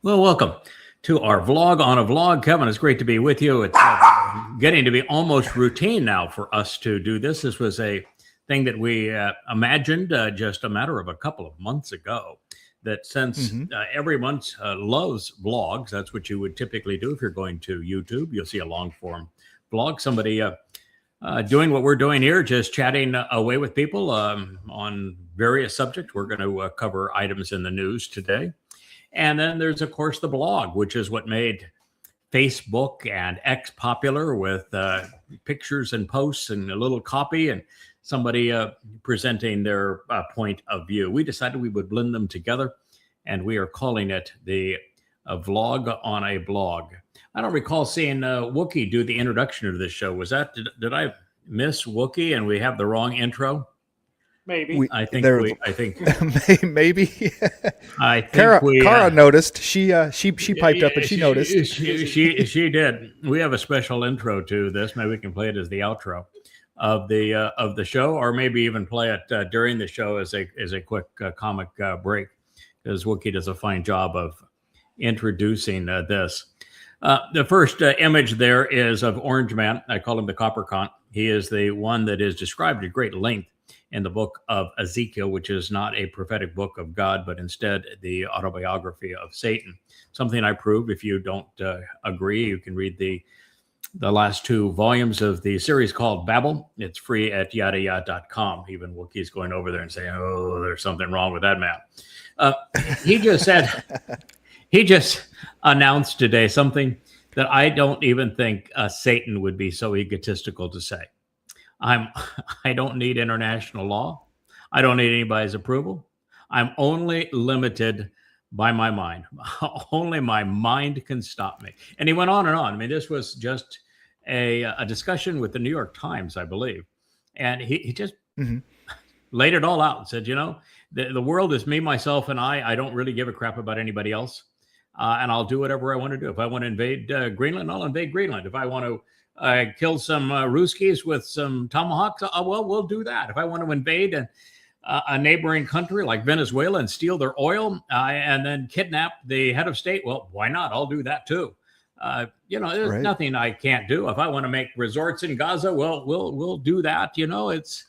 Well, welcome to our vlog on a vlog. Kevin, it's great to be with you. It's getting to be almost routine now for us to do this. This was a thing that we imagined just a matter of a couple of months ago. That since Hmm. everyone loves vlogs, that's what you would typically do if you're going to YouTube. You'll see a long form vlog, somebody doing what we're doing here, just chatting away with people on various subjects. We're going to cover items in the news today. And then there's, of course, the blog, which is what made Facebook and X popular with pictures and posts and a little copy and somebody presenting their point of view. We decided we would blend them together, and we are calling it the vlog on a blog. I don't recall seeing Wookie do the introduction to this show. Was that, did I miss Wookie and we have the wrong intro? Maybe. We I think there we, I think, maybe I think Kara we, Kara noticed. She piped up and she noticed. She did. We have a special intro to this. Maybe we can play it as the outro of the show, or maybe even play it during the show as a quick comic break, because Wookie does a fine job of introducing this. The first image there is of Orange Man. I call him the Copper Con. He is the one that is described at great length in the book of Ezekiel, which is not a prophetic book of God, but instead the autobiography of Satan. Something I prove. If you don't agree, you can read the last two volumes of the series called Babel. It's free at yadayad.com. Even Wookiee's going over there and saying, "Oh, there's something wrong with that man." He just said, he just announced today something that I don't even think Satan would be so egotistical to say. I don't need international law. I don't need anybody's approval. I'm only limited by my mind. Only my mind can stop me. And he went on and on. I mean, this was just a discussion with the New York Times, I believe. And he just Hmm. laid it all out and said, the world is me, myself, and I. I don't really give a crap about anybody else. And I'll do whatever I want to do. If I want to invade Greenland, I'll invade Greenland. If I want to kill some Ruskies with some tomahawks, well, we'll do that. If I want to invade a neighboring country like Venezuela and steal their oil and then kidnap the head of state, well, why not? I'll do that too. There's Right. nothing I can't do. If I want to make resorts in Gaza, well, we'll do that. It's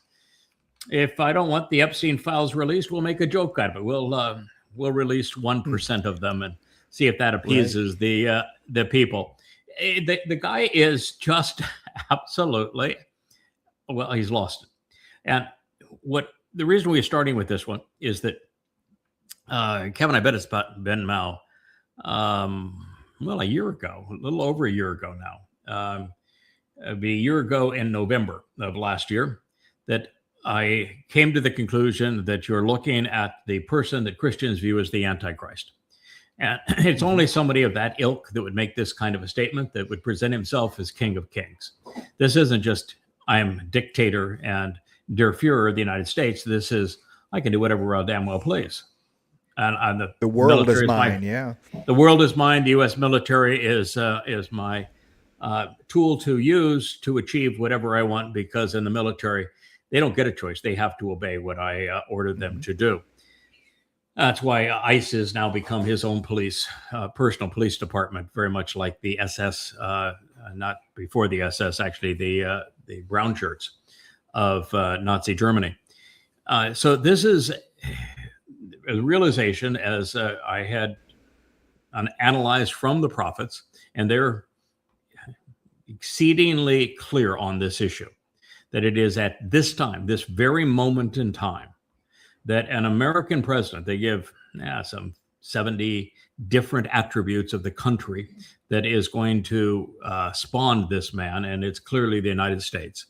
if I don't want the Epstein files released, we'll make a joke out of it. We'll release 1% of them and see if that Right. appeases the people. The guy is just absolutely, well, he's lost it. And what the reason we're starting with this one is that Kevin, I bet it's about Ben Mao. Well, a year ago, a little over a year ago now. It'd be a year ago in November of last year that I came to the conclusion that you're looking at the person that Christians view as the Antichrist. And it's Hmm. only somebody of that ilk that would make this kind of a statement, that would present himself as King of Kings. This isn't just, I'm dictator and Der Fuhrer of the United States. This is, I can do whatever I damn well please. And the The world is military mine. Yeah. the world is mine. The U.S. military is my tool to use to achieve whatever I want, because in the military, they don't get a choice. They have to obey what I order them Hmm. to do. That's why ICE has now become his own personal police department, very much like the SS, not before the SS, actually, the brown shirts of Nazi Germany. So this is a realization, as I had analyzed from the prophets, and they're exceedingly clear on this issue, that it is at this time, this very moment in time, that an American president, they give some 70 different attributes of the country that is going to spawn this man, and it's clearly the United States,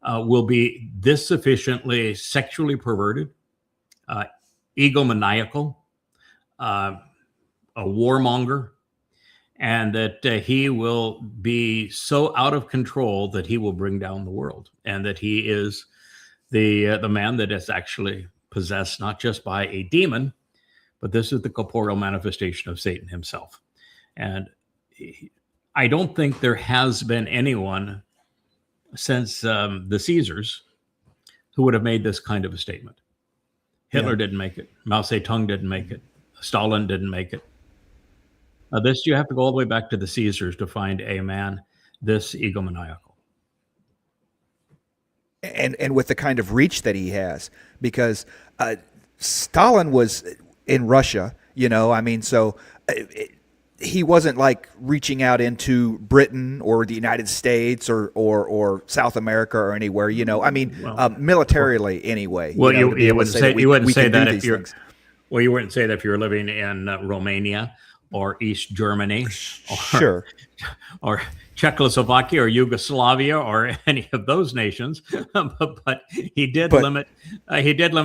will be this sufficiently sexually perverted, uh, egomaniacal, uh, a warmonger, and that he will be so out of control that he will bring down the world, and that he is the man that is actually possessed not just by a demon, but this is the corporeal manifestation of Satan himself. And I don't think there has been anyone since the Caesars who would have made this kind of a statement. Hitler Yeah. didn't make it. Mao Zedong didn't make it. Stalin didn't make it. This you have to go all the way back to the Caesars to find a man this egomaniacal. And with the kind of reach that he has, because Stalin was in Russia, I mean, so he wasn't like reaching out into Britain or the United States or South America or anywhere, I mean, militarily anyway. Well, you wouldn't say that if you're. Things. Well, you wouldn't say that if you're living in Romania or East Germany, Sure, or Czechoslovakia or Yugoslavia or any of those nations, but he did limit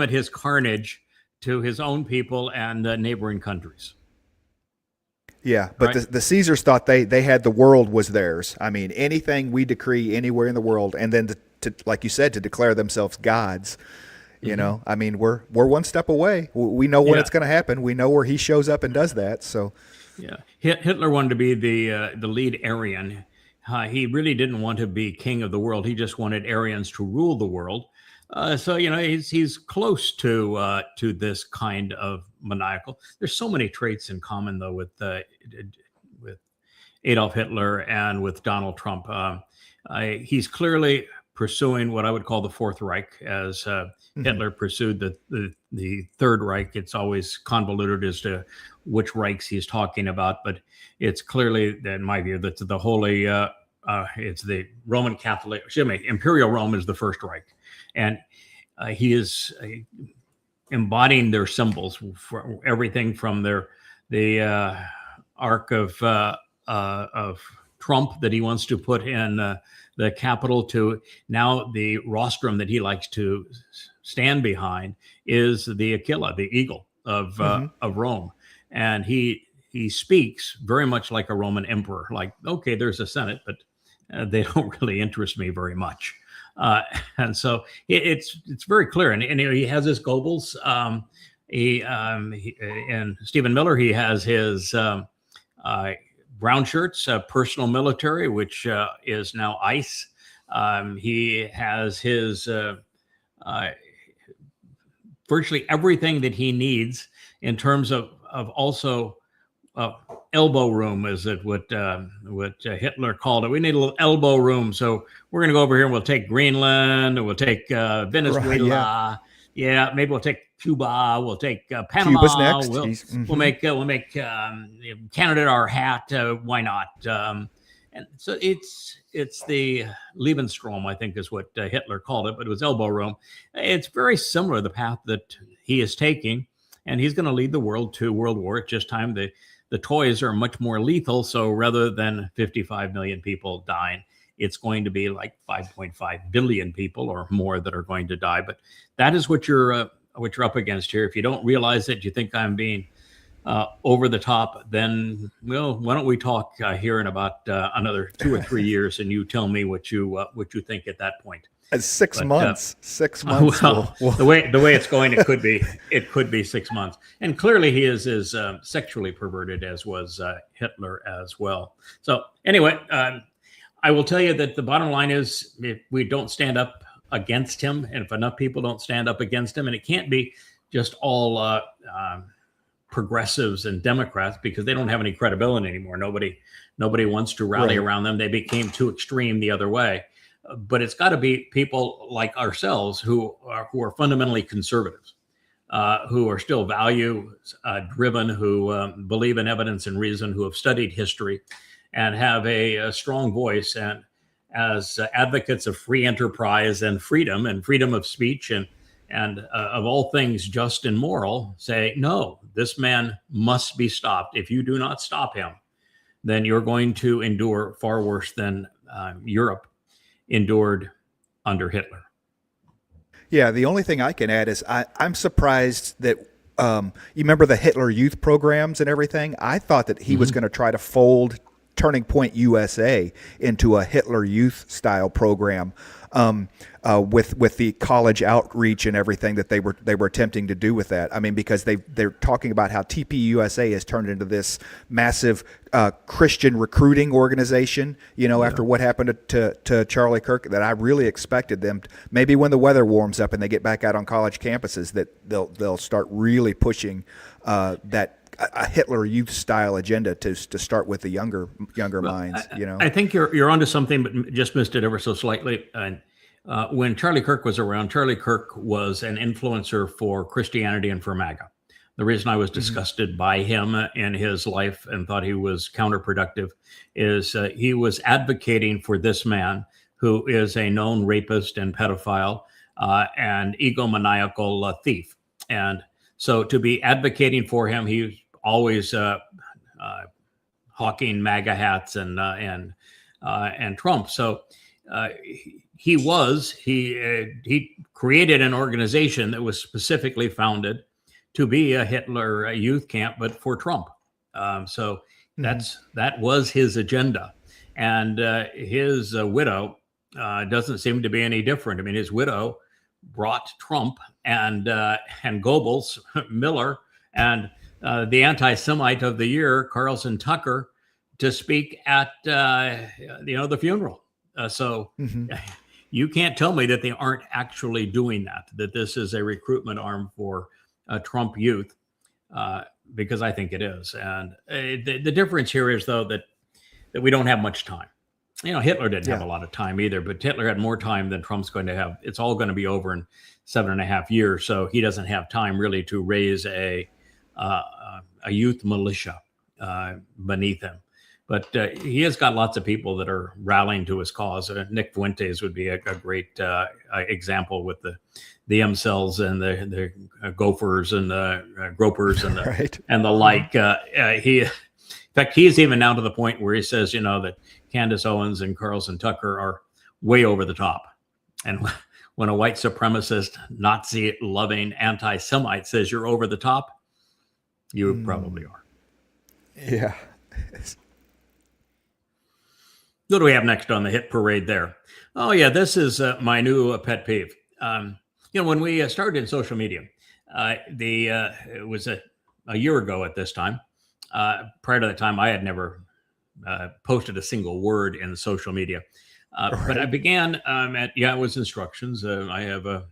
his carnage to his own people and neighboring countries. Yeah, but right? the Caesars thought they had the world was theirs. I mean, anything we decree anywhere in the world, and then to like you said, to declare themselves gods. I mean, we're one step away. We know when it's going to happen. We know where he shows up and does that. So, yeah, Hitler wanted to be the lead Aryan. He really didn't want to be king of the world. He just wanted Aryans to rule the world. So he's close to this kind of maniacal. There's so many traits in common though with Adolf Hitler and with Donald Trump. He's clearly pursuing what I would call the Fourth Reich, as Hitler pursued the Third Reich. It's always convoluted as to which Reichs he's talking about, but it's clearly, in my view, that the holy, it's the Roman Catholic, Imperial Rome is the First Reich. And he is embodying their symbols for everything from the Ark of Trump that he wants to put in the Capitol to now the rostrum that he likes to stand behind is the Aquila, the eagle of Rome. And he speaks very much like a Roman emperor, like, okay, there's a Senate, but they don't really interest me very much. And so it's very clear. And he has his Goebbels. And Stephen Miller, he has his brown shirts, personal military, which is now ICE. He has his virtually everything that he needs in terms of also elbow room, is it what Hitler called it. We need a little elbow room. So we're going to go over here and we'll take Greenland, and we'll take Venezuela. Right, yeah, maybe we'll take Cuba. We'll take Panama. Cuba's next. We'll make Canada our hat. Why not? And so it's the Lebensraum, I think, is what Hitler called it, but it was elbow room. It's very similar to the path that he is taking, and he's going to lead the world to world war. It's just time the toys are much more lethal. So rather than 55 million people dying, it's going to be like 5.5 billion people or more that are going to die. But that is what you're up against here. If you don't realize it, you think I'm being over the top, then, well, why don't we talk here in about another 2 or 3 years, and you tell me what you think at that point. 6 months. 6 months. Well, the way it's going, it could be 6 months. And clearly, he is as sexually perverted as was Hitler as well. So anyway, I will tell you that the bottom line is, if we don't stand up against him, and if enough people don't stand up against him, and it can't be just all progressives and Democrats, because they don't have any credibility anymore. Nobody wants to rally around them. They became too extreme the other way. But it's got to be people like ourselves who are fundamentally conservatives, who are still value driven, who believe in evidence and reason, who have studied history, and have a strong voice, and as advocates of free enterprise and freedom of speech and of all things just and moral, say, no, this man must be stopped. If you do not stop him, then you're going to endure far worse than Europe endured under Hitler. Yeah, the only thing I can add is I'm surprised that you remember the Hitler Youth programs and everything. I thought that he was going to try to fold Turning Point USA into a Hitler Youth style program with the college outreach and everything that they were attempting to do with that. I mean, because they're talking about how TPUSA has turned into this massive Christian recruiting organization, after what happened to Charlie Kirk, that I really expected them maybe when the weather warms up and they get back out on college campuses, that they'll start really pushing that a Hitler Youth style agenda to start with the younger minds. I think you're onto something, but just missed it ever so slightly. And when Charlie Kirk was around, Charlie Kirk was an influencer for Christianity and for MAGA. The reason I was disgusted by him in his life and thought he was counterproductive is he was advocating for this man who is a known rapist and pedophile and egomaniacal thief. And so to be advocating for him, he always hawking MAGA hats and Trump. So he created an organization that was specifically founded to be a Hitler youth camp, but for Trump. That was his agenda, and his widow doesn't seem to be any different. I mean, his widow brought Trump and Goebbels, Miller, and the anti-Semite of the year, Carlson Tucker, to speak at the funeral. You can't tell me that they aren't actually doing that this is a recruitment arm for Trump youth, because I think it is. And the difference here is, though, that we don't have much time. Hitler didn't have a lot of time either, but Hitler had more time than Trump's going to have. It's all going to be over in 7.5 years. So he doesn't have time really to raise a youth militia beneath him. But he has got lots of people that are rallying to his cause. Nick Fuentes would be a great example with the M-cells and the gophers and the gropers and the like. In fact, he's even now to the point where he says, that Candace Owens and Carlson Tucker are way over the top. And when a white supremacist, Nazi-loving anti-Semite says you're over the top, you probably are. Yeah. What do we have next on the hit parade there? Oh, yeah, this is my new pet peeve. When we started in social media, it was a year ago at this time. Prior to that time, I had never posted a single word in social media. But I began it was instructions. I have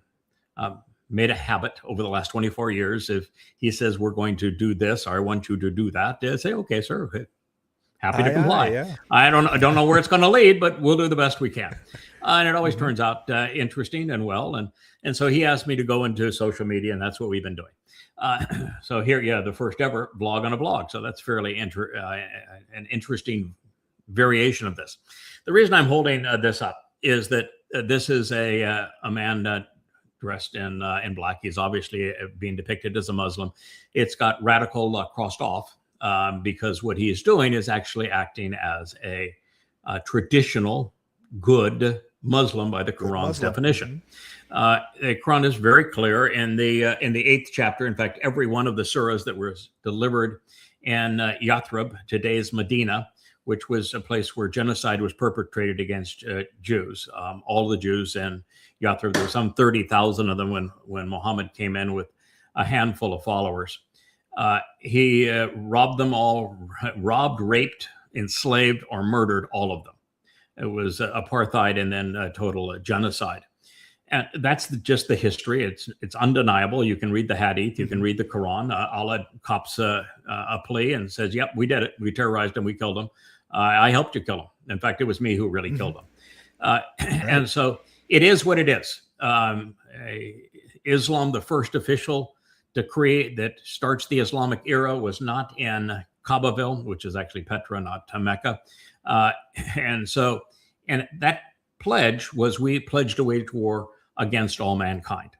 made a habit over the last 24 years. If he says we're going to do this, or I want you to do that, I say, okay, sir. Happy to comply. Yeah. I don't know where it's going to lead, but we'll do the best we can. And it always turns out interesting and well. And so he asked me to go into social media, and that's what we've been doing. So here, the first ever blog on a blog. So that's fairly an interesting variation of this. The reason I'm holding this up is that this is a man dressed in black. He's obviously being depicted as a Muslim. It's got radical crossed off. Because what he is doing is actually acting as a traditional good Muslim by the Quran's definition. The Quran is very clear in the 8th chapter. In fact, every one of the surahs that was delivered in Yathrib, today's Medina, which was a place where genocide was perpetrated against Jews. All the Jews in Yathrib, there were some 30,000 of them when Muhammad came in with a handful of followers. He robbed them all, raped, enslaved, or murdered all of them. It was apartheid and then total genocide. And that's just the history. It's undeniable. You can read the Hadith, you can read the Quran. Allah cops a plea and says, yep, we did it. We terrorized him, we killed him. I helped you kill him. In fact, it was me who really killed him. And so it is what it is. Islam, the first official decree that starts the Islamic era, was not in Kaabaville, which is actually Petra, not Mecca. And that pledge was, we pledged to wage war against all mankind.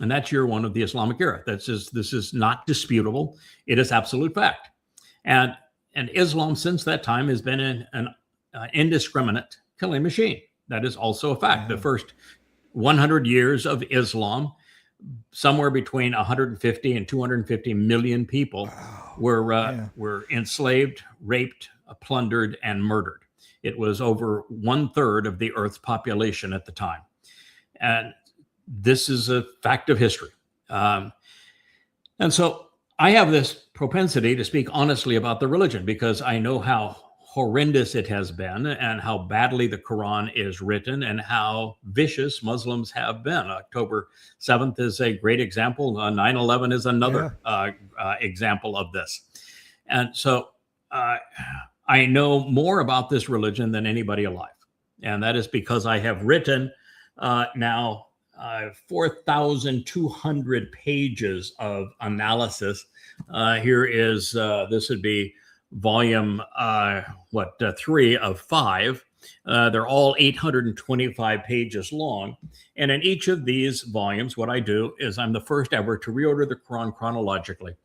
And that's year one of the Islamic era. This is not disputable. It is absolute fact. And Islam since that time has been an indiscriminate killing machine. That is also a fact. The first 100 years of Islam, somewhere between 150 and 250 million people were enslaved, raped, plundered, and murdered. It was over 1/3 of the Earth's population at the time. And this is a fact of history. And so I have this propensity to speak honestly about the religion because I know how horrendous it has been and how badly the Quran is written and how vicious Muslims have been. October 7th is a great example. 9/11 is another example of this. And so I know more about this religion than anybody alive. And that is because I have written now 4,200 pages of analysis. Here is, this would be volume, 3 of 5. They're all 825 pages long. And in each of these volumes, what I do is I'm the first ever to reorder the Quran chronologically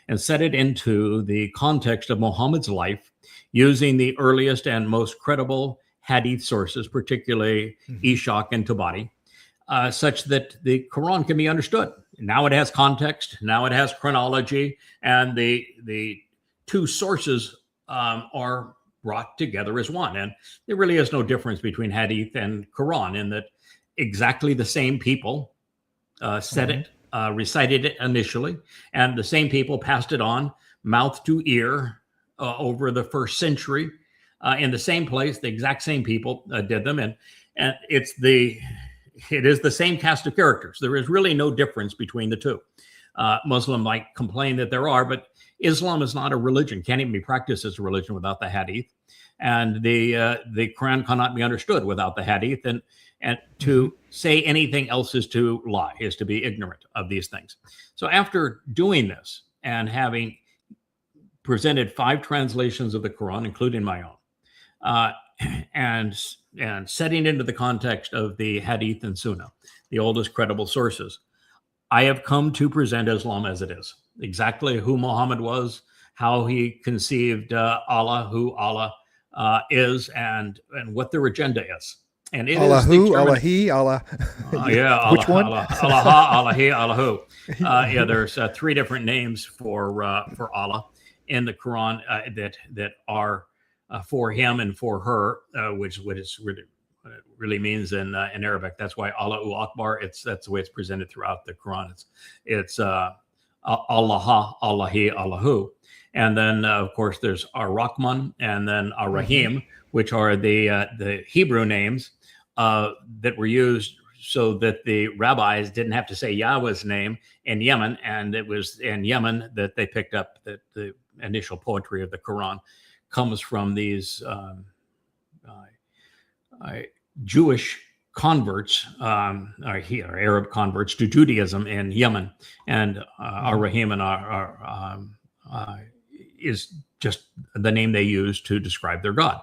and set it into the context of Muhammad's life using the earliest and most credible hadith sources, particularly Ishaq and Tabari, such that the Quran can be understood. Now it has context, now it has chronology, and the two sources are brought together as one. And there really is no difference between hadith and Quran in that exactly the same people said it, recited it initially, and the same people passed it on mouth to ear over the first century in the same place. The exact same people did them, and it is the same cast of characters. There is really no difference between the two. Muslim might complain that there are, but Islam is not a religion, can't even be practiced as a religion without the hadith, and the Quran cannot be understood without the hadith, and to say anything else is to lie, is to be ignorant of these things. So after doing this and having presented 5 translations of the Quran, including my own, and setting into the context of the hadith and sunnah, the oldest credible sources, I have come to present Islam as it is, exactly who Muhammad was, how he conceived Allah, who Allah is, and what their agenda is. And it Allah is who, Allah he, Allah. Yeah, Allah, Which one? Allah, Allah he, Allah who. Yeah, there's 3 different names for Allah in the Quran that are for him and for her, which is really means in Arabic. That's why Allahu Akbar. That's the way it's presented throughout the Quran. It's Allah, Allahi, Allahu, and then of course there's Ar-Rahman and then Ar-Rahim, which are the Hebrew names that were used so that the rabbis didn't have to say Yahweh's name in Yemen, and it was in Yemen that they picked up that the initial poetry of the Quran comes from these Jewish converts, or Arab converts to Judaism in Yemen, and Ar-Rahim and is just the name they use to describe their God.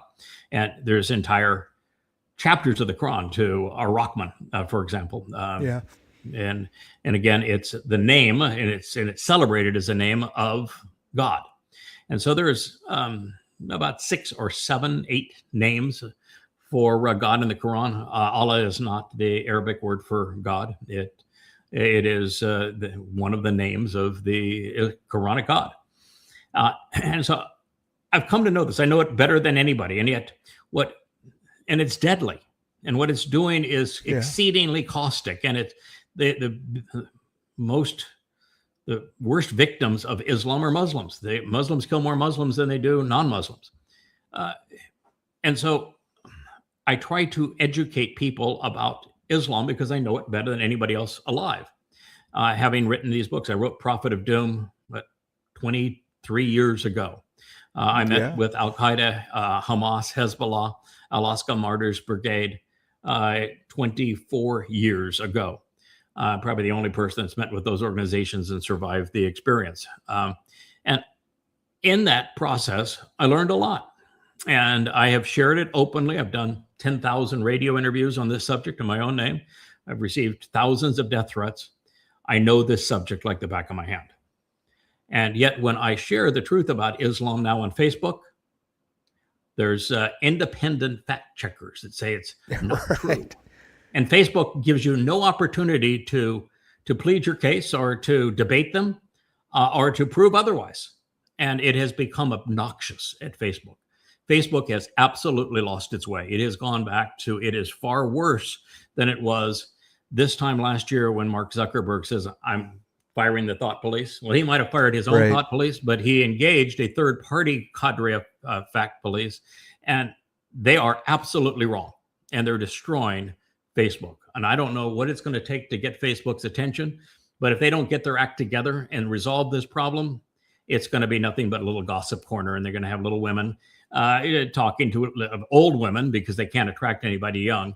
And there's entire chapters of the Quran to Ar-Rahman, for example. And again, it's the name, and it's celebrated as the name of God. And so there's about 6 or 7, 8 names for God in the Quran. Allah is not the Arabic word for God. It is one of the names of the Quranic God. And so I've come to know this. I know it better than anybody. And yet and it's deadly. And what it's doing is exceedingly caustic. And it's the worst victims of Islam are Muslims. Muslims kill more Muslims than they do non-Muslims. And so I try to educate people about Islam because I know it better than anybody else alive. Having written these books, I wrote Prophet of Doom 23 years ago. I met with Al-Qaeda, Hamas, Hezbollah, Alaska Martyrs Brigade 24 years ago. Probably the only person that's met with those organizations and survived the experience. And in that process, I learned a lot. And I have shared it openly. I've done 10,000 radio interviews on this subject in my own name. I've received thousands of death threats. I know this subject like the back of my hand. And yet when I share the truth about Islam now on Facebook, there's independent fact checkers that say it's not true. And Facebook gives you no opportunity to plead your case or to debate them or to prove otherwise. And it has become obnoxious at Facebook. Facebook has absolutely lost its way. It has gone back to, it is far worse than it was this time last year when Mark Zuckerberg says, I'm firing the thought police. Well, he might have fired his own thought police, but he engaged a third-party cadre of fact police, and they are absolutely wrong, and they're destroying Facebook. And I don't know what it's going to take to get Facebook's attention, but if they don't get their act together and resolve this problem, it's going to be nothing but a little gossip corner, and they're going to have little women talking to old women because they can't attract anybody young,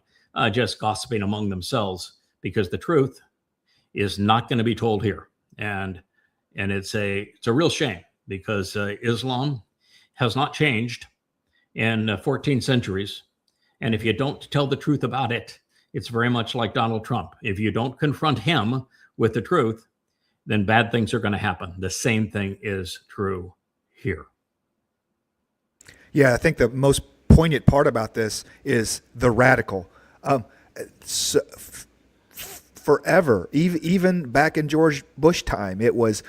just gossiping among themselves, because the truth is not going to be told here. And it's a real shame, because Islam has not changed in 14 centuries. And if you don't tell the truth about it, it's very much like Donald Trump. If you don't confront him with the truth, then bad things are going to happen. The same thing is true here. Yeah, I think the most poignant part about this is the radical. So, forever, even back in George Bush time, it was,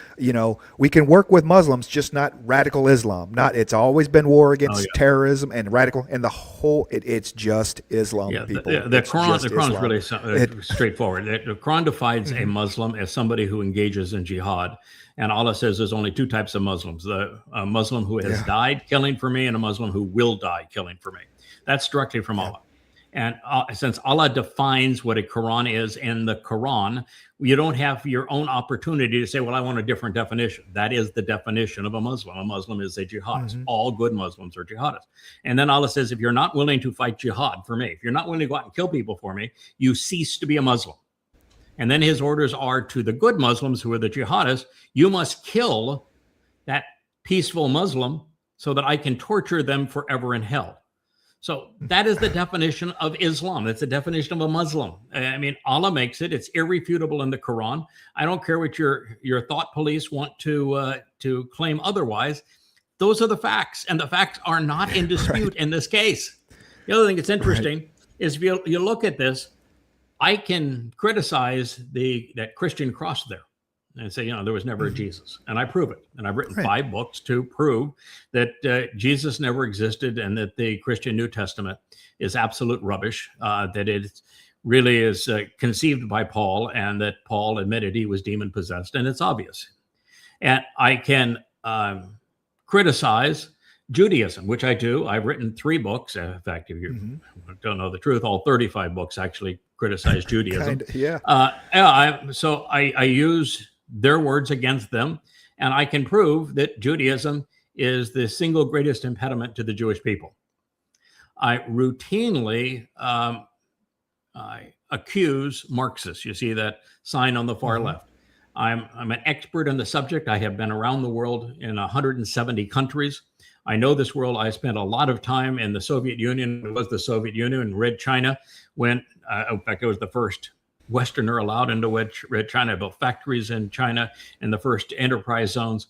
we can work with Muslims, just not radical Islam. It's always been war against terrorism and radical, and the whole, it's just Islam, people. The Quran is really straightforward. The Quran defines a Muslim as somebody who engages in jihad. And Allah says there's only two types of Muslims: a Muslim who has died killing for me, and a Muslim who will die killing for me. That's directly from Allah. And since Allah defines what a Quran is in the Quran, you don't have your own opportunity to say, well, I want a different definition. That is the definition of a Muslim. A Muslim is a jihadist. All good Muslims are jihadists. And then Allah says, if you're not willing to fight jihad for me, if you're not willing to go out and kill people for me, you cease to be a Muslim. And then his orders are to the good Muslims, who are the jihadists: you must kill that peaceful Muslim so that I can torture them forever in hell. So that is the definition of Islam. That's the definition of a Muslim. I mean, Allah makes it. It's irrefutable in the Quran. I don't care what your thought police want to claim otherwise. Those are the facts, and the facts are not in dispute in this case. The other thing that's interesting is, if you look at this, I can criticize that Christian cross there and say, there was never a Jesus, and I prove it. And I've written 5 books to prove that Jesus never existed, and that the Christian New Testament is absolute rubbish, that it really is conceived by Paul, and that Paul admitted he was demon possessed, and it's obvious. And I can criticize Judaism, which I do. I've written 3 books. In fact, if you don't know the truth, all 35 books actually criticize Judaism. So I use their words against them, and I can prove that Judaism is the single greatest impediment to the Jewish people. I routinely I accuse Marxists. You see that sign on the far left. I'm an expert in the subject. I have been around the world in 170 countries. I know this world. I spent a lot of time in the Soviet Union. It was the Soviet Union, and Red China, when, in fact, it was the first Westerner allowed into Red China. I built factories in China in the first enterprise zones.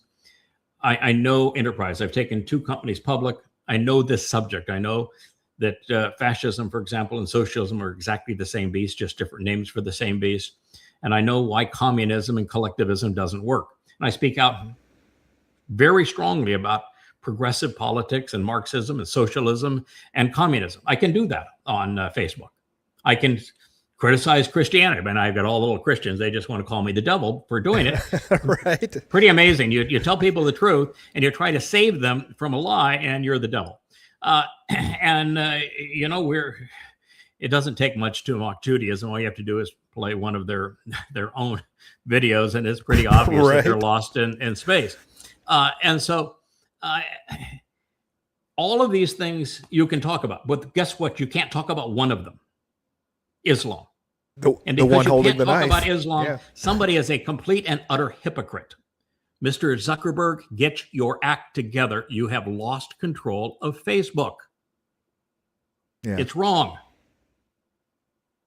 I know enterprise. I've taken 2 companies public. I know this subject. I know that fascism, for example, and socialism are exactly the same beast, just different names for the same beast. And I know why communism and collectivism doesn't work. And I speak out very strongly about progressive politics and Marxism and socialism and communism. I can do that on Facebook. I can criticize Christianity. I mean, I've got all the little Christians. They just want to call me the devil for doing it. Right. Pretty amazing. You tell people the truth, and you try to save them from a lie, and you're the devil. It doesn't take much to mock Judaism. All you have to do is play one of their own videos, and it's pretty obvious that they're lost in space. And so all of these things you can talk about, but guess what? You can't talk about one of them: Islam. And because one holding the knife. About Islam, somebody is a complete and utter hypocrite. Mr. Zuckerberg, get your act together. You have lost control of Facebook. Yeah. It's wrong.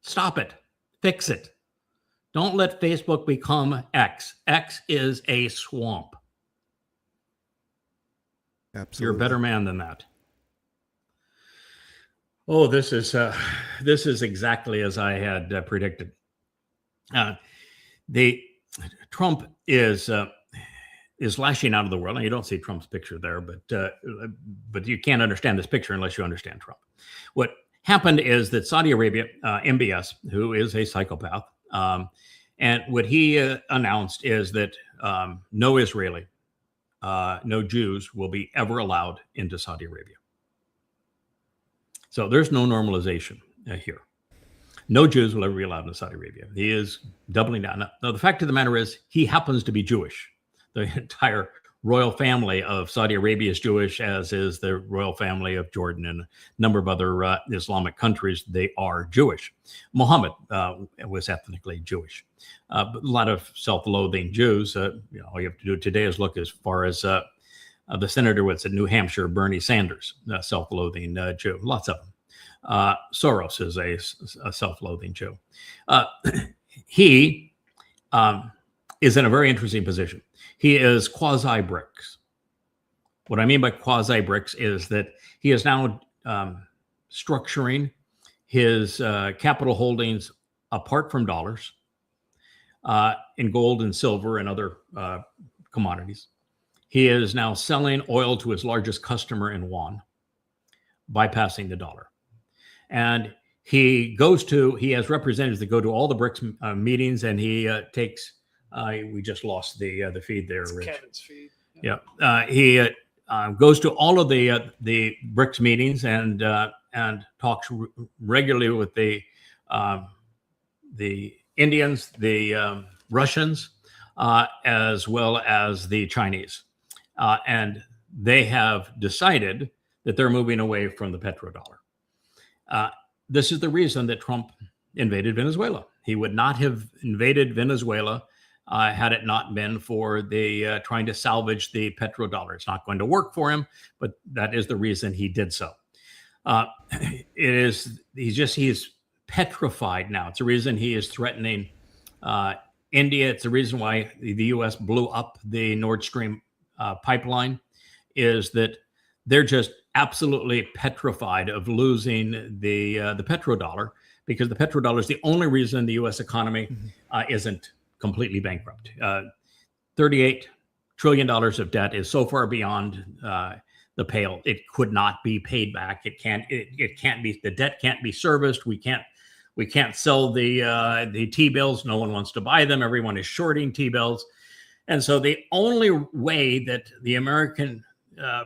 Stop it. Fix it. Don't let Facebook become X. X is a swamp. Absolutely. You're a better man than that. Oh, this is exactly as I had predicted. The Trump is lashing out of the world, and you don't see Trump's picture there, but you can't understand this picture unless you understand Trump. What happened is that Saudi Arabia, MBS, who is a psychopath, and what he announced is that no Israeli, no Jews will be ever allowed into Saudi Arabia. So there's no normalization here. No Jews will ever be allowed into Saudi Arabia. He is doubling down. Now, the fact of the matter is, he happens to be Jewish. The entire royal family of Saudi Arabia is Jewish, as is the royal family of Jordan and a number of other Islamic countries. They are Jewish. Muhammad was ethnically Jewish. But a lot of self-loathing Jews. All you have to do today is look as far as the senator was in New Hampshire, Bernie Sanders, a self-loathing Jew. Lots of them. Soros is a self-loathing Jew. He is in a very interesting position. He is quasi-BRICS. What I mean by quasi-BRICS is that he is now structuring his capital holdings apart from dollars in gold and silver and other commodities. He is now selling oil to his largest customer in yuan, bypassing the dollar. And he has representatives that go to all the BRICS meetings, and he takes, we just lost the feed there, Rich. Kevin's feed. Yeah. He goes to all of the BRICS meetings and talks regularly with the Indians, the Russians, as well as the Chinese. And they have decided that they're moving away from the petrodollar. This is the reason that Trump invaded Venezuela. He would not have invaded Venezuela had it not been for the trying to salvage the petrodollar. It's not going to work for him, but that is the reason he did so. He's petrified now. It's the reason he is threatening India. It's the reason why the U.S. blew up the Nord Stream pipeline, is that they're just absolutely petrified of losing the petrodollar, because the petrodollar is the only reason the U.S. economy isn't completely bankrupt. $38 trillion of debt is so far beyond the pale. It could not be paid back. It can't be. The debt can't be serviced. We can't sell the T-bills. No one wants to buy them. Everyone is shorting T-bills, and so the only way that the American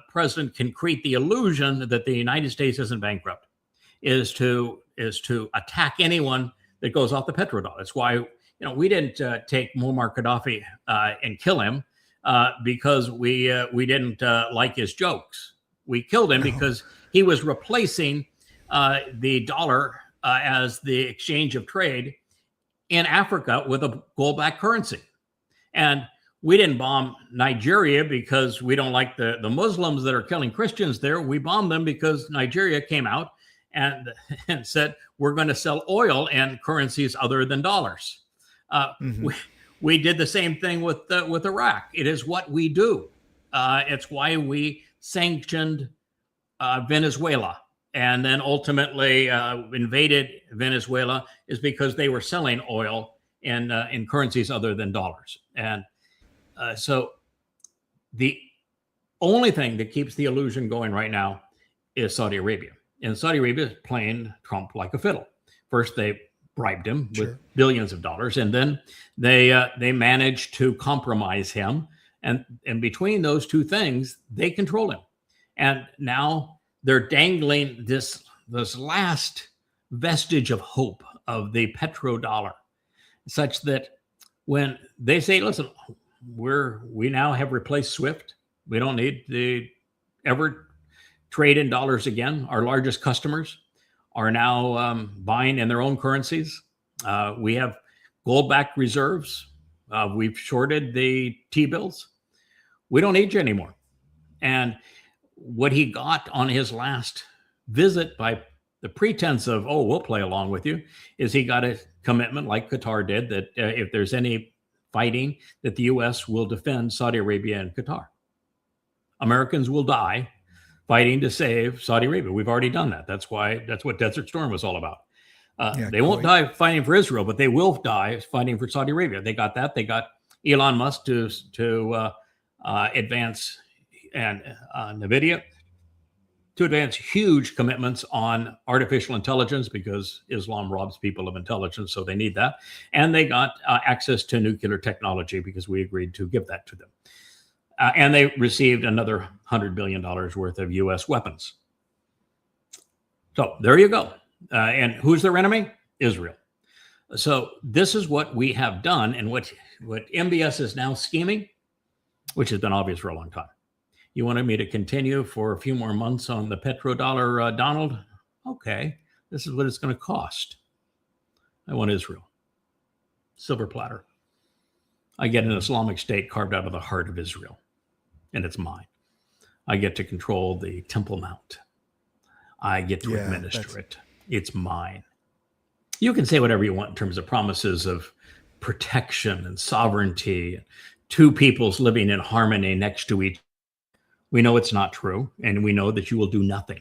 president can create the illusion that the United States isn't bankrupt is to attack anyone that goes off the petrodollar. That's why we didn't take Muammar Gaddafi and kill him because we didn't like his jokes. We killed him because he was replacing the dollar as the exchange of trade in Africa with a gold-backed currency. And we didn't bomb Nigeria because we don't like the Muslims that are killing Christians there. We bombed them because Nigeria came out and said, we're going to sell oil and currencies other than dollars. We did the same thing with Iraq. It is what we do. It's why we sanctioned Venezuela and then ultimately invaded Venezuela, is because they were selling oil in currencies other than dollars. And so the only thing that keeps the illusion going right now is Saudi Arabia. And Saudi Arabia is playing Trump like a fiddle. First, they bribed him with billions of dollars, and then they managed to compromise him. And between those two things, they control him. And now they're dangling this last vestige of hope of the petrodollar, such that when they say, listen, we now have replaced SWIFT. We don't need to ever trade in dollars again. Our largest customers are now buying in their own currencies. We have gold-backed reserves. We've shorted the T-bills. We don't need you anymore. And what he got on his last visit, by the pretense of, we'll play along with you, is he got a commitment, like Qatar did, that if there's any fighting, that the U.S. will defend Saudi Arabia and Qatar. Americans will die fighting to save Saudi Arabia. We've already done that. That's what Desert Storm was all about. They won't die fighting for Israel, but they will die fighting for Saudi Arabia. They got that. They got Elon Musk to advance, and NVIDIA to advance huge commitments on artificial intelligence, because Islam robs people of intelligence, so they need that. And they got access to nuclear technology because we agreed to give that to them. And they received another $100 billion worth of U.S. weapons. So there you go. And who's their enemy? Israel. So this is what we have done, and what MBS is now scheming which has been obvious for a long time. You wanted me to continue for a few more months on the petrodollar, Donald? Okay, this is what it's going to cost. I want Israel. Silver platter. I get an Islamic State carved out of the heart of Israel, and it's mine. I get to control the Temple Mount. I get to administer it. It's mine. You can say whatever you want in terms of promises of protection and sovereignty, two peoples living in harmony next to each other. We know it's not true, and we know that you will do nothing,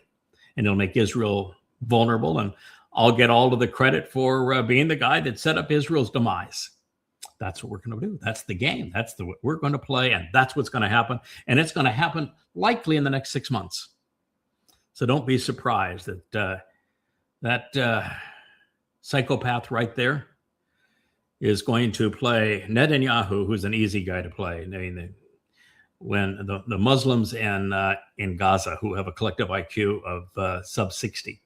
and it'll make Israel vulnerable, and I'll get all of the credit for being the guy that set up Israel's demise. That's what we're going to do. That's the game. That's what we're going to play, and that's what's going to happen, and it's going to happen likely in the next 6 months. So don't be surprised that that psychopath right there is going to play Netanyahu, who's an easy guy to play. I mean, when the Muslims in Gaza, who have a collective IQ of sub 60,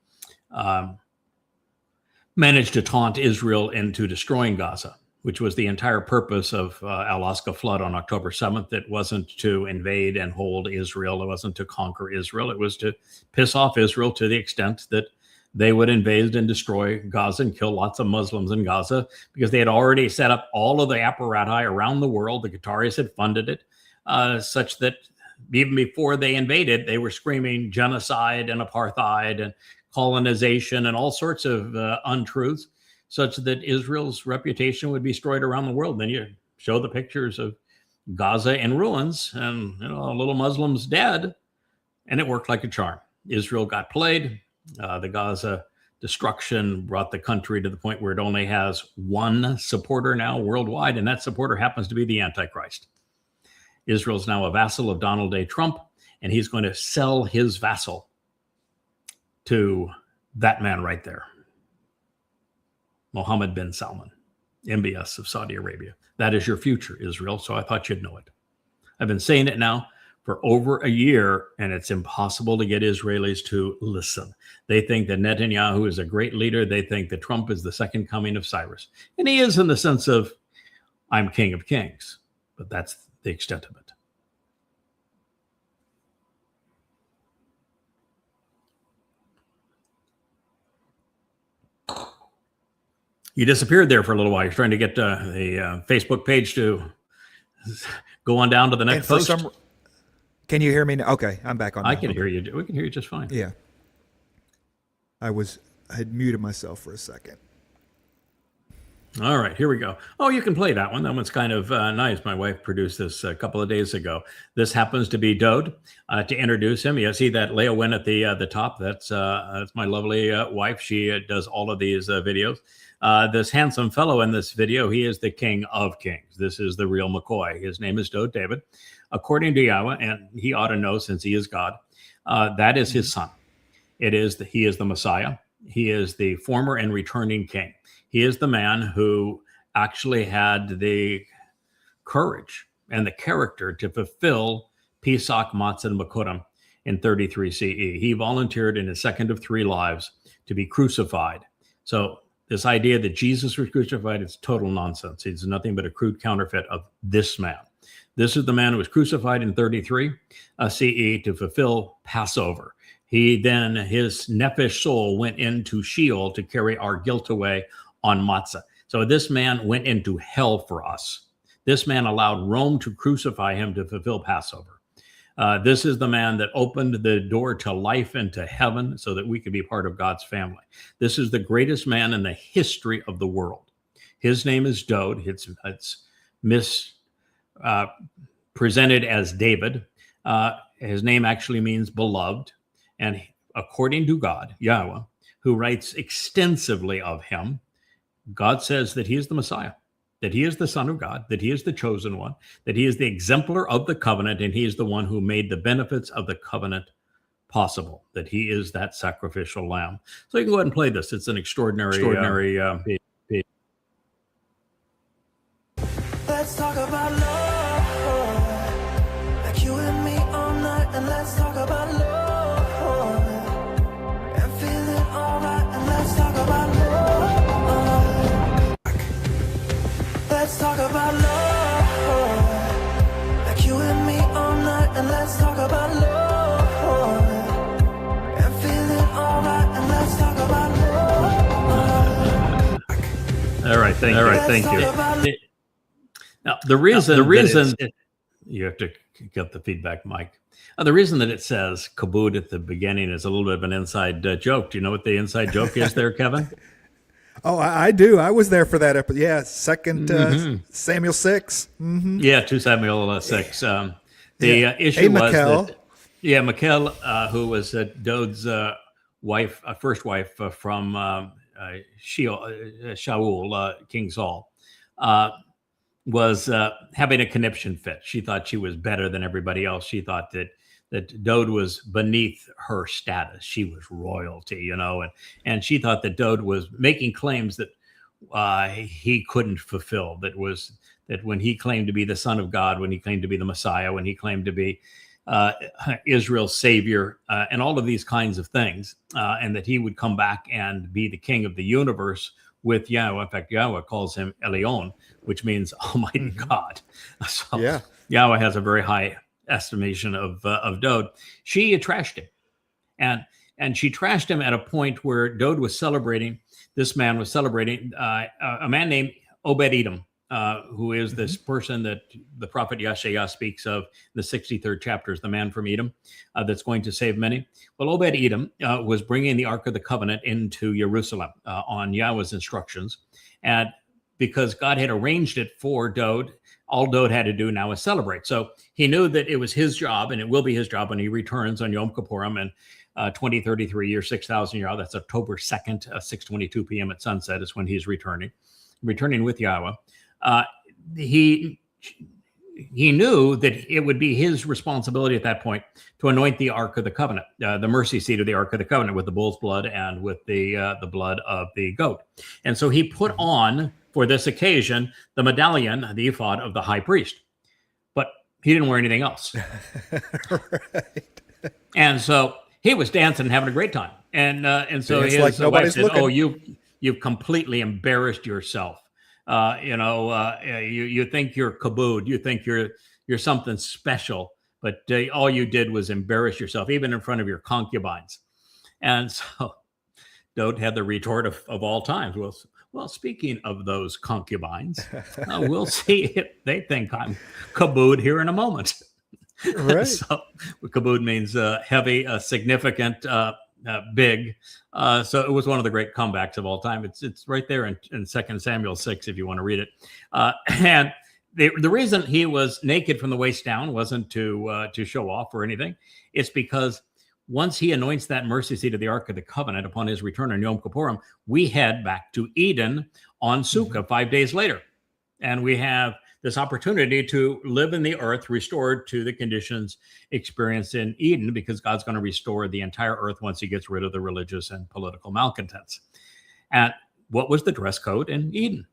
managed to taunt Israel into destroying Gaza, which was the entire purpose of Alaska Flood on October 7th. It wasn't to invade and hold Israel. It wasn't to conquer Israel. It was to piss off Israel to the extent that they would invade and destroy Gaza and kill lots of Muslims in Gaza, because they had already set up all of the apparatus around the world. The Qataris had funded it, such that even before they invaded, they were screaming genocide and apartheid and colonization and all sorts of untruths, such that Israel's reputation would be destroyed around the world. Then you show the pictures of Gaza in ruins and little Muslims dead, and it worked like a charm. Israel got played. The Gaza destruction brought the country to the point where it only has one supporter now worldwide, and that supporter happens to be the Antichrist. Israel's now a vassal of Donald J. Trump, and he's going to sell his vassal to that man right there, Mohammed bin Salman, MBS of Saudi Arabia. That is your future, Israel, so I thought you'd know it. I've been saying it now for over a year, and it's impossible to get Israelis to listen. They think that Netanyahu is a great leader. They think that Trump is the second coming of Cyrus. And he is, in the sense of, I'm king of kings, but that's the extent of it. You disappeared there for a little while. You're trying to get the Facebook page to go on down to the next post. Can you hear me now? Okay, I'm back on. I can hear you. We can hear you just fine. Yeah. I had muted myself for a second. All right, here we go. Oh, you can play that one. That one's kind of nice. My wife produced this a couple of days ago. This happens to be Dode. To introduce him, you see that Leah Wynn at the top. That's my lovely wife. She does all of these videos. This handsome fellow in this video, he is the king of kings. This is the real McCoy. His name is Dode David. According to Yahweh, and he ought to know since he is God, that is his son. He is the Messiah. He is the former and returning king. He is the man who actually had the courage and the character to fulfill Pesach, Matzah, and Bikurim in 33 CE. He volunteered in his second of three lives to be crucified. So this idea that Jesus was crucified is total nonsense. It's nothing but a crude counterfeit of this man. This is the man who was crucified in 33 CE to fulfill Passover. He then, his nephesh soul went into Sheol to carry our guilt away on Matzah. So this man went into hell for us. This man allowed Rome to crucify him to fulfill Passover. This is the man that opened the door to life and to heaven so that we could be part of God's family. This is the greatest man in the history of the world. His name is Dode. It's presented as David. His name actually means beloved. And according to God, Yahweh, who writes extensively of him, God says that he is the Messiah, that he is the Son of God, that he is the chosen one, that he is the exemplar of the covenant, and he is the one who made the benefits of the covenant possible, that he is that sacrificial lamb. So you can go ahead and play this. It's an extraordinary Let's talk about love, like you and me all night, and let's talk about love, and feeling alright, and let's talk about love. Let's talk about love, like you and me. All right, thank you. Let's talk about Now, the reason you have to get the feedback, Mike. The reason that it says kabod at the beginning is a little bit of an inside joke. Do you know what the inside joke is there, Kevin? Oh, I do. I was there for that episode. Yeah, second Samuel 6. Yeah, 2 Samuel 6. The issue Hey, was Michal. that, Michal, who was Dod's wife, first wife from Shaul, King Saul, was having a conniption fit. She thought she was better than everybody else. She thought that Dode was beneath her status. She was royalty, and she thought that Dode was making claims that he couldn't fulfill. That when he claimed to be the Son of God, when he claimed to be the Messiah, when he claimed to be Israel's savior, and all of these kinds of things, and that he would come back and be the king of the universe with Yahweh. In fact, Yahweh calls him Elyon, which means Almighty God. So Yahweh has a very high estimation of Dode. She trashed him, and she trashed him at a point where Dode was celebrating. This man was celebrating a man named Obed-Edom, who is this person that the prophet Yeshaya speaks of in the 63rd chapter, is the man from Edom that's going to save many. Well, Obed-Edom was bringing the Ark of the Covenant into Jerusalem on Yahweh's instructions. And because God had arranged it for Dode, all Dode had to do now is celebrate. So he knew that it was his job, and it will be his job when he returns on Yom Kippurim in 2033 year 6,000 year. That's October 2nd, 6:22 p.m. at sunset is when he's returning with Yahweh. He knew that it would be his responsibility at that point to anoint the Ark of the Covenant, the mercy seat of the Ark of the Covenant, with the bull's blood and with the blood of the goat. And so he put on, for this occasion, the medallion, the ephod of the high priest. But he didn't wear anything else. Right. And so he was dancing and having a great time. And so Dance his like wife nobody's said, looking. "Oh, you've completely embarrassed yourself. You think you're kabod, you think you're something special, but all you did was embarrass yourself, even in front of your concubines." And so Dode had the retort of all times. Well, speaking of those concubines, we'll see if they think I'm kabod here in a moment. Right. So kabod means heavy, significant, big. So it was one of the great comebacks of all time. It's right there in 2 Samuel 6 if you want to read it. And the reason he was naked from the waist down wasn't to show off or anything. It's because once he anoints that mercy seat of the Ark of the Covenant upon his return on Yom Kippurim, we head back to Eden on Sukkah 5 days later. And we have this opportunity to live in the earth restored to the conditions experienced in Eden, because God's going to restore the entire earth once he gets rid of the religious and political malcontents. And what was the dress code in Eden?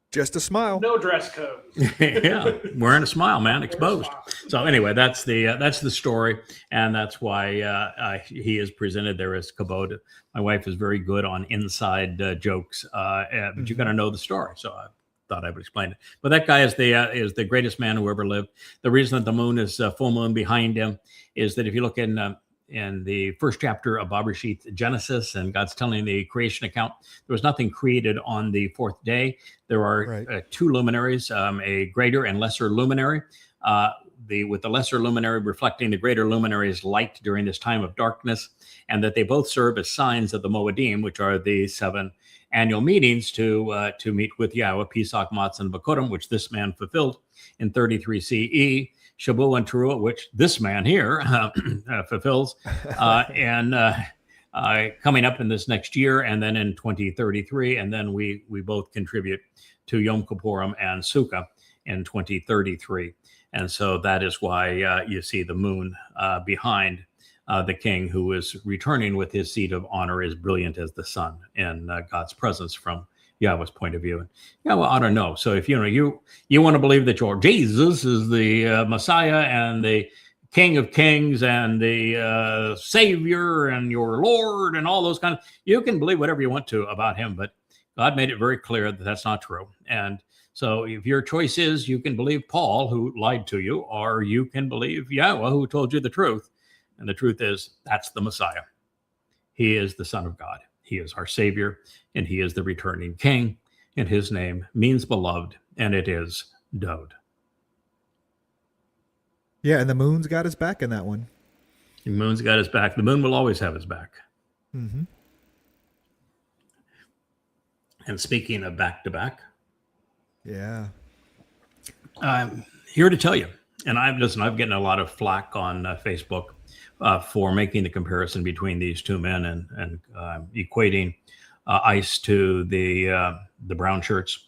Just a smile. No dress code. Yeah, wearing a smile, man, exposed. So anyway, that's the story, and that's why he is presented there as kabod. My wife is very good on inside jokes, but you got to know the story. So I thought I would explain it. But that guy is the greatest man who ever lived. The reason that the moon is full moon behind him is that if you look in the first chapter of Bereshit, Genesis, and God's telling the creation account, there was nothing created on the fourth day. There are two luminaries, a greater and lesser luminary. With the lesser luminary reflecting the greater luminary's light during this time of darkness, and that they both serve as signs of the Moedim, which are the 7 annual meetings to meet with Yahweh, Pesach, Matzah, and Bikurim, which this man fulfilled in 33 CE. Shabu and Teruah, which this man here fulfills, and coming up in this next year, and then in 2033, and then we both contribute to Yom Kippurim and Sukkah in 2033, and so that is why you see the moon behind the king, who is returning with his seat of honor, as brilliant as the sun in God's presence from Yahweh's point of view. And Yahweh ought to know. So if you want to believe that your Jesus is the Messiah and the King of Kings and the Savior and your Lord and all those kinds, you can believe whatever you want to about him. But God made it very clear that that's not true. And so if your choice is, you can believe Paul, who lied to you, or you can believe Yahweh, who told you the truth. And the truth is, that's the Messiah. He is the Son of God. He is our Savior, and he is the returning King. in his name means beloved, and it is Dode. Yeah, and the moon's got his back in that one. The moon's got his back. The moon will always have his back. Mm-hmm. And speaking of back to back, Yeah. I'm here to tell you, and I've getting a lot of flack on Facebook for making the comparison between these two men and equating ICE to the brown shirts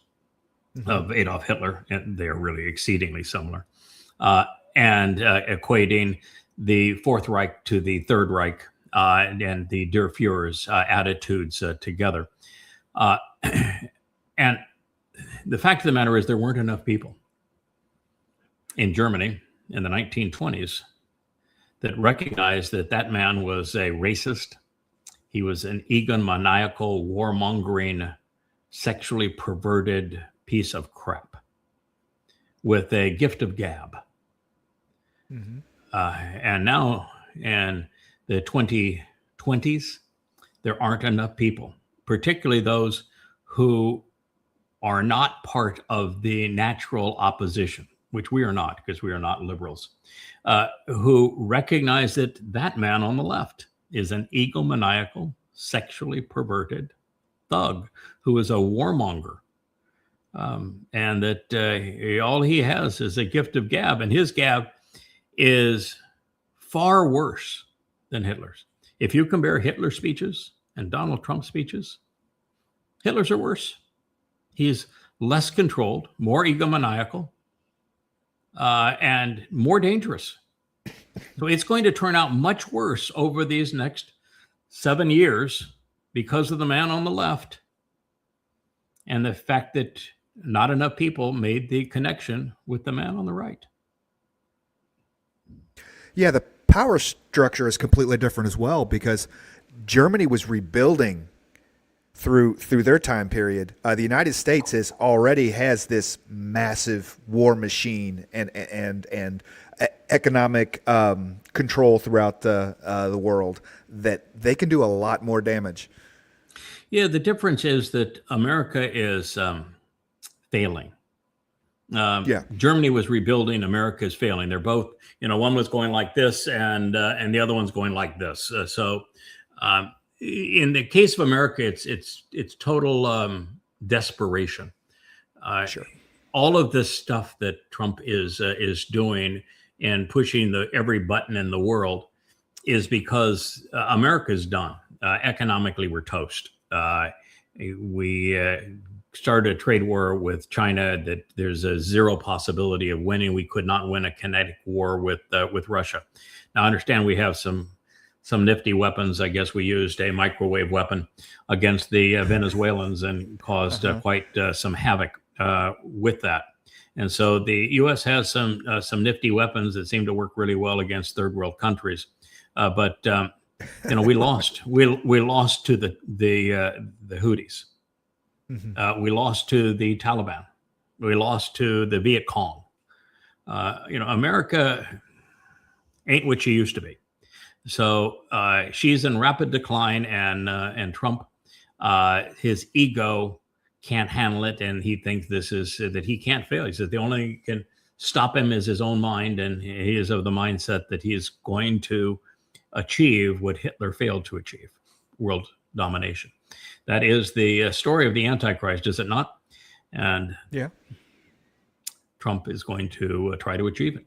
of Adolf Hitler, and they are really exceedingly similar, and equating the Fourth Reich to the Third Reich and the Der Fuhrer's attitudes together. And the fact of the matter is there weren't enough people in Germany in the 1920s that recognized that that man was a racist. He was an egomaniacal, warmongering, sexually perverted piece of crap with a gift of gab. Mm-hmm. And now in the 2020s, there aren't enough people, particularly those who are not part of the natural opposition, which we are not, because we are not liberals, who recognize that that man on the left is an egomaniacal, sexually perverted thug who is a warmonger. And that all he has is a gift of gab, and his gab is far worse than Hitler's. If you compare Hitler's speeches and Donald Trump's speeches, Hitler's are worse. He's less controlled, more egomaniacal, and more dangerous. So it's going to turn out much worse over these next 7 years because of the man on the left and the fact that not enough people made the connection with the man on the right. Yeah, the power structure is completely different as well because Germany was rebuilding through their time period. The United States already has this massive war machine and economic control throughout the world that they can do a lot more damage. Yeah, the difference is that America is failing. Germany was rebuilding. America is failing. They're both, one was going like this, and the other one's going like this. In the case of America, it's total desperation. Sure. All of this stuff that Trump is doing and pushing every button in the world is because America's done. Economically, we're toast. We started a trade war with China that there's a zero possibility of winning. We could not win a kinetic war with Russia. Now, I understand we have some nifty weapons. I guess we used a microwave weapon against the Venezuelans and caused quite some havoc with that. And so the U.S. has some nifty weapons that seem to work really well against third world countries. But we lost. We lost to the Houthis. Mm-hmm. We lost to the Taliban. We lost to the Viet Cong. America ain't what she used to be. So she's in rapid decline, and Trump, his ego can't handle it, and he thinks that he can't fail. He says the only can stop him is his own mind, and he is of the mindset that he is going to achieve what Hitler failed to achieve: world domination. That is the story of the Antichrist, is it not? And yeah, Trump is going to try to achieve it.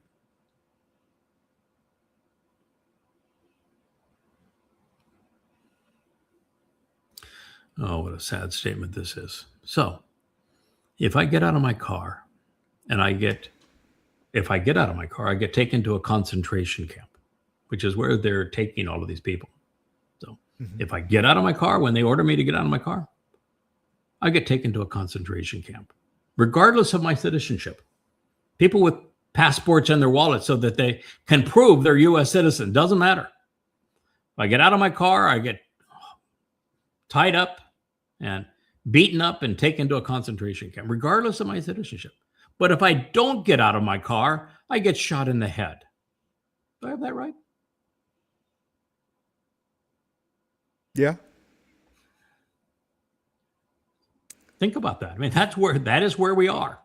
Oh, what a sad statement this is. So, if I get out of my car and I get taken to a concentration camp, which is where they're taking all of these people. So if I get out of my car, when they order me to get out of my car, I get taken to a concentration camp, regardless of my citizenship. People with passports in their wallets so that they can prove they're U.S. citizen. Doesn't matter. If I get out of my car, I get tied up and beaten up and taken to a concentration camp, regardless of my citizenship. But if I don't get out of my car, I get shot in the head. Do I have that right? Yeah. Think about that. I mean, that is where we are.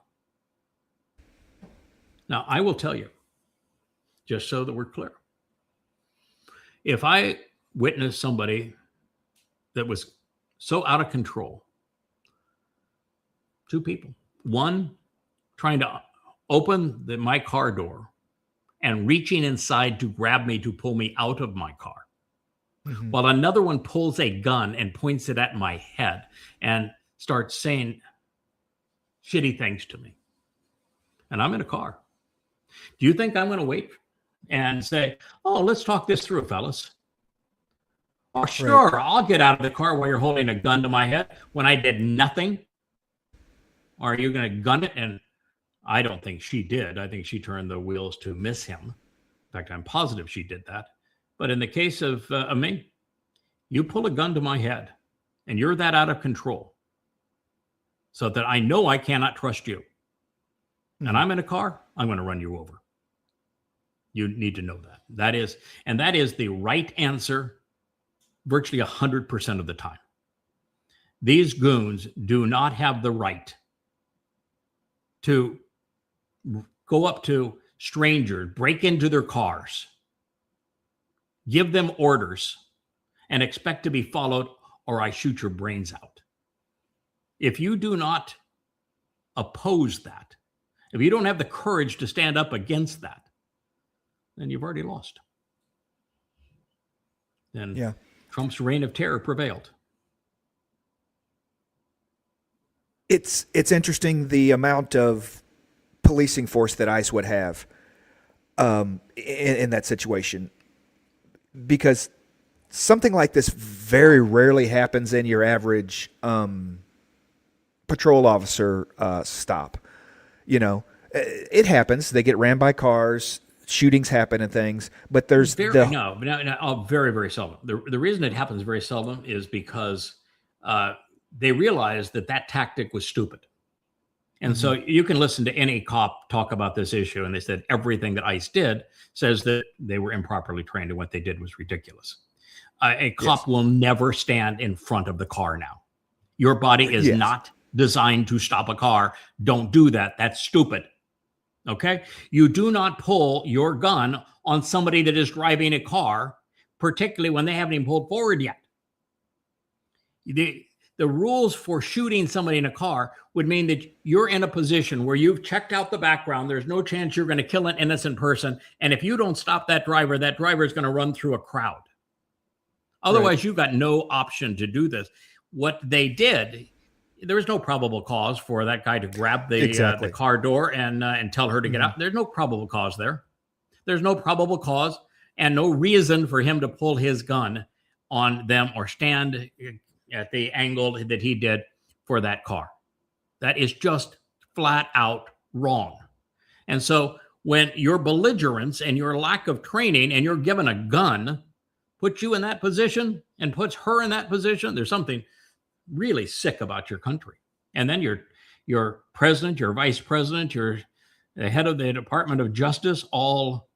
Now, I will tell you, just so that we're clear, if I witnessed somebody that was so out of control, two people, one trying to open my car door and reaching inside to grab me to pull me out of my car, while another one pulls a gun and points it at my head and starts saying shitty things to me. And I'm in a car. Do you think I'm going to wait and say, oh, let's talk this through, fellas? Oh, sure, right. I'll get out of the car while you're holding a gun to my head when I did nothing. Or are you going to gun it? And I don't think she did. I think she turned the wheels to miss him. In fact, I'm positive she did that. But in the case of me, you pull a gun to my head and you're that out of control so that I know I cannot trust you. And I'm in a car, I'm going to run you over. You need to know that. That is the right answer virtually 100% of the time. These goons do not have the right to go up to strangers, break into their cars, give them orders, and expect to be followed, or I shoot your brains out. If you do not oppose that, if you don't have the courage to stand up against that, then you've already lost. Then Trump's reign of terror prevailed. It's interesting the amount of policing force that ICE would have in that situation, because something like this very rarely happens in your average patrol officer stop. You know, it happens. They get ran by cars, shootings happen and things, but there's very, very seldom. The reason it happens very seldom is because they realized that tactic was stupid. And so you can listen to any cop talk about this issue, and they said everything that ICE did says that they were improperly trained and what they did was ridiculous. A cop will never stand in front of the car now. Your body is not designed to stop a car. Don't do that. That's stupid. Okay? You do not pull your gun on somebody that is driving a car, particularly when they haven't even pulled forward yet. The rules for shooting somebody in a car would mean that you're in a position where you've checked out the background. There's no chance you're going to kill an innocent person. And if you don't stop that driver is going to run through a crowd. Otherwise, you've got no option to do this. What they did, there was no probable cause for that guy to grab the car door and tell her to get out. There's no probable cause there. There's no probable cause and no reason for him to pull his gun on them or stand at the angle that he did for that car. That is just flat out wrong. And so when your belligerence and your lack of training and you're given a gun puts you in that position and puts her in that position, there's something really sick about your country. And then your president, your vice president, your the head of the Department of Justice all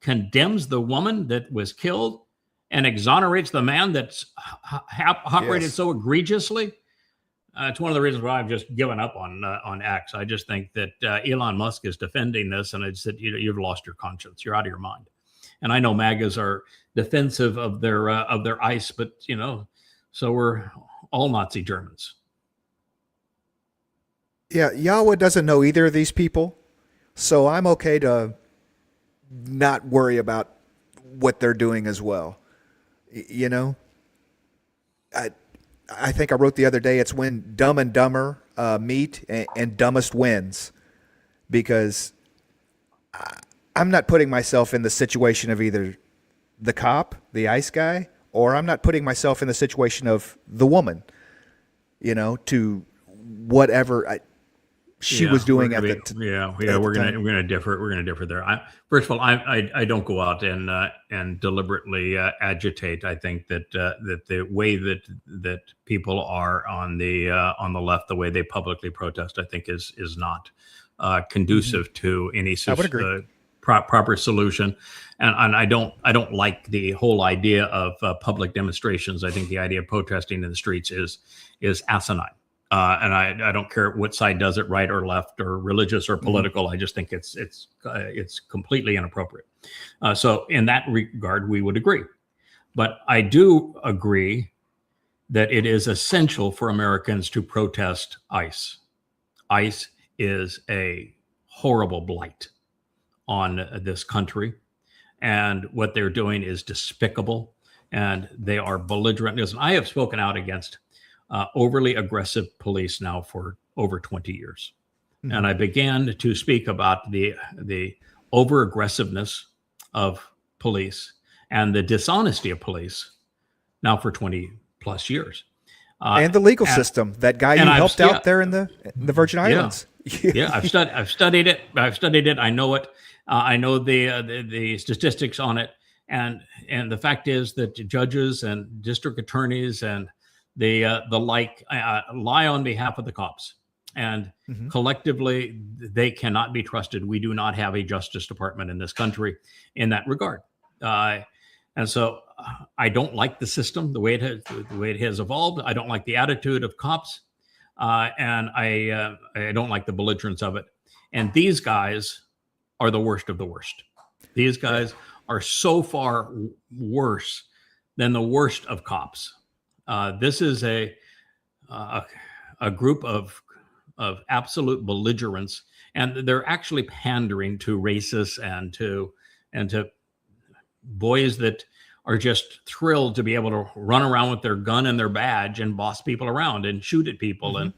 condemns the woman that was killed and exonerates the man that's operated so egregiously. It's one of the reasons why I've just given up on X. I just think that Elon Musk is defending this, and it's that you've lost your conscience. You're out of your mind. And I know MAGAs are defensive of their ICE, but so we're all Nazi Germans. Yeah, Yahweh doesn't know either of these people, so I'm okay to not worry about what they're doing as well. I think I wrote the other day, it's when Dumb and Dumber meet and dumbest wins, because I'm not putting myself in the situation of either the cop, the ICE guy, or I'm not putting myself in the situation of the woman, to whatever she was doing at the time. We're gonna differ there. First of all, I don't go out and deliberately agitate. I think that the way that people are on the left, the way they publicly protest, I think is not conducive to any proper solution. And I don't like the whole idea of public demonstrations. I think the idea of protesting in the streets is asinine. And I don't care what side does it, right or left or religious or political. I just think it's completely inappropriate. So in that regard, we would agree. But I do agree that it is essential for Americans to protest ICE. ICE is a horrible blight on this country, and what they're doing is despicable, and they are belligerent. Listen, I have spoken out against overly aggressive police now for over 20 years. Mm-hmm. And I began to speak about the over aggressiveness of police and the dishonesty of police now for 20 plus years. And the legal system. That guy you helped out there in the Virgin Islands. Yeah, I've studied it. I know it. I know the statistics on it. And the fact is that judges and district attorneys and the like lie on behalf of the cops, and collectively they cannot be trusted. We do not have a justice department in this country in that regard, and so I don't like the system the way it has evolved. I don't like the attitude of cops, and I don't like the belligerence of it. And these guys are the worst of the worst. These guys are so far worse than the worst of cops. This is a group of absolute belligerents, and they're actually pandering to racists and to boys that are just thrilled to be able to run around with their gun and their badge and boss people around and shoot at people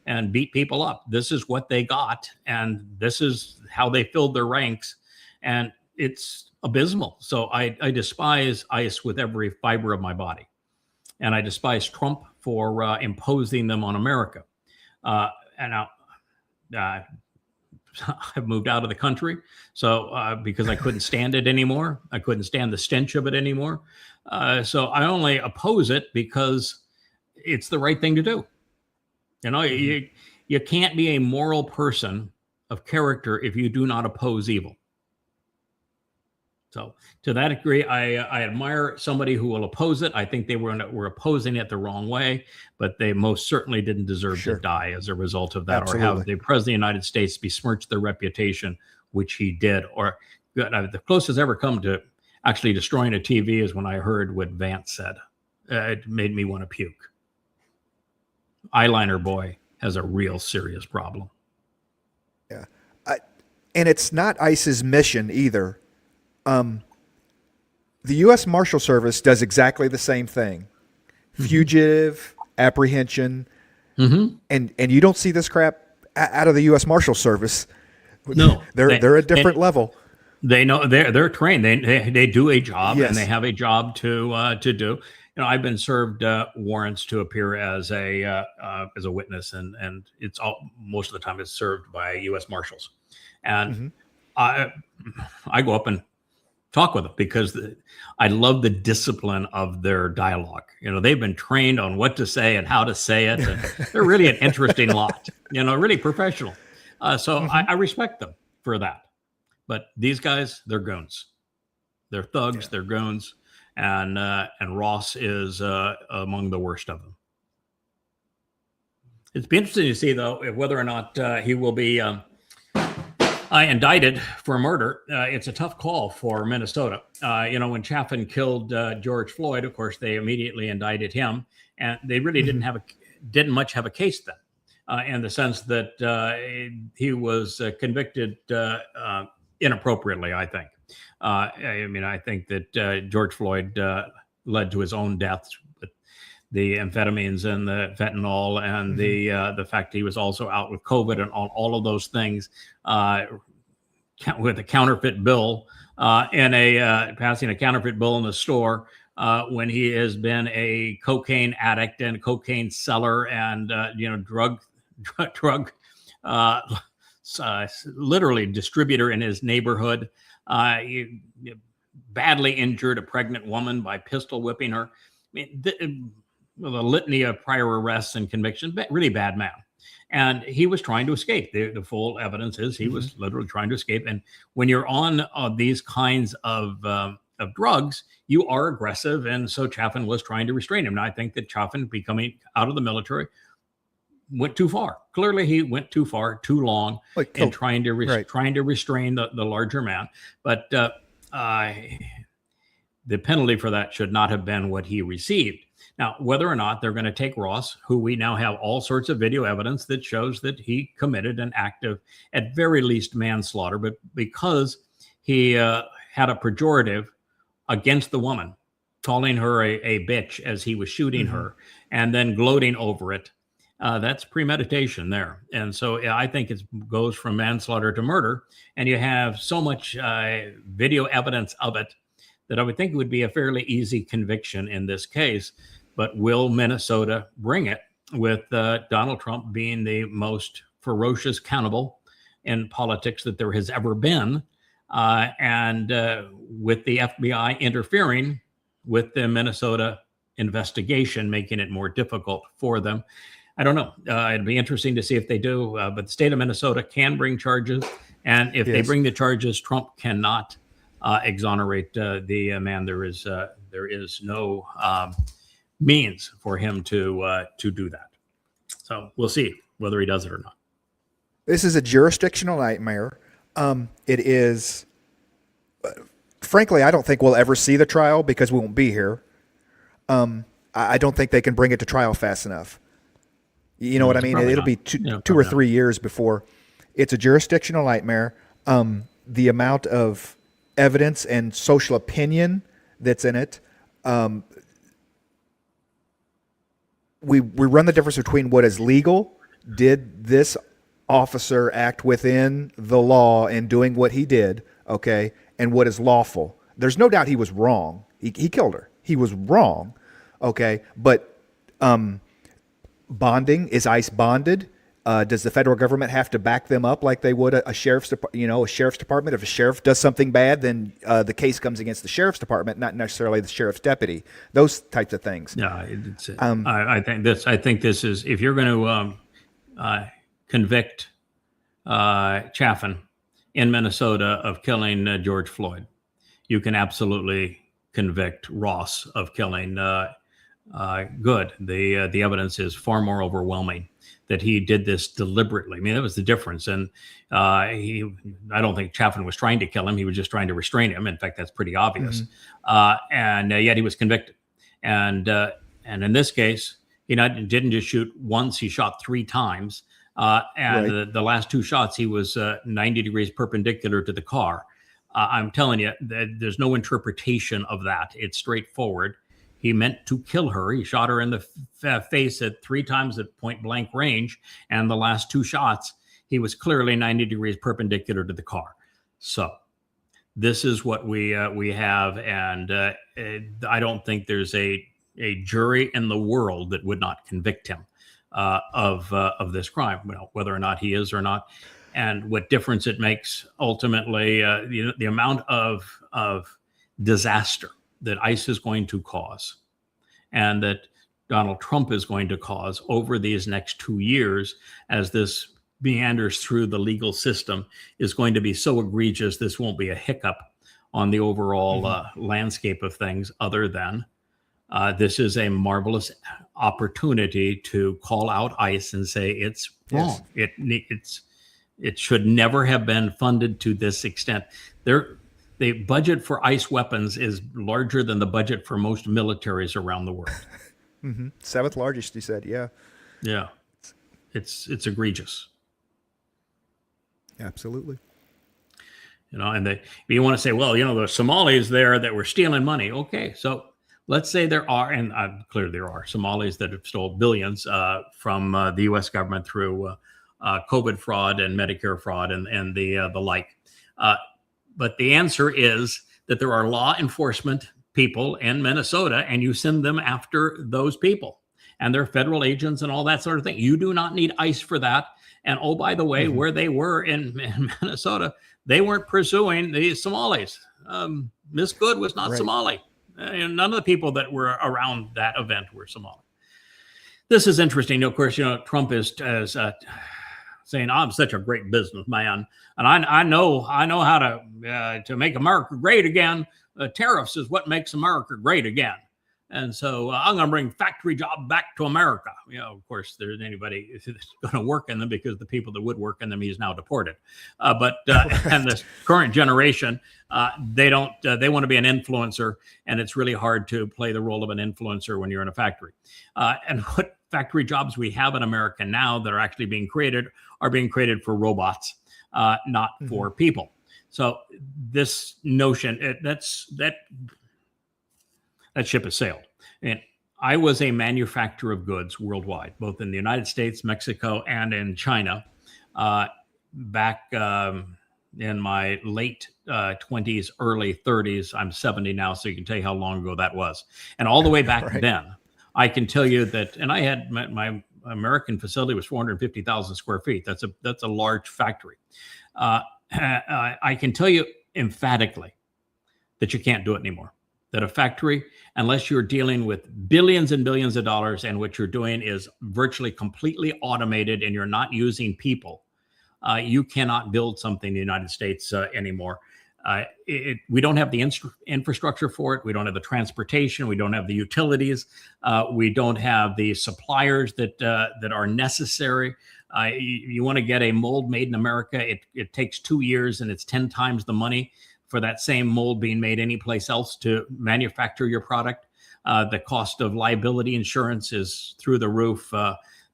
and beat people up. This is what they got, and this is how they filled their ranks, and it's abysmal. So I despise ICE with every fiber of my body. And I despise Trump for imposing them on America. And now I've moved out of the country, so because I couldn't stand it anymore. I couldn't stand the stench of it anymore. So I only oppose it because it's the right thing to do. You know, you can't be a moral person of character if you do not oppose evil. So to that degree, I admire somebody who will oppose it. I think they were opposing it the wrong way, but they most certainly didn't deserve to die as a result of that. Absolutely. Or have the president of the United States besmirch their reputation, which he did. Or the closest ever come to actually destroying a TV is when I heard what Vance said. It made me want to puke. Eyeliner boy has a real serious problem. Yeah. And it's not ICE's mission either. The U.S. Marshal Service does exactly the same thing. Fugitive, apprehension, and you don't see this crap out of the U.S. Marshal Service. No, they're a different level. They know they're trained. They do a job, and they have a job to do. You know, I've been served warrants to appear as a witness, and it's most of the time it's served by U.S. Marshals, and I go up and talk with them because I love the discipline of their dialogue. You know, they've been trained on what to say and how to say it. And they're really an interesting lot, you know, really professional. So I respect them for that. But these guys, they're goons. They're thugs, they're goons. And Ross is among the worst of them. It's be interesting to see, though, whether or not he will be indicted for murder. It's a tough call for Minnesota. You know, when Chaffin killed George Floyd, of course, they immediately indicted him, and they really didn't much have a case then, in the sense that he was convicted inappropriately, I think. I mean, I think that George Floyd led to his own death with the amphetamines and the fentanyl and the fact he was also out with COVID and all of those things, with a counterfeit bill passing a counterfeit bill in the store when he has been a cocaine addict and cocaine seller and drug literally distributor in his neighborhood. He badly injured a pregnant woman by pistol whipping her. I mean, with a litany of prior arrests and convictions, really bad man. And he was trying to escape. The full evidence is he was literally trying to escape. And when you're on these kinds of drugs, you are aggressive. And so Chaffin was trying to restrain him. Now, I think that Chaffin becoming out of the military went too far. Clearly, he went too far, too long Like, in trying to right. trying to restrain the larger man. But the penalty for that should not have been what he received. Now, whether or not they're going to take Ross, who we now have all sorts of video evidence that shows that he committed an act of, at very least, manslaughter, but because he had a pejorative against the woman, calling her a bitch as he was shooting her, and then gloating over it, that's premeditation there. And so I think it goes from manslaughter to murder, and you have so much video evidence of it that I would think it would be a fairly easy conviction in this case. But will Minnesota bring it, with Donald Trump being the most ferocious cannibal in politics that there has ever been, and with the FBI interfering with the Minnesota investigation, making it more difficult for them? I don't know. It'd be interesting to see if they do. But the state of Minnesota can bring charges, and if they bring the charges, Trump cannot exonerate the man. There is no means for him to do that. So we'll see whether he does it or not. This is a jurisdictional nightmare. It is, frankly, I don't think we'll ever see the trial because we won't be here. I don't think they can bring it to trial fast enough. You know what I mean? It'll be two or 3 years before. It's a jurisdictional nightmare. The amount of evidence and social opinion that's in it. We run the difference between what is legal. Did this officer act within the law in doing what he did, okay, and what is lawful? There's no doubt he was wrong. He killed her. He was wrong, okay, but bonding, is ICE bonded? Does the federal government have to back them up like they would a sheriff's department? If a sheriff does something bad, then the case comes against the sheriff's department, not necessarily the sheriff's deputy. Those types of things. Yeah, I think this is, if you're going to convict Chaffin in Minnesota of killing George Floyd, you can absolutely convict Ross of killing Good. The evidence is far more overwhelming that he did this deliberately. I mean, that was the difference. And I don't think Chaffin was trying to kill him. He was just trying to restrain him. In fact, that's pretty obvious. And yet he was convicted. And in this case, he didn't just shoot once, he shot 3 times. And the last 2 shots, he was 90 degrees perpendicular to the car. I'm telling you, there's no interpretation of that. It's straightforward. He meant to kill her. He shot her in the face at 3 times at point blank range. And the last 2 shots, he was clearly 90 degrees perpendicular to the car. So this is what we have. And I don't think there's a jury in the world that would not convict him of this crime, whether or not he is or not. And what difference it makes ultimately, the amount of disaster that ICE is going to cause and that Donald Trump is going to cause over these next 2 years as this meanders through the legal system is going to be so egregious. This won't be a hiccup on the overall landscape of things, other than this is a marvelous opportunity to call out ICE and say it's wrong. Yes. It should never have been funded to this extent. The budget for ICE weapons is larger than the budget for most militaries around the world. 7th largest, he said. Yeah. Yeah. It's egregious. Absolutely. And you want to say, well, there's Somalis there that were stealing money. Okay. So let's say there are, and clearly there are Somalis that have stole billions from the U.S. government through COVID fraud and Medicare fraud and the like. But the answer is that there are law enforcement people in Minnesota, and you send them after those people. And they're federal agents and all that sort of thing. You do not need ICE for that. And oh, by the way, where they were in Minnesota, they weren't pursuing the Somalis. Miss Good was not Somali. And none of the people that were around that event were Somali. This is interesting. Of course, Trump is saying, I'm such a great businessman, and I know how to make America great again. Tariffs is what makes America great again. And so I'm going to bring factory job back to America. Of course, there's anybody that's going to work in them because the people that would work in them, he's now deported. But and this current generation, they don't. They want to be an influencer, and it's really hard to play the role of an influencer when you're in a factory. And what factory jobs we have in America now that are actually being created are being created for robots, not for people. So this notion that ship has sailed. And I was a manufacturer of goods worldwide, both in the United States, Mexico, and in China, back in my late 20s, early 30s. I'm 70 now, so you can tell you how long ago that was. And all the way back then, I can tell you that, and I had my American facility was 450,000 square feet. That's a large factory. I can tell you emphatically that you can't do it anymore. That a factory, unless you're dealing with billions and billions of dollars and what you're doing is virtually completely automated and you're not using people, you cannot build something in the United States anymore. We don't have the infrastructure for it. We don't have the transportation. We don't have the utilities. We don't have the suppliers that are necessary. You want to get a mold made in America, it takes 2 years and it's 10 times the money for that same mold being made anyplace else to manufacture your product. The cost of liability insurance is through the roof.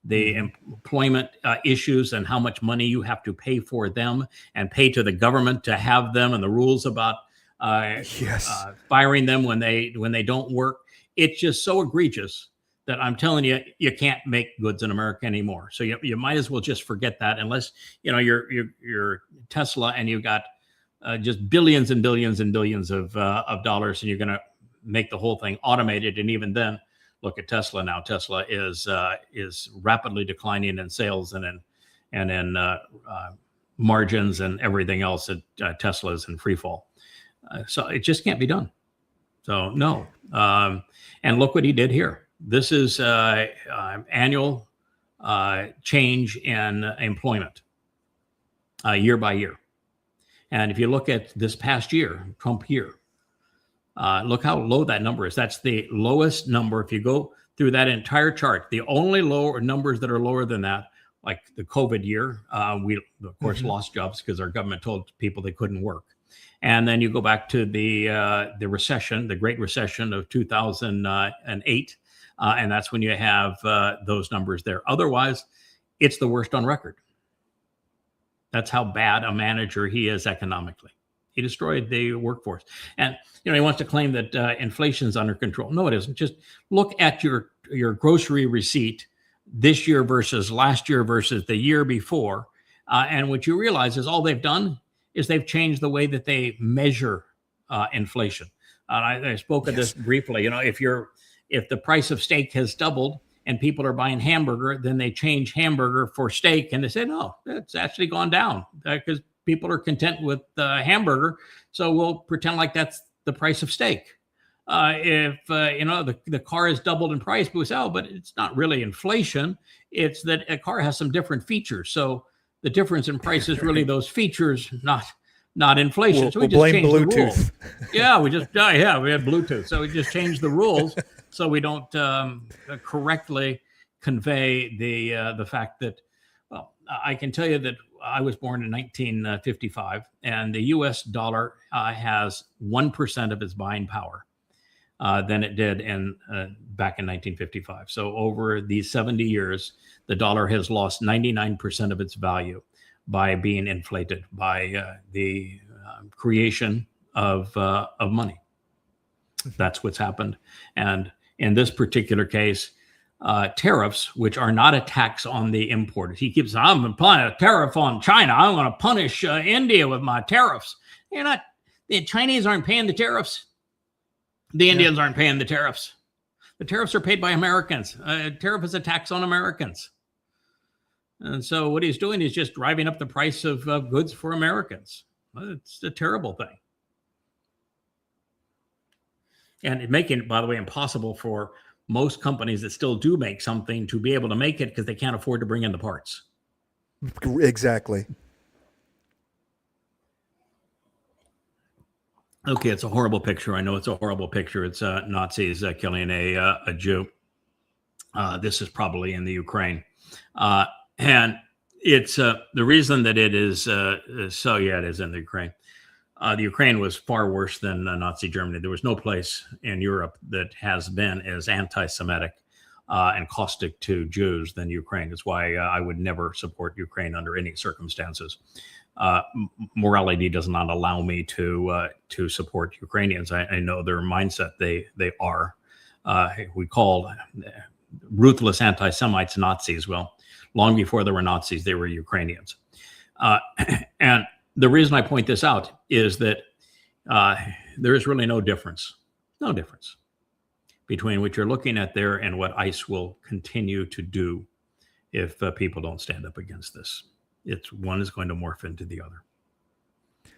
The employment issues and how much money you have to pay for them and pay to the government to have them, and the rules about firing them when they don't work. It's just so egregious that I'm telling you, you can't make goods in America anymore. So you might as well just forget that, unless you're Tesla and you've got just billions and billions and billions of dollars, and you're going to make the whole thing automated. And even then, look at Tesla now. Tesla is rapidly declining in sales and in margins and everything else. Tesla is in free fall. So it just can't be done. So no. And look what he did here. This is annual change in employment year by year. And if you look at this past year, Trump year, look how low that number is. That's the lowest number. If you go through that entire chart, the only lower numbers that are lower than that, like the COVID year, we of course lost jobs because our government told people they couldn't work. And then you go back to the recession, the Great Recession of 2008, and that's when you have those numbers there. Otherwise, it's the worst on record. That's how bad a manager he is economically. He destroyed the workforce. And he wants to claim that inflation's under control. No, it isn't. Just look at your grocery receipt this year versus last year versus the year before. And what you realize is all they've done is they've changed the way that they measure inflation. I spoke of this briefly. If the price of steak has doubled and people are buying hamburger, then they change hamburger for steak, and they say, no, it's actually gone down because people are content with hamburger. So we'll pretend like that's the price of steak. If the car has doubled in price, we say, but it's not really inflation. It's that a car has some different features. So the difference in price is really those features, not inflation. So we just blame changed Bluetooth. the rules. We had Bluetooth. So we just changed the rules so we don't correctly convey the fact that, well, I can tell you that I was born in 1955, and the U.S. dollar has 1% of its buying power than it did back in 1955. So over these 70 years, the dollar has lost 99% of its value by being inflated by the creation of money. That's what's happened. And in this particular case, tariffs, which are not a tax on the importers. He keeps saying, I'm applying a tariff on China. I'm going to punish India with my tariffs. The Chinese aren't paying the tariffs. The Indians aren't paying the tariffs. The tariffs are paid by Americans. Tariff is a tax on Americans. And so what he's doing is just driving up the price of goods for Americans. It's a terrible thing. And making it, by the way, impossible for most companies that still do make something to be able to make it because they can't afford to bring in the parts. Exactly. Okay, it's a horrible picture. I know it's a horrible picture. It's Nazis killing a Jew. This is probably in the Ukraine, and it's the reason that it is so. Yeah, it is in the Ukraine. The Ukraine was far worse than Nazi Germany. There was no place in Europe that has been as anti-Semitic and caustic to Jews than Ukraine. That's why I would never support Ukraine under any circumstances. Morality does not allow me to support Ukrainians. I know their mindset. They are. We call ruthless anti-Semites Nazis. Well, long before there were Nazis, they were Ukrainians. And the reason I point this out is that there is really no difference between what you're looking at there and what ICE will continue to do if people don't stand up against this. It's one is going to morph into the other.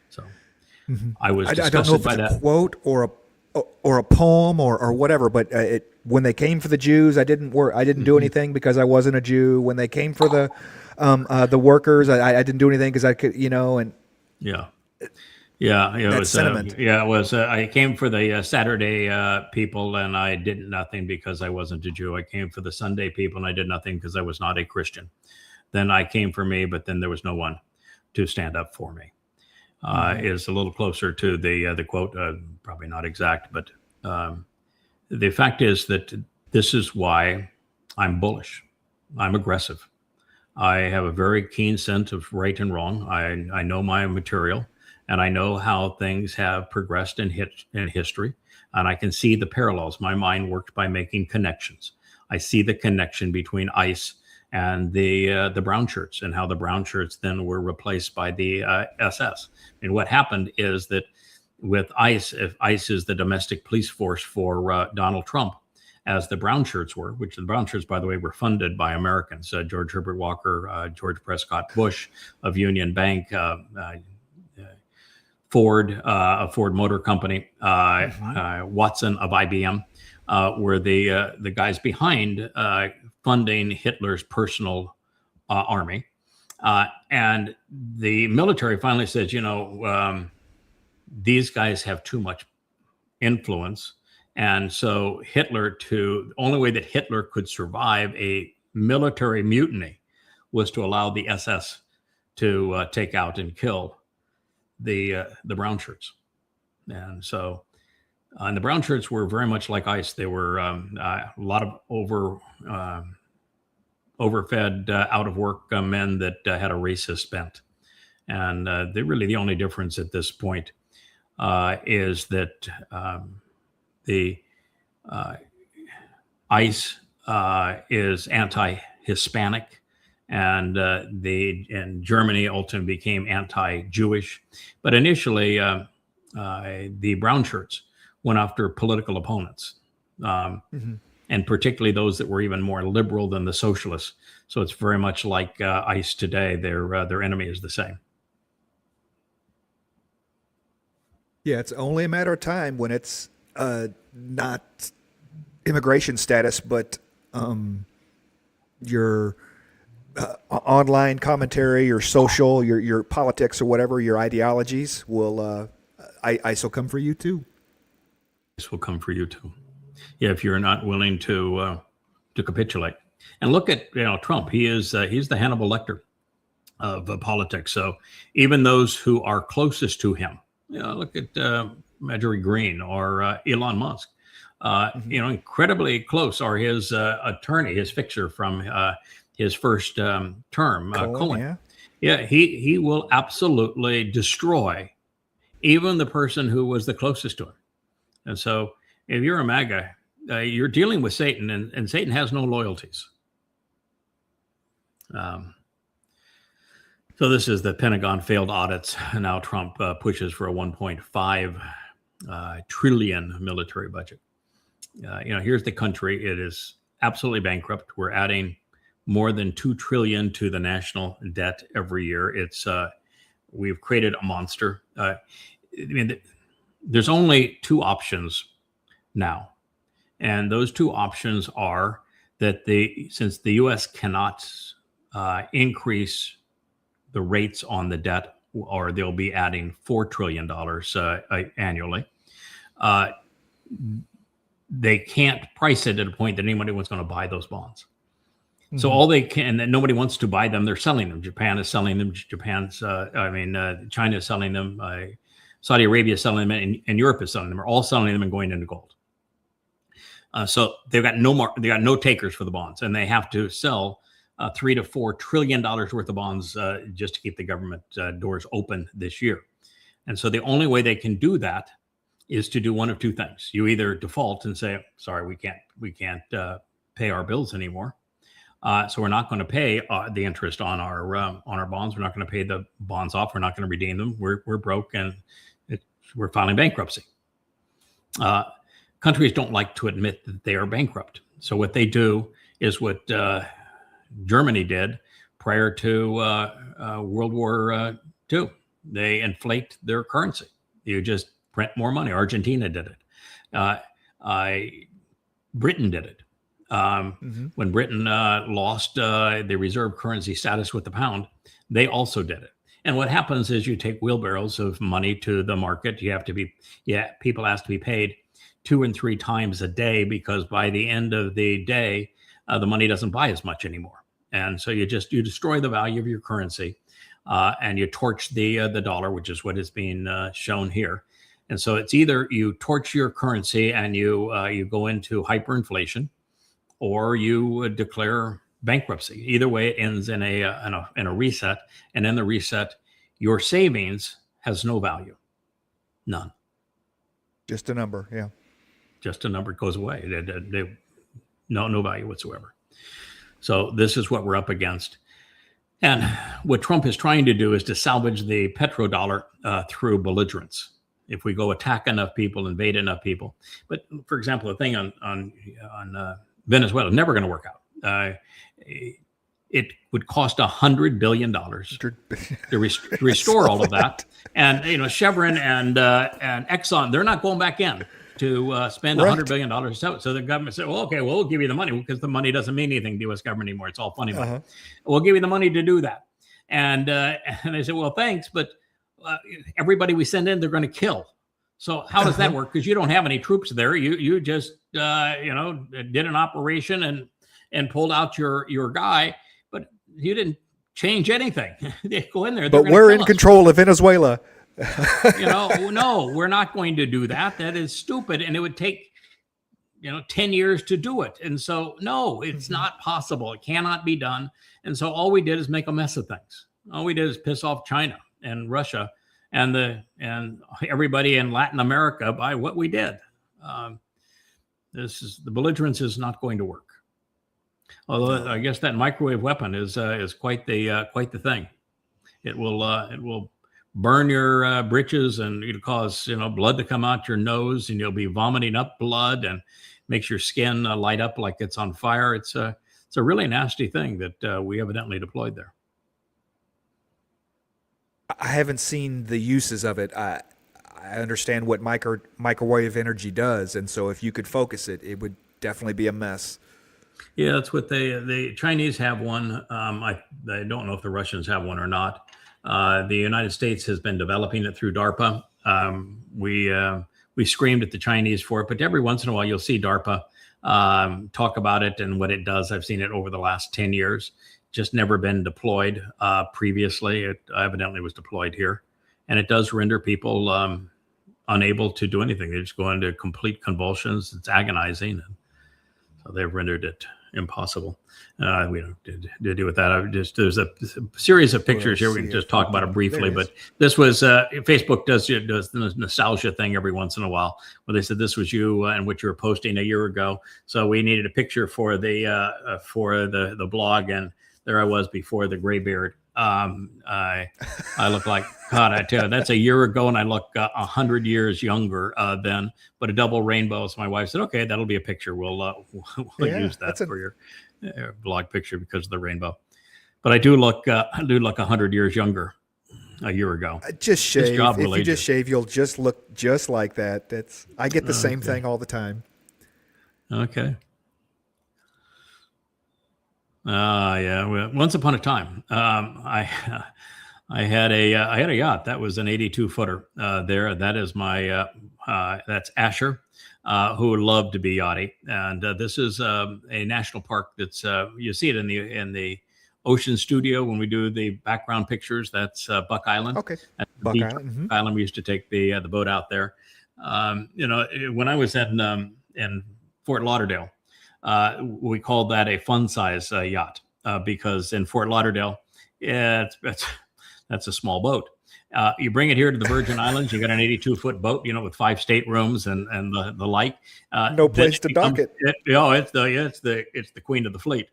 So I was I don't know disgusted if by it's that. a quote or a poem or whatever, but when they came for the Jews, I didn't do anything because I wasn't a Jew. When they came for the workers, I didn't do anything because I could, and Yeah. Yeah, it that was. sentiment. It was. I came for the Saturday people, and I did nothing because I wasn't a Jew. I came for the Sunday people, and I did nothing because I was not a Christian. Then I came for me, but then there was no one to stand up for me. Is a little closer to the quote. Probably not exact, but the fact is that this is why I'm bullish. I'm aggressive. I have a very keen sense of right and wrong. I know my material, and I know how things have progressed in history, and I can see the parallels. My mind works by making connections. I see the connection between ICE and the brown shirts, and how the brown shirts then were replaced by the SS. And what happened is that with ICE, if ICE is the domestic police force for Donald Trump, as the brown shirts were, which the brown shirts, by the way, were funded by Americans, George Herbert Walker, George Prescott Bush of Union Bank, Ford, a Ford Motor Company, Watson of IBM, were the guys behind funding Hitler's personal army. And the military finally says, these guys have too much influence. And so the only way that Hitler could survive a military mutiny was to allow the SS to take out and kill the brown shirts. And so, and the brown shirts were very much like ICE. They were a lot of overfed, out of work men that had a racist bent. And the only difference at this point is that the ICE is anti-Hispanic, and Germany ultimately became anti-Jewish. But initially, the brown shirts went after political opponents, and particularly those that were even more liberal than the socialists. So it's very much like ICE today. Their enemy is the same. Yeah, it's only a matter of time when it's not immigration status, but your online commentary, your social, your politics, or whatever, your ideologies will ICE will come for you too. This will come for you too. Yeah, if you're not willing to capitulate. And look at Trump. He's the Hannibal Lecter of politics. So even those who are closest to him, look at Marjorie Green or Elon Musk. Incredibly close are his attorney, his fixer from his first term, Cohen. Yeah, he will absolutely destroy even the person who was the closest to him. And so if you're a MAGA, you're dealing with Satan, and Satan has no loyalties. So this is the Pentagon failed audits. Now Trump pushes for a 1.5 trillion military budget. Here's the country. It is absolutely bankrupt. We're adding more than 2 trillion to the national debt every year. We've created a monster. There's only two options now. And those two options are that since the U.S. cannot increase the rates on the debt or they'll be adding $4 trillion annually. They can't price it at a point that anybody was going to buy those bonds. So all they can, and nobody wants to buy them. They're selling them. Japan is selling them. China is selling them. Saudi Arabia is selling them, and Europe is selling them. Are all selling them and going into gold. So they've got they got no takers for the bonds, and they have to sell $3 to $4 trillion worth of bonds just to keep the government doors open this year. And so the only way they can do that is to do one of two things. You either default and say, "Sorry, we can't pay our bills anymore." So we're not going to pay the interest on our bonds. We're not going to pay the bonds off. We're not going to redeem them. We're broke, and we're filing bankruptcy. Countries don't like to admit that they are bankrupt. So what they do is what Germany did prior to World War II. They inflate their currency. You just print more money. Argentina did it. Britain did it. When Britain lost the reserve currency status with the pound, they also did it. And what happens is you take wheelbarrows of money to the market. People ask to be paid 2 and 3 times a day, because by the end of the day, the money doesn't buy as much anymore. And so you destroy the value of your currency, and you torch the dollar, which is what is being shown here. And so it's either you torch your currency and you go into hyperinflation, or you declare bankruptcy. Either way, it ends in a reset, and in the reset, your savings has no value, none. Just a number, yeah. Just a number. It goes away. No value whatsoever. So this is what we're up against. And what Trump is trying to do is to salvage the petrodollar through belligerence. If we go attack enough people, invade enough people. But for example, the thing on Venezuela is never going to work out. It would cost $100 billion to restore all of that. And Chevron and Exxon, they're not going back in to spend $100 billion. So the government said, well, okay, we'll give you the money, because the money doesn't mean anything to the U.S. government anymore. It's all funny money. We'll give you the money to do that. And they said, well, thanks, but everybody we send in, they're going to kill. So how does that work? Because you don't have any troops there. You just did an operation and pulled out your guy, but you didn't change anything. They go in there. But we're in control of Venezuela. No, we're not going to do that. That is stupid, and it would take 10 years to do it. And so no, it's not possible. It cannot be done. And so all we did is make a mess of things. All we did is piss off China and Russia and everybody in Latin America by what we did. The belligerence is not going to work. Although I guess that microwave weapon is quite the thing. It will burn your britches, and it'll cause blood to come out your nose, and you'll be vomiting up blood, and makes your skin light up like it's on fire. It's a really nasty thing that we evidently deployed there. I haven't seen the uses of it. I understand what microwave energy does, and so if you could focus it, it would definitely be a mess. Yeah, that's what the Chinese have one. I don't know if the Russians have one or not. The United States has been developing it through DARPA. We screamed at the Chinese for it, but every once in a while you'll see DARPA talk about it and what it does. I've seen it over the last 10 years. Just never been deployed previously. It evidently was deployed here, and it does render people unable to do anything. They just go into complete convulsions. It's agonizing, and so they've rendered it impossible. We don't to do with that. There's a series of pictures here. We can just talk about it briefly, but this was Facebook does the nostalgia thing every once in a while, where they said this was you and what you were posting a year ago. So we needed a picture for the blog, and there I was before the gray beard. I look like, God, I tell you, that's a year ago, and I look 100 years younger then, but a double rainbow. So my wife said, okay, that'll be a picture. We'll use that for your blog picture because of the rainbow. But I do look 100 years younger a year ago. Just shave. If you just shave, you'll just look just like that. I get the same thing all the time. Okay. Yeah. Well, once upon a time, I I had a yacht that was an 82 footer there. That is my that's Asher, who loved to be yachty, and this is a national park that's you see it in the Ocean Studio when we do the background pictures. That's Buck Island. Okay. At the Buck beach Island, on Buck Island. We used to take the boat out there. When I was in Fort Lauderdale, we called that a fun size yacht because in Fort Lauderdale, that's a small boat. You bring it here to the Virgin Islands, you got an 82-foot boat, with 5 staterooms and the like. No place to dock it. It's the queen of the fleet.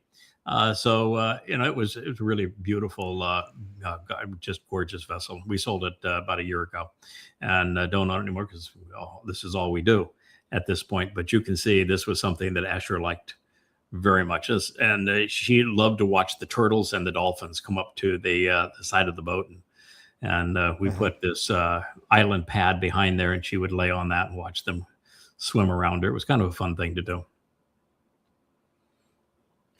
It was a really beautiful, just gorgeous vessel. We sold it about a year ago, and don't own it anymore because this is all we do at this point. But you can see this was something that Asher liked very much, and she loved to watch the turtles and the dolphins come up to the side of the boat, and we put this island pad behind there, and she would lay on that and watch them swim around her. It was kind of a fun thing to do.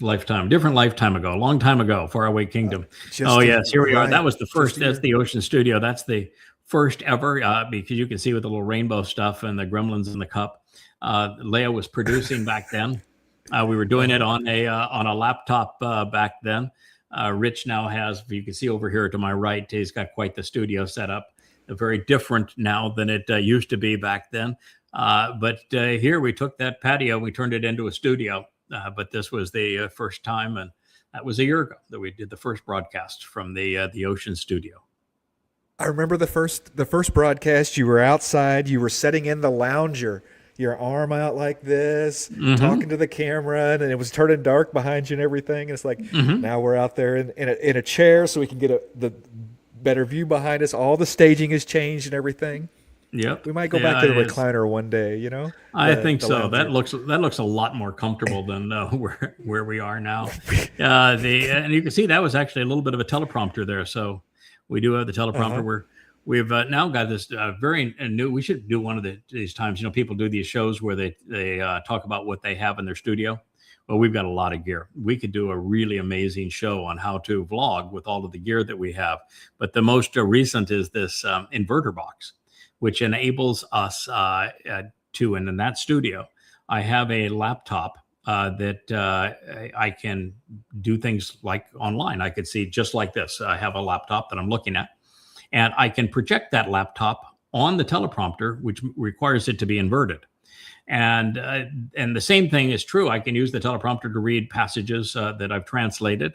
Different lifetime ago, a long time ago, faraway kingdom. Yes, here we are. That was the first. That's the Ocean Studio. That's the first ever, because you can see with the little rainbow stuff and the gremlins in the cup. Leia was producing back then. We were doing it on a laptop back then. Rich now has, you can see over here to my right, he's got quite the studio set up. Very different now than it used to be back then. But here we took that patio, we turned it into a studio. But this was the first time, and that was a year ago that we did the first broadcast from the Ocean Studio. I remember the first broadcast. You were outside. You were sitting in the lounge, your arm out like this, talking to the camera, and it was turning dark behind you and everything. And it's like now we're out there in a chair, so we can get the better view behind us. All the staging has changed and everything. Yep. We might go back to the recliner one day, I think so. That looks a lot more comfortable than where we are now. And you can see that was actually a little bit of a teleprompter there. So we do have the teleprompter where we've now got this very new. We should do one of these times. People do these shows where they talk about what they have in their studio. Well, we've got a lot of gear. We could do a really amazing show on how to vlog with all of the gear that we have. But the most recent is this inverter box, which enables us to, and in that studio, I have a laptop that I can do things like online. I could see just like this. I have a laptop that I'm looking at, and I can project that laptop on the teleprompter, which requires it to be inverted. And the same thing is true. I can use the teleprompter to read passages that I've translated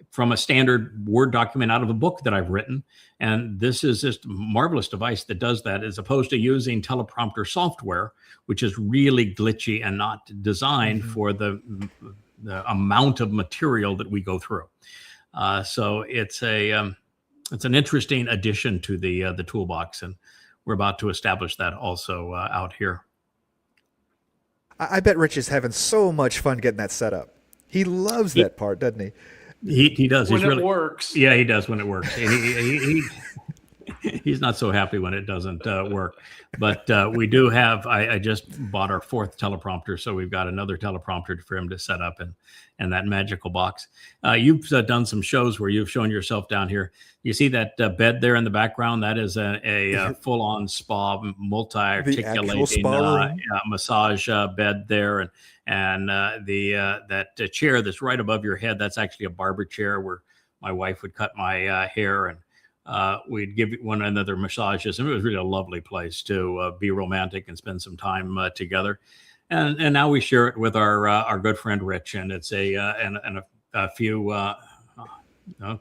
from a standard Word document out of a book that I've written. And this is just a marvelous device that does that, as opposed to using teleprompter software, which is really glitchy and not designed for the amount of material that we go through. So it's an interesting addition to the toolbox, and we're about to establish that also out here. I bet Rich is having so much fun getting that set up. He loves that part, doesn't he? He does. When it works. Yeah, he does when it works. He's not so happy when it doesn't work. But we do have, I just bought our 4th teleprompter, so we've got another teleprompter for him to set up in that magical box. You've done some shows where you've shown yourself down here. You see that bed there in the background? That is a full-on spa, multi-articulating massage bed there. And that chair that's right above your head, that's actually a barber chair where my wife would cut my hair, and we'd give one another massages. And it was really a lovely place to be romantic and spend some time together. And now we share it with our good friend Rich, and it's a few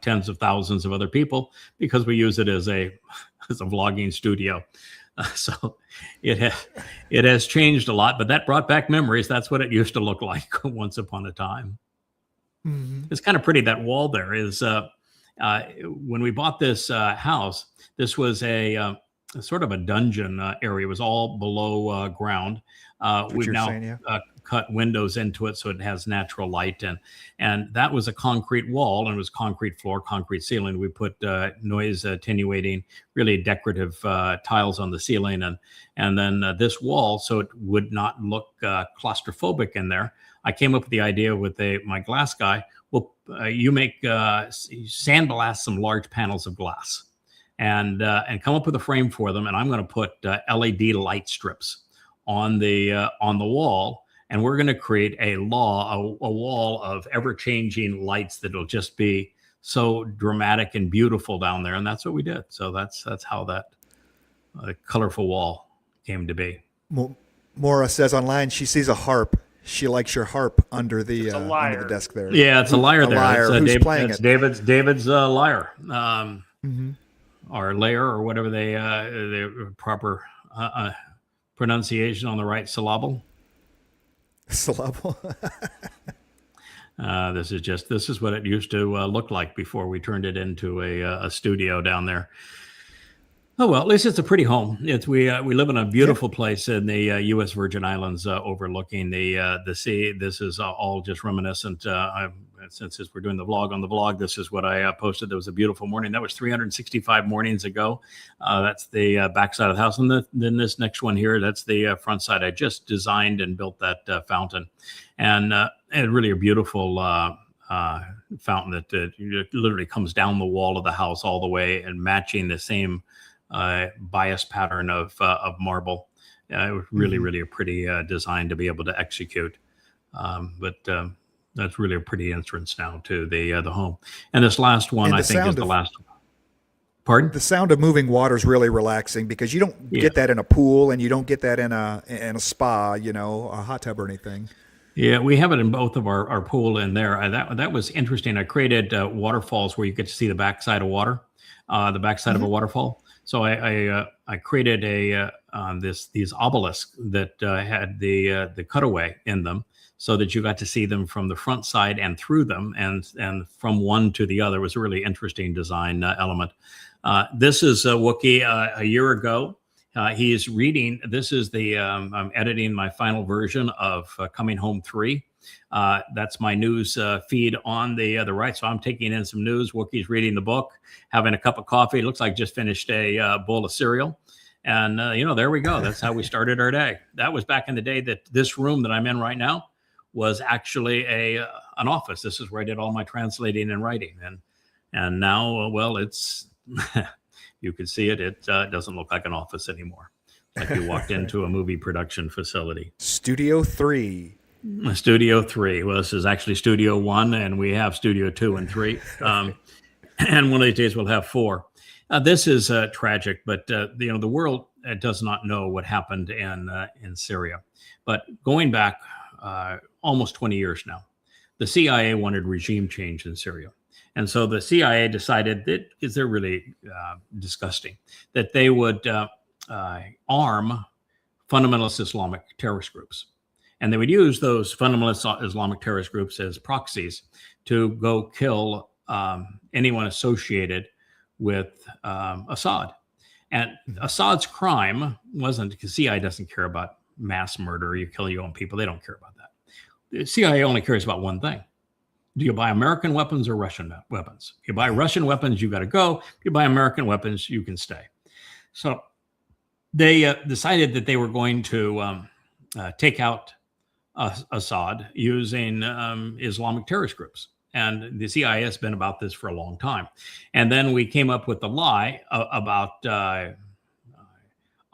tens of thousands of other people, because we use it as a vlogging studio. So it has changed a lot, but that brought back memories. That's what it used to look like once upon a time. It's kind of pretty. That wall there is when we bought this house, this was a sort of a dungeon area. It was all below ground. We've now cut windows into it so it has natural light, and that was a concrete wall, and it was concrete floor, concrete ceiling. We put noise attenuating, really decorative tiles on the ceiling, and then this wall, so it would not look claustrophobic in there. I came up with the idea with my glass guy. Well, you make sandblast some large panels of glass, and come up with a frame for them, and I'm going to put LED light strips on the wall, and we're going to create a wall of ever-changing lights that'll just be so dramatic and beautiful down there, and that's what we did. So that's how that colorful wall came to be. Maura says online she sees a harp. She likes your harp under the desk there. Yeah, it's a lyre there. Lyre. Who's playing it? David's lyre, or layer, or whatever the proper pronunciation on the right syllable. Syllable. This is what it used to look like before we turned it into a studio down there. Oh, well, at least it's a pretty home. We live in a beautiful place in the U.S. Virgin Islands, overlooking the sea. This is all just reminiscent. Since we're doing the vlog on the vlog, this is what I posted. There was a beautiful morning. That was 365 mornings ago. That's the back side of the house. And then this next one here, that's the front side. I just designed and built that fountain. And really a beautiful fountain that literally comes down the wall of the house all the way, and matching the same bias pattern of marble. It was really a pretty design to be able to execute. But that's really a pretty entrance now to the home. And this last one, I think, is the last one. Pardon? The sound of moving water is really relaxing, because you don't get that in a pool, and you don't get that in a spa, a hot tub or anything. Yeah, we have it in both of our pool in there. That was interesting. I created waterfalls where you get to see the backside of water, the backside of a waterfall. So I created these obelisks that had the cutaway in them, so that you got to see them from the front side and through them, and from one to the other. It was a really interesting design element. This is Wookie a year ago. He is reading. This is I'm editing my final version of Coming Home 3. That's my news feed on the right. So I'm taking in some news. Wookie's reading the book, having a cup of coffee. It looks like just finished a bowl of cereal. And, there we go. That's how we started our day. That was back in the day that this room that I'm in right now was actually an office. This is where I did all my translating and writing. And now, well, it's, you can see it. It doesn't look like an office anymore. Like you walked into a movie production facility. Studio 3. Studio 3. Well, this is actually Studio 1, and we have Studio 2 and 3. And one of these days we'll have 4. This is tragic, but the world does not know what happened in Syria. But going back almost 20 years now, the CIA wanted regime change in Syria. And so the CIA decided that, because they're really disgusting, that they would arm fundamentalist Islamic terrorist groups. And they would use those fundamentalist Islamic terrorist groups as proxies to go kill anyone associated with Assad. And Assad's crime wasn't, because CIA doesn't care about mass murder. You kill your own people. They don't care about that. The CIA only cares about one thing. Do you buy American weapons or Russian weapons? If you buy Russian weapons, you got to go. If you buy American weapons, you can stay. So they decided that they were going to take out Assad using Islamic terrorist groups. And the CIA has been about this for a long time. And then we came up with the lie about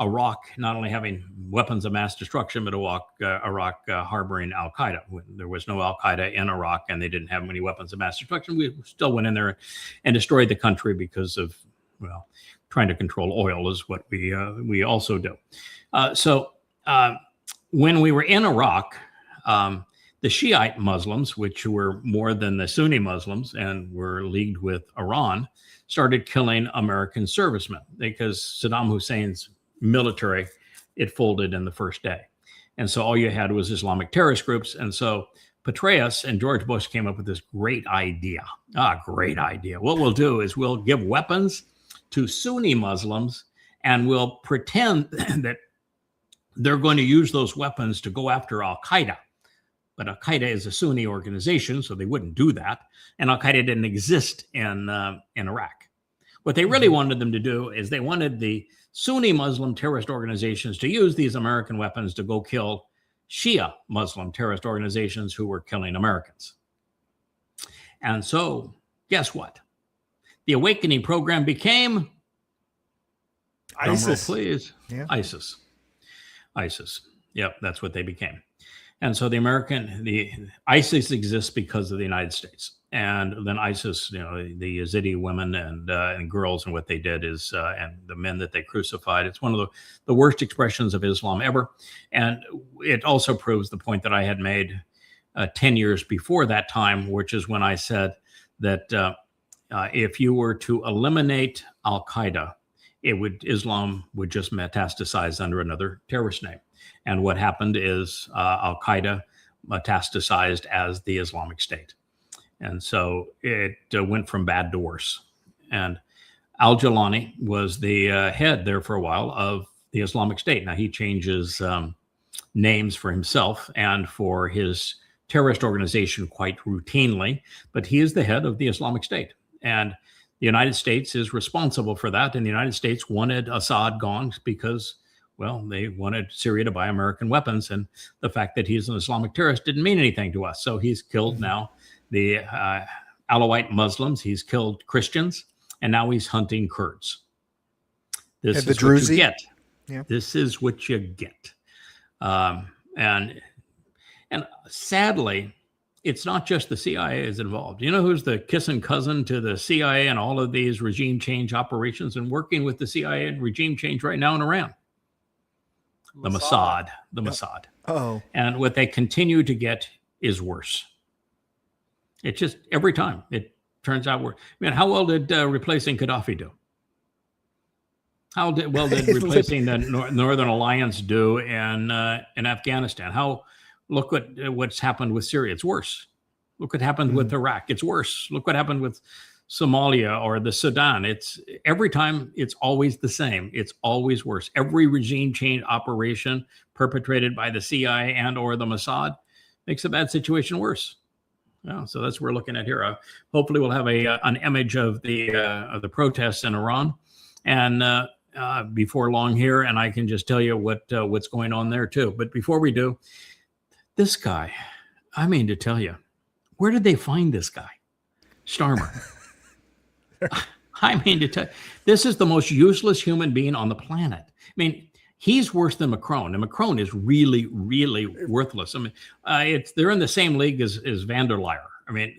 Iraq not only having weapons of mass destruction, but Iraq harboring al-Qaeda. There was no al-Qaeda in Iraq, and they didn't have many weapons of mass destruction. We still went in there and destroyed the country because of, well, trying to control oil is what we also do. So when we were in Iraq, the Shiite Muslims, which were more than the Sunni Muslims and were leagued with Iran, started killing American servicemen because Saddam Hussein's military, it folded in the first day. And so all you had was Islamic terrorist groups. And so Petraeus and George Bush came up with this great idea. Great idea. What we'll do is we'll give weapons to Sunni Muslims, and we'll pretend that they're going to use those weapons to go after al-Qaeda. But Al Qaeda is a Sunni organization, so they wouldn't do that. And Al Qaeda didn't exist in Iraq. What they really wanted them to do is they wanted the Sunni Muslim terrorist organizations to use these American weapons to go kill Shia Muslim terrorist organizations who were killing Americans. And so, guess what? The Awakening program became ISIS. Drum roll, please. Yeah. ISIS. Yep, that's what they became. And so the ISIS exists because of the United States. And then ISIS, the Yazidi women and girls and what they did is, and the men that they crucified, it's one of the worst expressions of Islam ever. And it also proves the point that I had made 10 years before that time, which is when I said that if you were to eliminate Al Qaeda, Islam would just metastasize under another terrorist name. And what happened is Al Qaeda metastasized as the Islamic State. And so it went from bad to worse. And al-Jawlani was the head there for a while of the Islamic State. Now he changes names for himself and for his terrorist organization quite routinely, but he is the head of the Islamic State. And the United States is responsible for that. And the United States wanted Assad gone because, well, they wanted Syria to buy American weapons. And the fact that he's an Islamic terrorist didn't mean anything to us. So he's killed now the Alawite Muslims, he's killed Christians, and now he's hunting Kurds. This is what you get. Yeah. This is what you get. And sadly, it's not just the CIA is involved. You know who's the kissing cousin to the CIA and all of these regime change operations and working with the CIA and regime change right now in Iran? The Mossad. The Mossad. Oh. And what they continue to get is worse. It just, every time it turns out worse. I mean, how well did replacing Gaddafi do? How well did replacing the Northern Alliance do in Afghanistan? Look what's happened with Syria. It's worse. Look what happened with Iraq. It's worse. Look what happened with Somalia or the Sudan. It's every time it's always the same. It's always worse. Every regime change operation perpetrated by the CIA and or the Mossad makes a bad situation worse. Yeah, so that's what we're looking at here. Hopefully, we'll have an image of the protests in Iran, and before long here, and I can just tell you what's going on there too. But before we do, this guy, I mean to tell you, where did they find this guy, Starmer? I mean to tell you, this is the most useless human being on the planet. I mean, he's worse than Macron, and Macron is really, really worthless. I mean, they're in the same league as van der Leyen. I mean,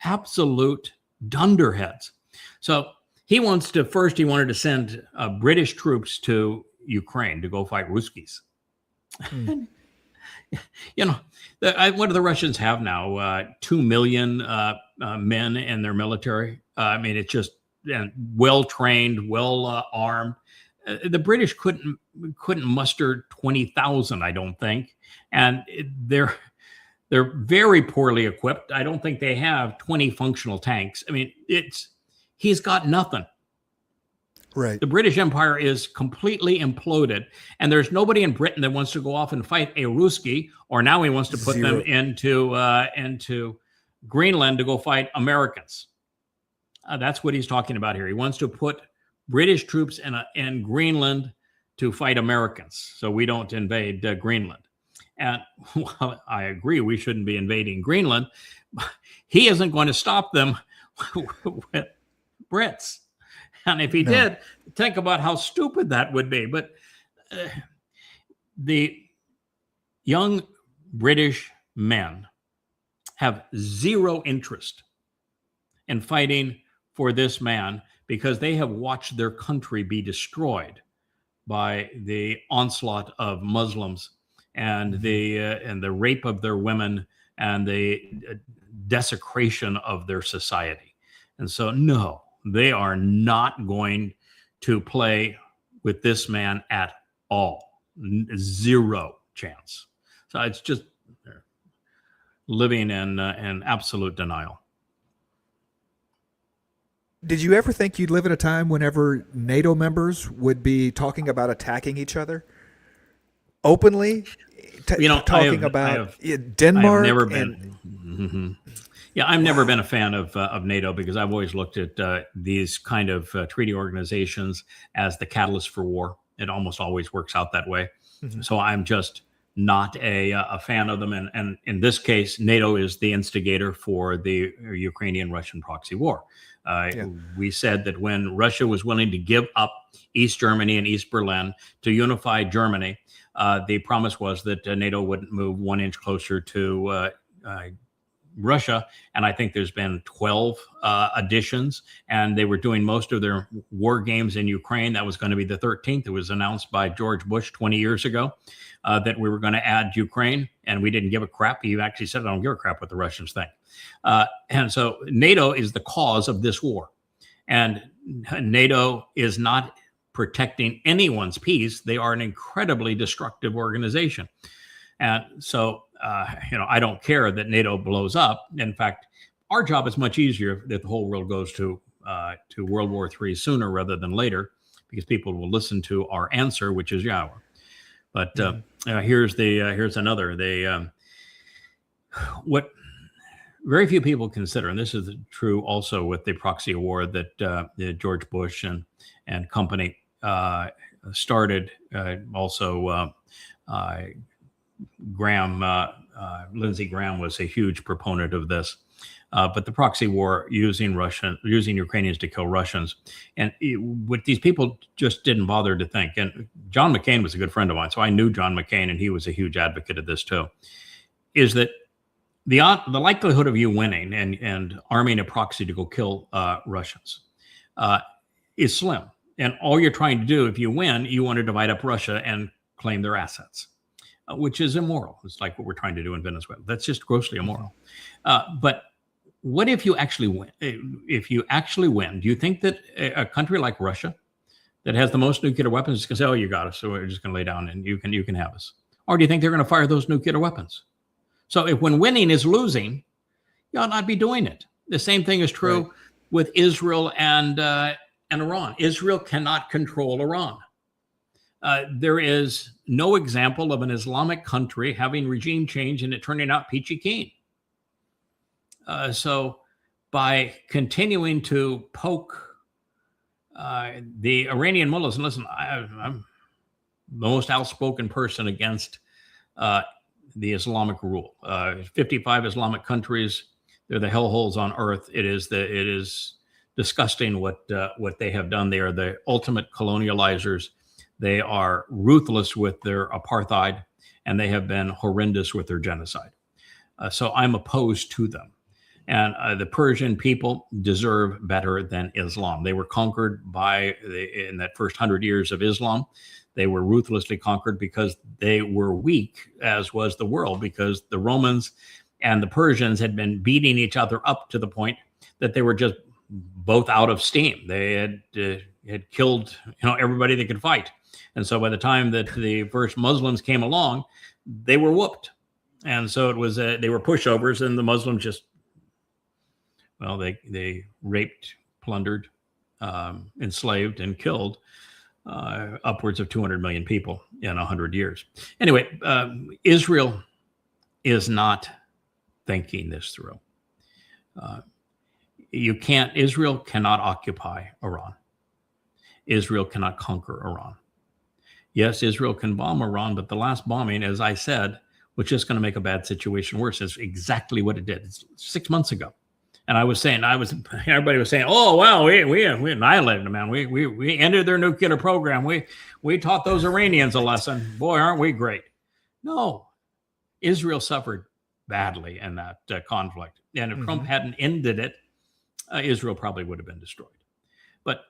absolute dunderheads. So he wanted to send British troops to Ukraine to go fight Ruskies. You know, what do the Russians have now? 2 million men in their military. I mean, it's just well trained, well armed. The British couldn't muster 20,000, I don't think, and they're very poorly equipped. I don't think they have 20 functional tanks. I mean, he's got nothing. Right. The British Empire is completely imploded, and there's nobody in Britain that wants to go off and fight a Ruski, or now he wants to put them into Greenland to go fight Americans. That's what he's talking about here. He wants to put British troops in Greenland to fight Americans, so we don't invade Greenland. And while I agree we shouldn't be invading Greenland, he isn't going to stop them with Brits. And if he did, think about how stupid that would be. But the young British men have zero interest in fighting for this man because they have watched their country be destroyed by the onslaught of Muslims and the rape of their women and the desecration of their society. And so, no, they are not going to play with this man at all. Zero chance. So it's just living in absolute denial. Did you ever think you'd live in a time whenever NATO members would be talking about attacking each other openly talking I about have Denmark. never been. Yeah, I've never been a fan of NATO because I've always looked at these kind of treaty organizations as the catalyst for war. It almost always works out that way. So I'm just not a fan of them. And in this case, NATO is the instigator for the Ukrainian-Russian proxy war. We said that when Russia was willing to give up East Germany and East Berlin to unify Germany, the promise was that NATO wouldn't move 1 inch closer to Russia. And I think there's been 12 additions, and they were doing most of their war games in Ukraine. That was going to be the 13th. It was announced by George Bush 20 years ago that we were going to add Ukraine, and we didn't give a crap. He actually said, I don't give a crap what the Russians think. And so NATO is the cause of this war. And NATO is not protecting anyone's peace. They are an incredibly destructive organization. And so, I don't care that NATO blows up. In fact, our job is much easier if the whole world goes to World War III sooner rather than later, because people will listen to our answer, which is yeah. But here's another. What very few people consider, and this is true also with the proxy war that George Bush and company started. Also, Lindsey Graham was a huge proponent of this. But the proxy war using Ukrainians to kill Russians, and what these people just didn't bother to think. And John McCain was a good friend of mine, so I knew John McCain, and he was a huge advocate of this too. Is that the likelihood of you winning and arming a proxy to go kill Russians is slim. And all you're trying to do, if you win, you want to divide up Russia and claim their assets, which is immoral. It's like what we're trying to do in Venezuela. That's just grossly immoral. But what if you actually win? If you actually win, do you think that a country like Russia, that has the most nuclear weapons, is going to say, "Oh, you got us, so we're just going to lay down and you can have us"? Or do you think they're going to fire those nuclear weapons? So if when winning is losing, you ought not be doing it. The same thing is true with Israel and Iran. Israel cannot control Iran. There is no example of an Islamic country having regime change and it turning out peachy keen. So by continuing to poke the Iranian mullahs, and listen, I'm the most outspoken person against the Islamic rule. 55 Islamic countries, they're the hellholes on earth. It is disgusting what they have done. They are the ultimate colonializers. They are ruthless with their apartheid, and they have been horrendous with their genocide. So I'm opposed to them. And the Persian people deserve better than Islam. They were conquered in that first 100 years of Islam. They were ruthlessly conquered because they were weak, as was the world, because the Romans and the Persians had been beating each other up to the point that they were just both out of steam. They had killed everybody they could fight. And so by the time that the first Muslims came along, they were whooped. And so it was they were pushovers, and the Muslims just, they raped, plundered, enslaved, and killed upwards of 200 million people in 100 years. Anyway, Israel is not thinking this through. Israel cannot occupy Iran. Israel cannot conquer Iran. Yes, Israel can bomb Iran, but the last bombing, as I said, was just going to make a bad situation worse. It's exactly what it did. It's 6 months ago. And everybody was saying, "Oh, wow, we annihilated them, man. We ended their nuclear program. We taught those Iranians a lesson. Boy, aren't we great?" No, Israel suffered badly in that conflict. And if Trump hadn't ended it, Israel probably would have been destroyed. But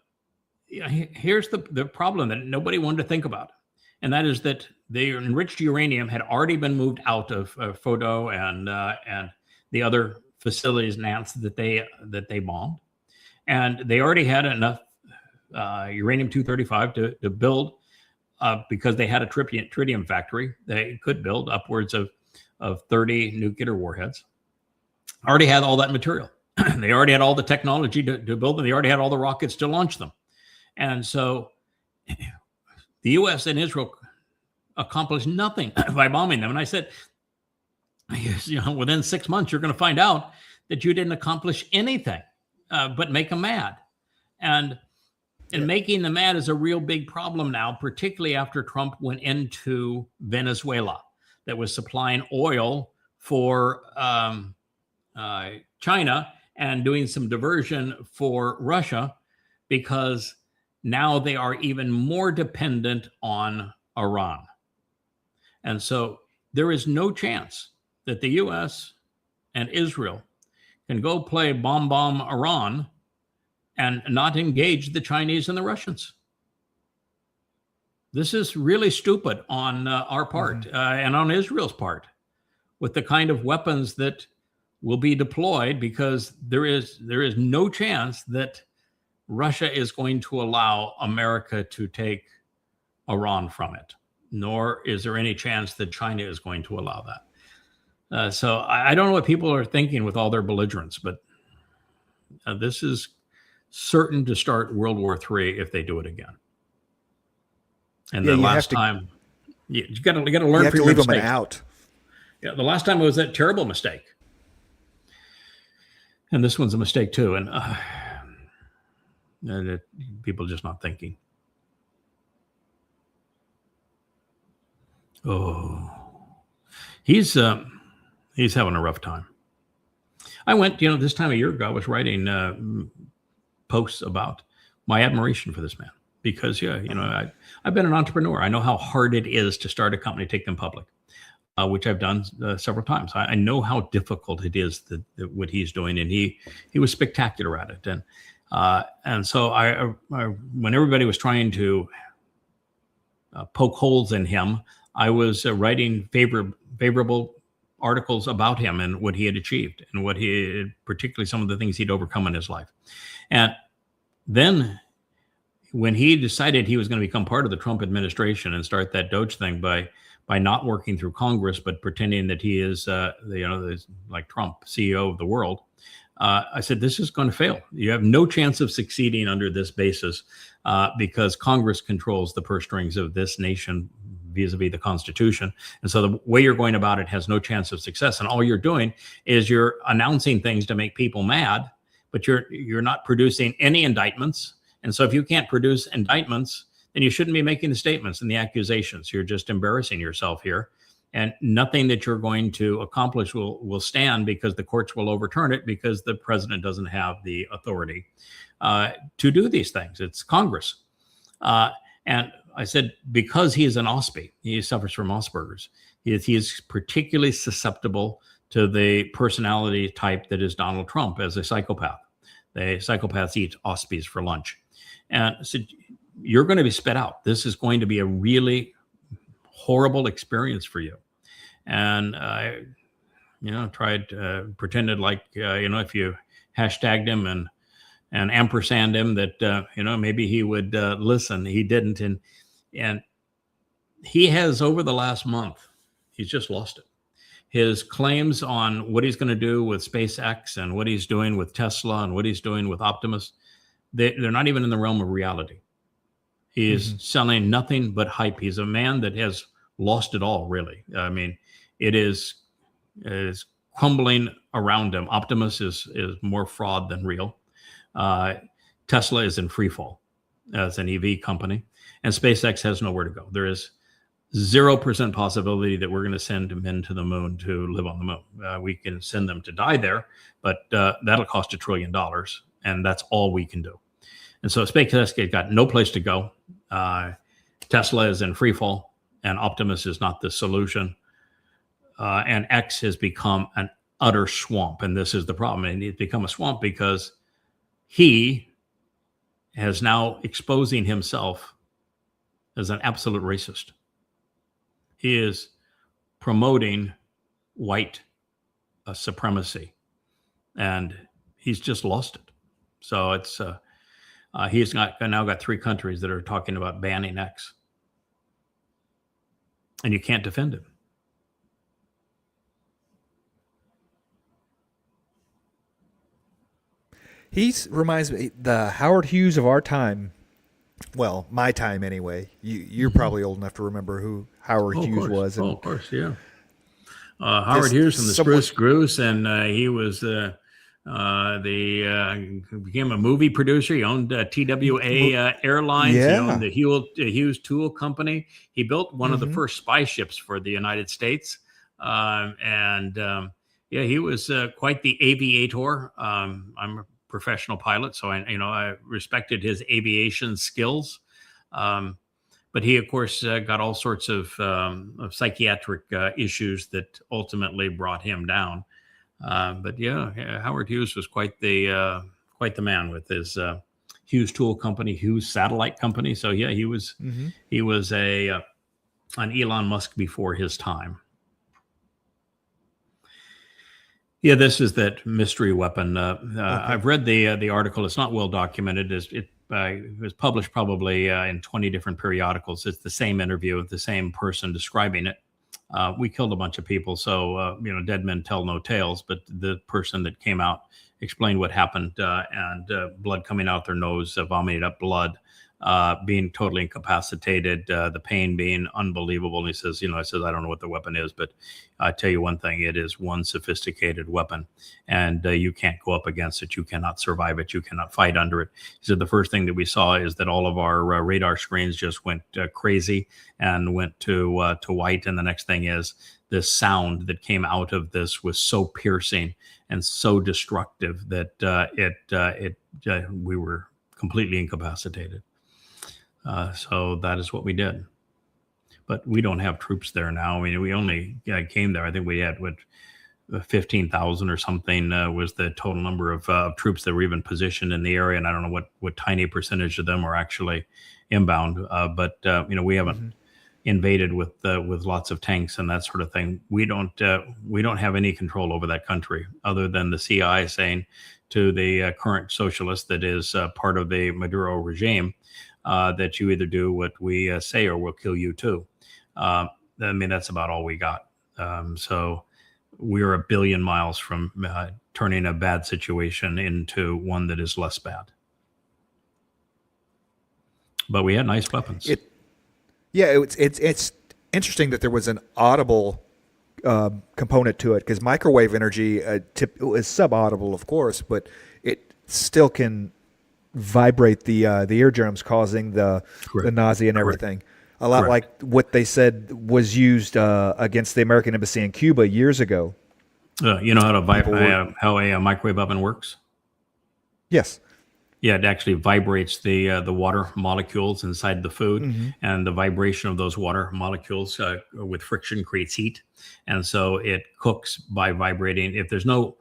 here's the problem that nobody wanted to think about. And that is that the enriched uranium had already been moved out of Fordo and the other facilities, Nance, that they bombed, and they already had enough uranium-235 to build because they had a tritium factory. They could build upwards of 30 nuclear warheads. Already had all that material. They already had all the technology to build them. They already had all the rockets to launch them. And so the U.S. and Israel accomplish nothing by bombing them. And I said, within 6 months, you're going to find out that you didn't accomplish anything but make them mad. And making them mad is a real big problem now, particularly after Trump went into Venezuela, that was supplying oil for China and doing some diversion for Russia, because now they are even more dependent on Iran. And so there is no chance that the U.S. and Israel can go play bomb Iran and not engage the Chinese and the Russians. This is really stupid on our part and on Israel's part, with the kind of weapons that will be deployed, because there is no chance that Russia is going to allow America to take Iran from it, nor is there any chance that China is going to allow that. So I don't know what people are thinking with all their belligerence, but this is certain to start World War III if they do it again. And the last time, you got to learn You from have to your leave them mistakes. an out. Yeah, the last time it was that terrible mistake, and this one's a mistake too. And people just not thinking. Oh, he's having a rough time. I went, this time a year ago, I was writing posts about my admiration for this man, because I've been an entrepreneur. I know how hard it is to start a company, take them public, which I've done several times. I know how difficult it is that what he's doing, and he was spectacular at it. And so I when everybody was trying to poke holes in him, I was writing favorable articles about him and what he had achieved, and particularly some of the things he'd overcome in his life. And then when he decided he was going to become part of the Trump administration and start that Doge thing by not working through Congress, but pretending that he is, like Trump, CEO of the world, I said, this is going to fail. You have no chance of succeeding under this basis because Congress controls the purse strings of this nation vis-a-vis the Constitution. And so the way you're going about it has no chance of success. And all you're doing is you're announcing things to make people mad, but you're not producing any indictments. And so if you can't produce indictments, then you shouldn't be making the statements and the accusations. You're just embarrassing yourself here. And nothing that you're going to accomplish will stand, because the courts will overturn it, because the president doesn't have the authority to do these things. It's Congress. And I said, because he is an OSPI, he suffers from Asperger's. He is particularly susceptible to the personality type that is Donald Trump as a psychopath. The psychopaths eat OSPIs for lunch. And I said, you're going to be spit out. This is going to be a really horrible experience for you. And I, pretended like, if you hashtagged him and ampersand him, that, maybe he would listen. He didn't. And he has, over the last month, he's just lost it. His claims on what he's going to do with SpaceX and what he's doing with Tesla and what he's doing with Optimus, they're not even in the realm of reality. He is selling nothing but hype. He's a man that has lost it all, really. I mean, it is crumbling around him. Optimus is more fraud than real. Tesla is in free fall as an EV company, and SpaceX has nowhere to go. There is 0% possibility that we're going to send men to the moon to live on the moon. We can send them to die there, but that'll cost $1 trillion, and that's all we can do. And so SpaceX has got no place to go. Tesla is in free fall, and Optimus is not the solution. And X has become an utter swamp, and this is the problem. And it's become a swamp because he has now exposing himself as an absolute racist. He is promoting white supremacy, and he's just lost it. So it's he's now got 3 countries that are talking about banning X, and you can't defend him. He reminds me the Howard Hughes of our time. Well, my time anyway. You're probably old enough to remember who Howard Oh, of Hughes course. was. And Of course, yeah. Howard Hughes from the somewhat- Spruce Goose, and he was became a movie producer. He owned TWA Airlines. He Yeah. owned the Hughes Tool Company. He built one of the first spy ships for the United States, yeah, he was quite the aviator. I'm a professional pilot, so I respected his aviation skills. But he, of course, got all sorts of psychiatric issues that ultimately brought him down. But yeah, Howard Hughes was quite the man with his Hughes Tool Company, Hughes Satellite Company. So yeah, he was an Elon Musk before his time. Yeah, this is that mystery weapon. I've read the article. It's not well documented. It was published probably in 20 different periodicals. It's the same interview with the same person describing it. We killed a bunch of people, so dead men tell no tales. But the person that came out explained what happened, and blood coming out their nose, vomiting up blood, being totally incapacitated, the pain being unbelievable. And he says, I don't know what the weapon is, but I tell you one thing, it is one sophisticated weapon, and you can't go up against it. You cannot survive it. You cannot fight under it. He said the first thing that we saw is that all of our radar screens just went crazy and went to white. And the next thing is this sound that came out of this was so piercing and so destructive that we were completely incapacitated. So that is what we did. But we don't have troops there now. I mean, we only came there. I think we had 15,000 or something was the total number of troops that were even positioned in the area. And I don't know what tiny percentage of them were actually inbound. But we haven't invaded with lots of tanks and that sort of thing. We don't have any control over that country other than the CIA saying to the current socialist that is part of the Maduro regime, that you either do what we say or we'll kill you too. That's about all we got. So we're a billion miles from turning a bad situation into one that is less bad. But we had nice weapons. It's interesting that there was an audible component to it, because microwave energy is subaudible, of course, but it still can vibrate the eardrums, causing the nausea and everything. A lot like what they said was used against the American embassy in Cuba years ago. You know how a microwave oven works? Yes. Yeah, it actually vibrates the water molecules inside the food, and the vibration of those water molecules with friction creates heat, and so it cooks by vibrating. If there's no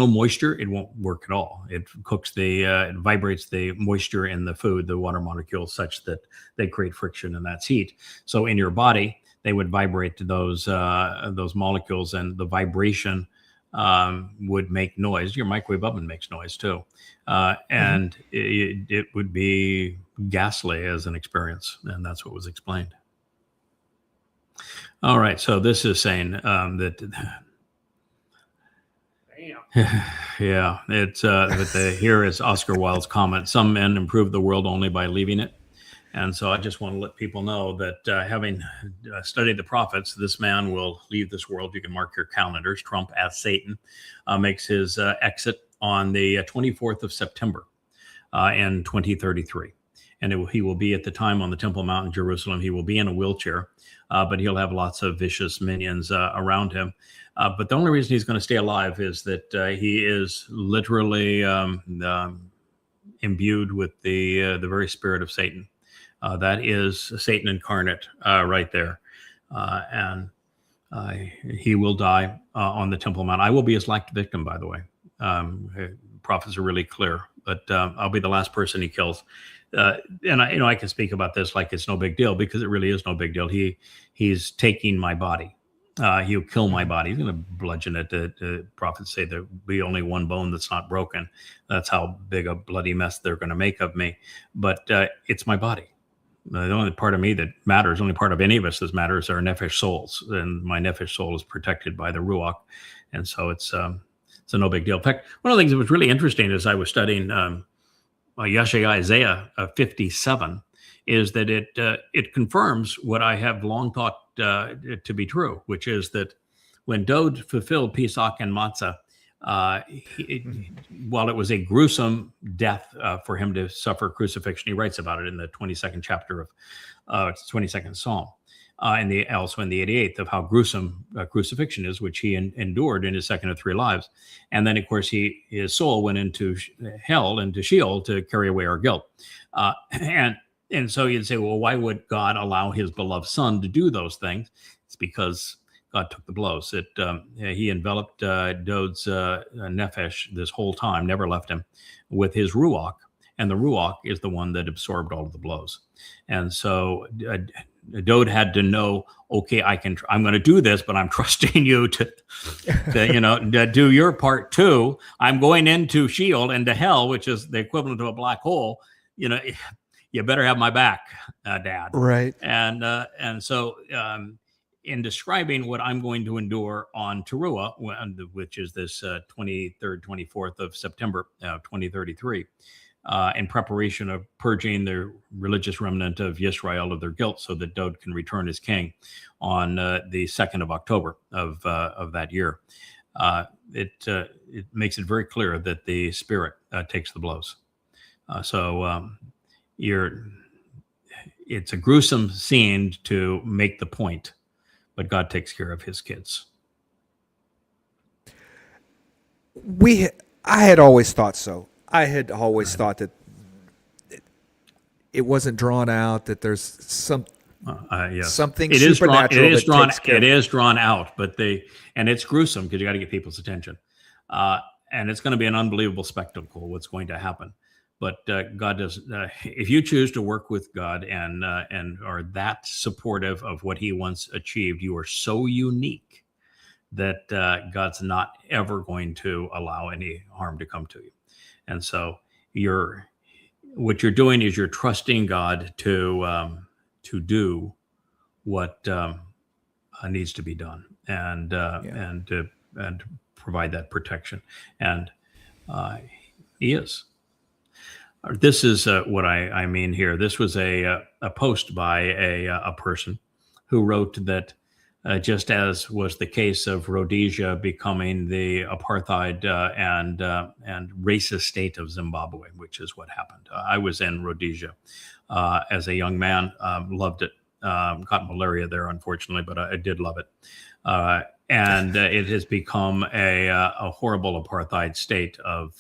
moisture, it won't work at all. It cooks it vibrates the moisture in the food, the water molecules, such that they create friction, and that's heat. So in your body, they would vibrate to those molecules, and the vibration would make noise. Your microwave oven makes noise too, and it would be ghastly as an experience, and that's what was explained. All right, so this is saying that. Yeah, it's here is Oscar Wilde's comment. Some men improve the world only by leaving it. And so I just want to let people know that having studied the prophets, this man will leave this world. You can mark your calendars. Trump, as Satan, makes his exit on the 24th of September in 2033. And he will be at the time on the Temple Mount in Jerusalem. He will be in a wheelchair, but he'll have lots of vicious minions around him. But the only reason he's going to stay alive is that he is literally imbued with the very spirit of Satan. That is Satan incarnate right there. And he will die on the Temple Mount. I will be his elect victim, by the way. Prophets are really clear, but I'll be the last person he kills. And I can speak about this like it's no big deal, because it really is no big deal. He's taking my body. He'll kill my body. He's going to bludgeon it. The prophets say there'll be only one bone that's not broken. That's how big a bloody mess they're going to make of me. But it's my body. The only part of me that matters, the only part of any of us that matters, are nefesh souls. And my nefesh soul is protected by the Ruach. And so it's a no big deal. In fact, one of the things that was really interesting as I was studying Isaiah 57 is that it confirms what I have long thought to be true, which is that when Dode fulfilled Pesach and Matzah, while it was a gruesome death for him to suffer crucifixion, he writes about it in the 22nd chapter of 22nd Psalm, and also in the 88th, of how gruesome crucifixion is, which he endured in his second of three lives. And then, of course, his soul went into hell, into Sheol, to carry away our guilt. And so you'd say, well, why would God allow his beloved son to do those things? It's because God took the blows. He enveloped Dode's nefesh this whole time, never left him, with his ruach, and the ruach is the one that absorbed all of the blows. And so Dode had to know, okay, I'm going to do this, but I'm trusting you to do your part too. I'm going into Sheol, into hell, which is the equivalent of a black hole. You better have my back, Dad. Right. And so in describing what I'm going to endure on Teruah, which is this 23rd, 24th of September, 2033, in preparation of purging the religious remnant of Yisrael of their guilt so that Dode can return as king on the 2nd of October of that year. It makes it very clear that the Spirit takes the blows. It's a gruesome scene to make the point, but God takes care of his kids. I had always thought so. I had always thought that it wasn't drawn out, that there's something supernatural. It is drawn out, and it's gruesome because you got to get people's attention. And it's going to be an unbelievable spectacle what's going to happen. But God does. If you choose to work with God and are that supportive of what He once achieved, you are so unique that God's not ever going to allow any harm to come to you. And so what you're doing is you're trusting God to do what needs to be done, and provide that protection. And He is. This is what I mean here. This was a post by a person who wrote that just as was the case of Rhodesia becoming the apartheid and racist state of Zimbabwe, which is what happened. I was in Rhodesia as a young man, loved it. Got malaria there, unfortunately, but I did love it. And it has become a horrible apartheid state of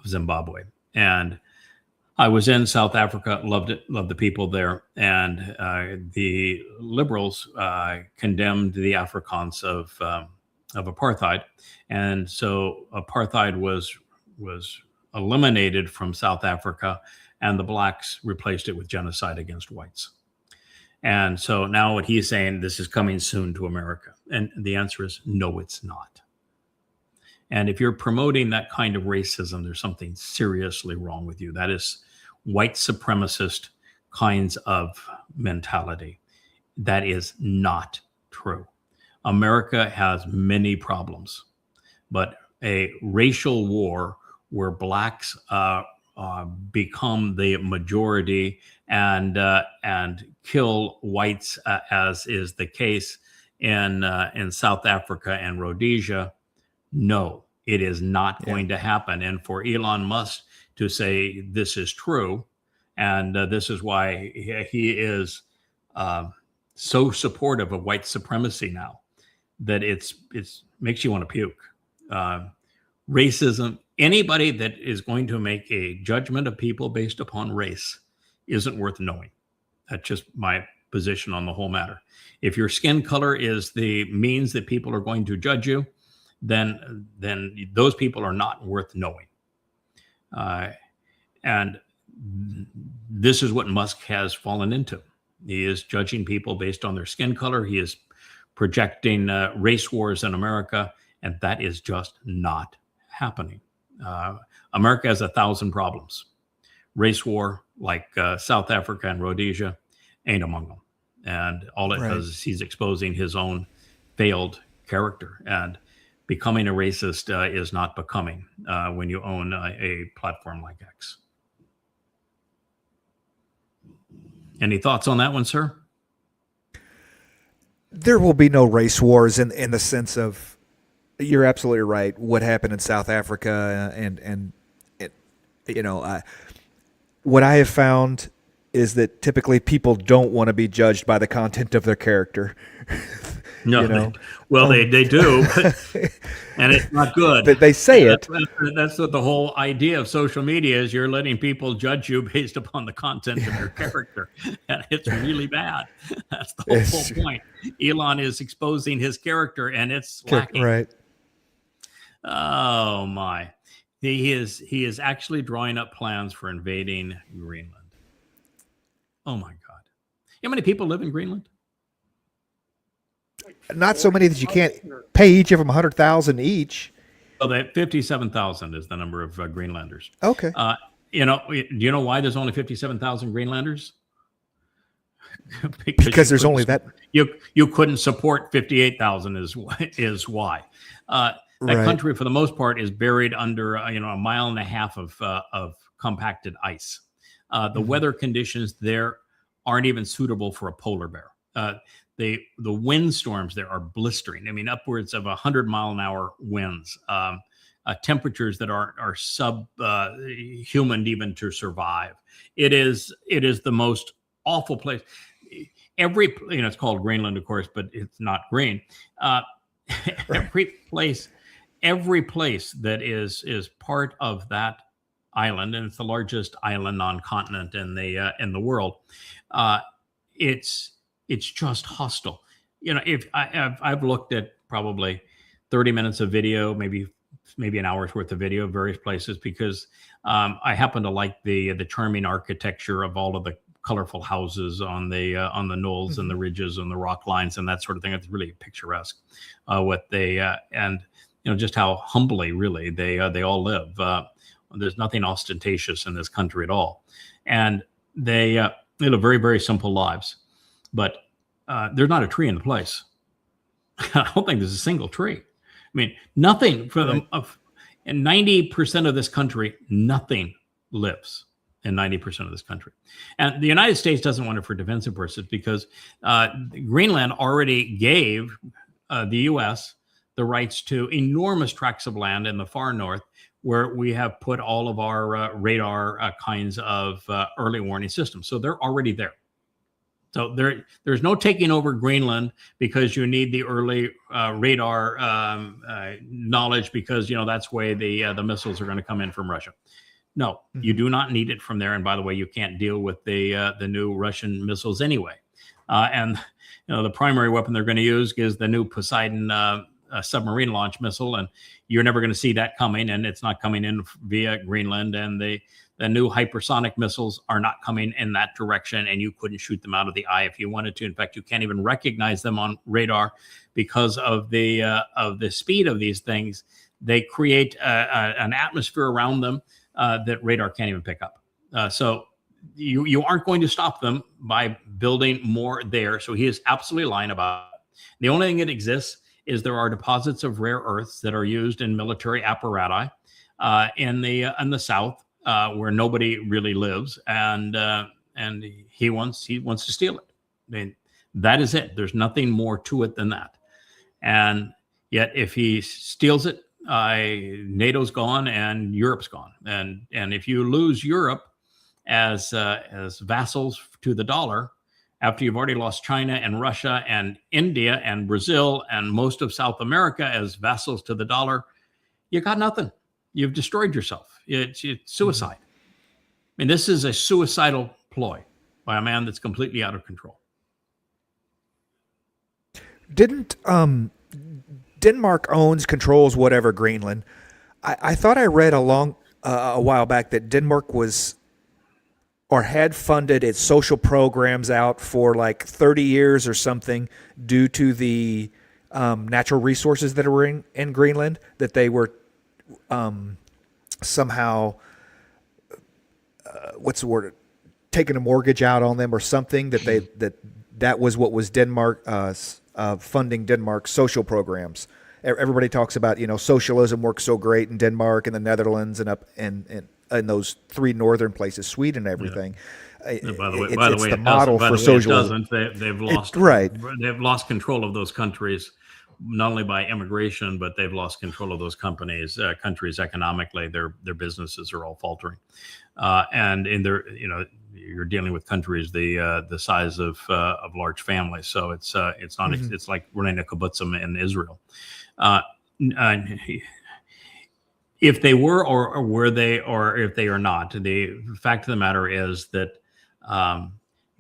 Zimbabwe. And I was in South Africa, loved it, loved the people there. And the liberals condemned the Afrikaans of apartheid. And so apartheid was eliminated from South Africa, and the blacks replaced it with genocide against whites. And so now what he's saying, this is coming soon to America. And the answer is no, it's not. And if you're promoting that kind of racism, there's something seriously wrong with you. That is white supremacist kinds of mentality. That is not true. America has many problems, but a racial war where blacks become the majority and kill whites, as is the case in South Africa and Rhodesia, no, it is not going to happen. And for Elon Musk to say this is true, and this is why he is so supportive of white supremacy now, that it's makes you want to puke. Racism, anybody that is going to make a judgment of people based upon race isn't worth knowing. That's just my position on the whole matter. If your skin color is the means that people are going to judge you, then those people are not worth knowing. And this is what Musk has fallen into. He is judging people based on their skin color. He is projecting race wars in America, and that is just not happening. America has 1,000 problems. Race war, like South Africa and Rhodesia, ain't among them. And all it does is he's exposing his own failed character. And becoming a racist is not becoming when you own a platform like X. Any thoughts on that one, sir? There will be no race wars in the sense of, you're absolutely right. What happened in South Africa and it, what I have found is that typically people don't want to be judged by the content of their character. No, you know? they do, and it's not good. They say it. That's what the whole idea of social media is. You're letting people judge you based upon the content of your character, and it's really bad. That's the whole point. Elon is exposing his character, and it's lacking. Right. Oh my! He is actually drawing up plans for invading Greenland. Oh my God! How many people live in Greenland? Not so many that you can't pay each of them 100,000 each. Well, that 57,000 is the number of Greenlanders. Okay. Do you know why there's only 57,000 Greenlanders? because there's only that. You couldn't support 58,000 is why. That Right. country, for the most part, is buried under a mile and a half of compacted ice. The weather conditions there aren't even suitable for a polar bear. The windstorms there are blistering. I mean, upwards of 100-mile-an-hour winds. Temperatures that are subhuman even to survive. It is the most awful place. It's called Greenland, of course, but it's not green. Every place that is part of that island, and it's the largest island non-continent in the world. It's just hostile. If I've looked at probably 30 minutes of video, maybe an hour's worth of video of various places, because I happen to like the charming architecture of all of the colorful houses on the knolls and the ridges and the rock lines and that sort of thing. It's really picturesque. Just how humbly really they all live. There's nothing ostentatious in this country at all, and they live very, very simple lives. But there's not a tree in the place. I don't think there's a single tree. I mean, nothing for them. In 90% of this country, nothing lives in 90% of this country. And the United States doesn't want it for defensive purposes, because Greenland already gave the U.S. the rights to enormous tracts of land in the far north, where we have put all of our radar kinds of early warning systems. So they're already there. So there's no taking over Greenland because you need the early radar knowledge, because that's where the missiles are going to come in from Russia. No, you do not need it from there. And by the way, you can't deal with the new Russian missiles anyway. And the primary weapon they're going to use is the new Poseidon submarine launch missile, and you're never going to see that coming, and it's not coming in via Greenland. And the new hypersonic missiles are not coming in that direction, and you couldn't shoot them out of the eye if you wanted to. In fact, you can't even recognize them on radar because of the speed of these things. They create an atmosphere around them that radar can't even pick up. So you aren't going to stop them by building more there. So he is absolutely lying about it. The only thing that exists is there are deposits of rare earths that are used in military apparatus in the South, where nobody really lives, and he wants to steal it. I mean, that is it. There's nothing more to it than that. And yet, if he steals it, NATO's gone and Europe's gone. And if you lose Europe as vassals to the dollar, after you've already lost China and Russia and India and Brazil and most of South America as vassals to the dollar, you got nothing. You've destroyed yourself. It's suicide. I mean, this is a suicidal ploy by a man that's completely out of control. Didn't Denmark controls whatever Greenland? I thought I read a while back that Denmark was or had funded its social programs out for like 30 years or something due to the natural resources that were in Greenland, that they were somehow, what's the word, taking a mortgage out on them or something, that was what was Denmark funding Denmark's social programs. Everybody talks about, socialism works so great in Denmark and the Netherlands and up in those three northern places, Sweden and everything. And by the way, it's it the model doesn't. By for the way, it socialism. doesn't. They've lost Right. They've lost control of those countries, not only by immigration, but they've lost control of those countries economically. Their businesses are all faltering, and in their you're dealing with countries the size of large families. So it's not it's like running a kibbutzim in Israel. If they were, or were they, or if they are not, the fact of the matter is that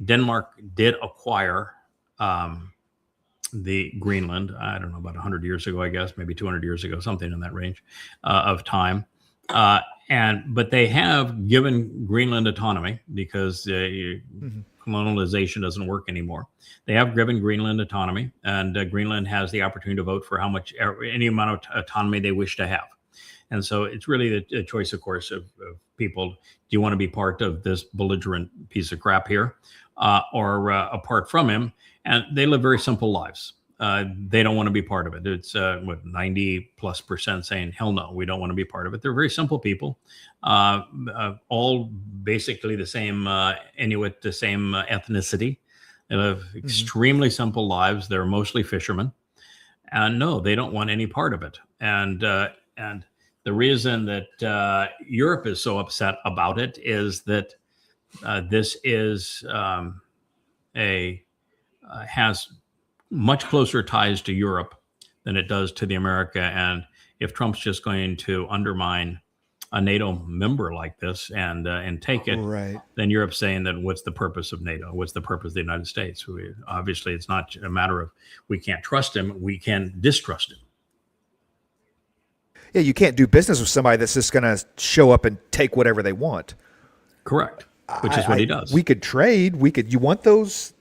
Denmark did acquire the Greenland. I don't know, about 100 years ago, I guess, maybe 200 years ago, something in that range of time. But they have given Greenland autonomy because colonialization doesn't work anymore. They have given Greenland autonomy, and Greenland has the opportunity to vote for any amount of autonomy they wish to have. And so it's really the choice, of course, of people. Do you want to be part of this belligerent piece of crap here, or apart from him? And they live very simple lives. They don't want to be part of it. It's 90+% saying, hell no, we don't want to be part of it. They're very simple people, all basically the same Inuit, the same ethnicity. They live extremely simple lives. They're mostly fishermen. And no, they don't want any part of it. And the reason that Europe is so upset about it is that this is has much closer ties to Europe than it does to the America. And if Trump's just going to undermine a NATO member like this and take it, Right. then Europe's saying that what's the purpose of NATO? What's the purpose of the United States? Obviously, it's not a matter of we can't trust him. We can distrust him. Yeah, you can't do business with somebody that's just going to show up and take whatever they want. Correct. Which is what he does. We could trade. You want those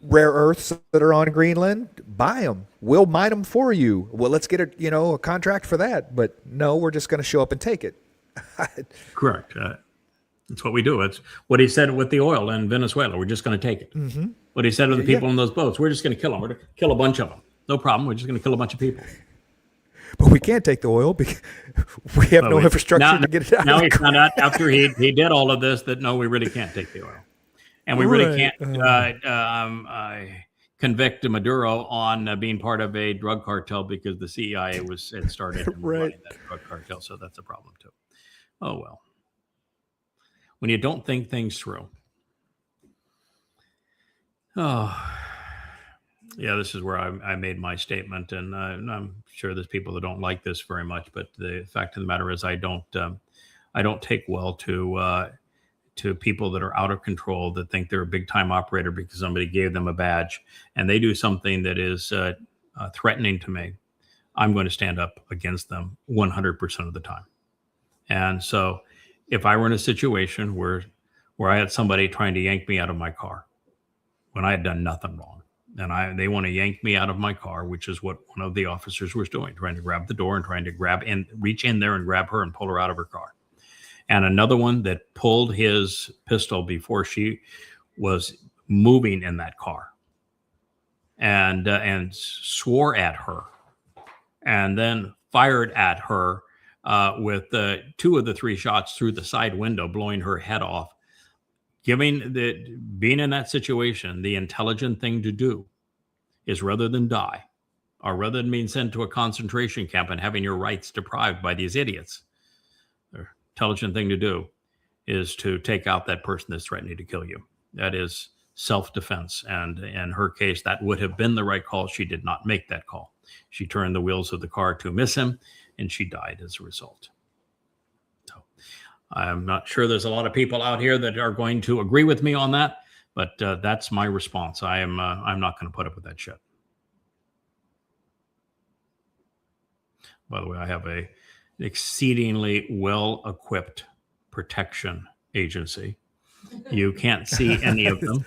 rare earths that are on Greenland? Buy them. We'll mine them for you. Well, let's get a contract for that. But no, we're just going to show up and take it. Correct. That's what we do. It's what he said with the oil in Venezuela. We're just going to take it. What he said to the people in those boats. We're just going to kill them. We're going to kill a bunch of them. No problem. We're just going to kill a bunch of people. But we can't take the oil because we have no infrastructure to get it out. Now he found out after he did all of this that no, we really can't take the oil, and we really can't convict Maduro on being part of a drug cartel because the CIA had started running that drug cartel. So that's a problem too. Oh well, when you don't think things through. Oh. Yeah, this is where I made my statement, and I'm sure there's people that don't like this very much. But the fact of the matter is, I don't take well to people that are out of control, that think they're a big time operator because somebody gave them a badge, and they do something that is threatening to me. I'm going to stand up against them 100% of the time. And so, if I were in a situation where I had somebody trying to yank me out of my car when I had done nothing wrong, and they want to yank me out of my car, which is what one of the officers was doing, trying to grab the door and trying to reach in there and grab her and pull her out of her car. And another one that pulled his pistol before she was moving in that car and swore at her and then fired at her with two of the three shots through the side window, blowing her head off. Being in that situation, the intelligent thing to do is, rather than die, or rather than being sent to a concentration camp and having your rights deprived by these idiots, the intelligent thing to do is to take out that person that's threatening to kill you. That is self-defense. And in her case, that would have been the right call. She did not make that call. She turned the wheels of the car to miss him, and she died as a result. I'm not sure there's a lot of people out here that are going to agree with me on that, but that's my response. I'm not going to put up with that shit. By the way, I have an exceedingly well-equipped protection agency. You can't see any of them,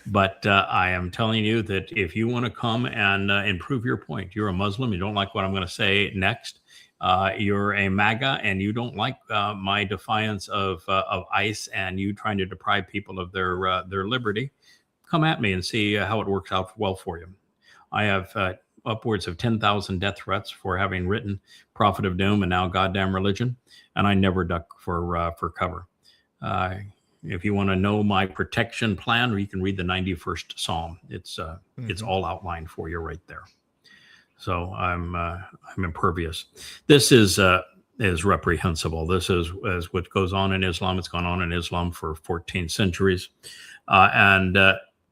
but I am telling you that if you want to come and improve your point, you're a Muslim, you don't like what I'm going to say next, you're a MAGA, and you don't like my defiance of ICE and you trying to deprive people of their liberty, come at me and see how it works out well for you. I have upwards of 10,000 death threats for having written Prophet of Doom and now Goddamn Religion, and I never duck for cover. if you want to know my protection plan, you can read the 91st Psalm. It's all outlined for you right there. So I'm impervious. This is reprehensible. This is what goes on in Islam. It's gone on in Islam for 14 centuries, and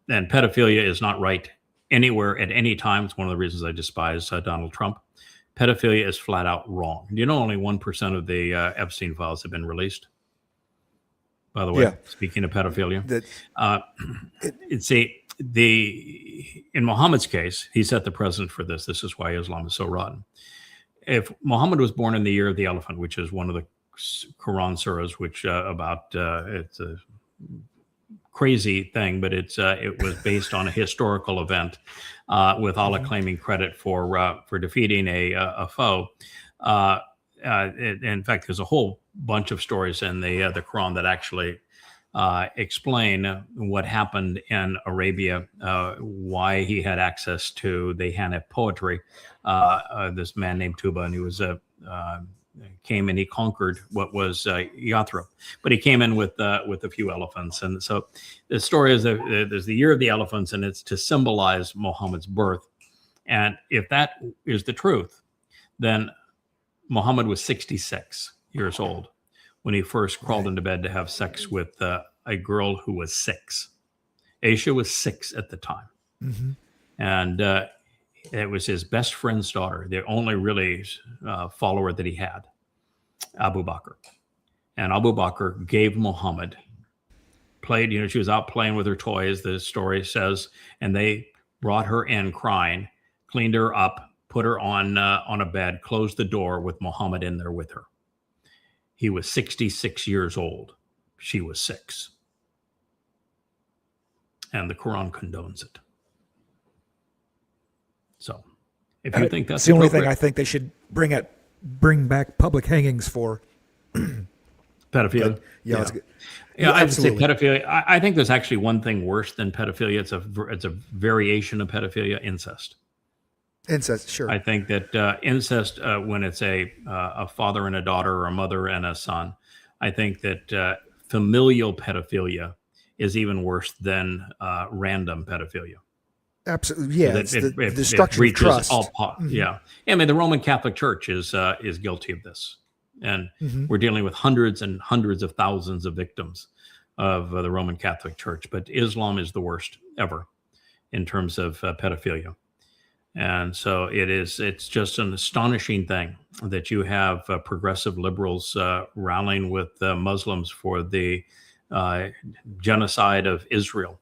pedophilia is not right anywhere at any time. It's one of the reasons I despise Donald Trump. Pedophilia is flat out wrong. Do you know only 1% of the Epstein files have been released? By the way, Yeah. speaking of pedophilia, in Muhammad's case, he set the precedent for this. This is why Islam is so rotten. If Muhammad was born in the year of the elephant, which is one of the Quran surahs, which it's a crazy thing, but it was based on a historical event, with Allah claiming credit for defeating a foe. In fact, there's a whole bunch of stories in the Quran that actually explain what happened in Arabia, why he had access to the Hanif poetry. This man named Tuba, and he was came and he conquered what was Yathrib, but he came in with a few elephants. And so the story is that there's the year of the elephants, and it's to symbolize Muhammad's birth. And if that is the truth, then Muhammad was 66 years old when he first crawled into bed to have sex with a girl who was 6. Aisha was 6 at the time. Mm-hmm. And it was his best friend's daughter, the only really follower that he had, Abu Bakr. And Abu Bakr gave Muhammad, she was out playing with her toys, the story says, and they brought her in crying, cleaned her up, put her on a bed, closed the door with Muhammad in there with her. He was 66 years old. She was 6. And the Quran condones it. So if you think that's the only thing I think they should bring back public hangings for. Pedophilia. Yeah, I would say pedophilia. I think there's actually one thing worse than pedophilia. It's a variation of pedophilia: incest. Incest, sure. I think that incest, when it's a father and a daughter, or a mother and a son, I think that familial pedophilia is even worse than random pedophilia. Absolutely, yeah. So it's the destruction of trust. Yeah, I mean the Roman Catholic Church is guilty of this, and we're dealing with hundreds and hundreds of thousands of victims of the Roman Catholic Church. But Islam is the worst ever in terms of pedophilia. And so it's just an astonishing thing that you have progressive liberals rallying with Muslims for the genocide of Israel,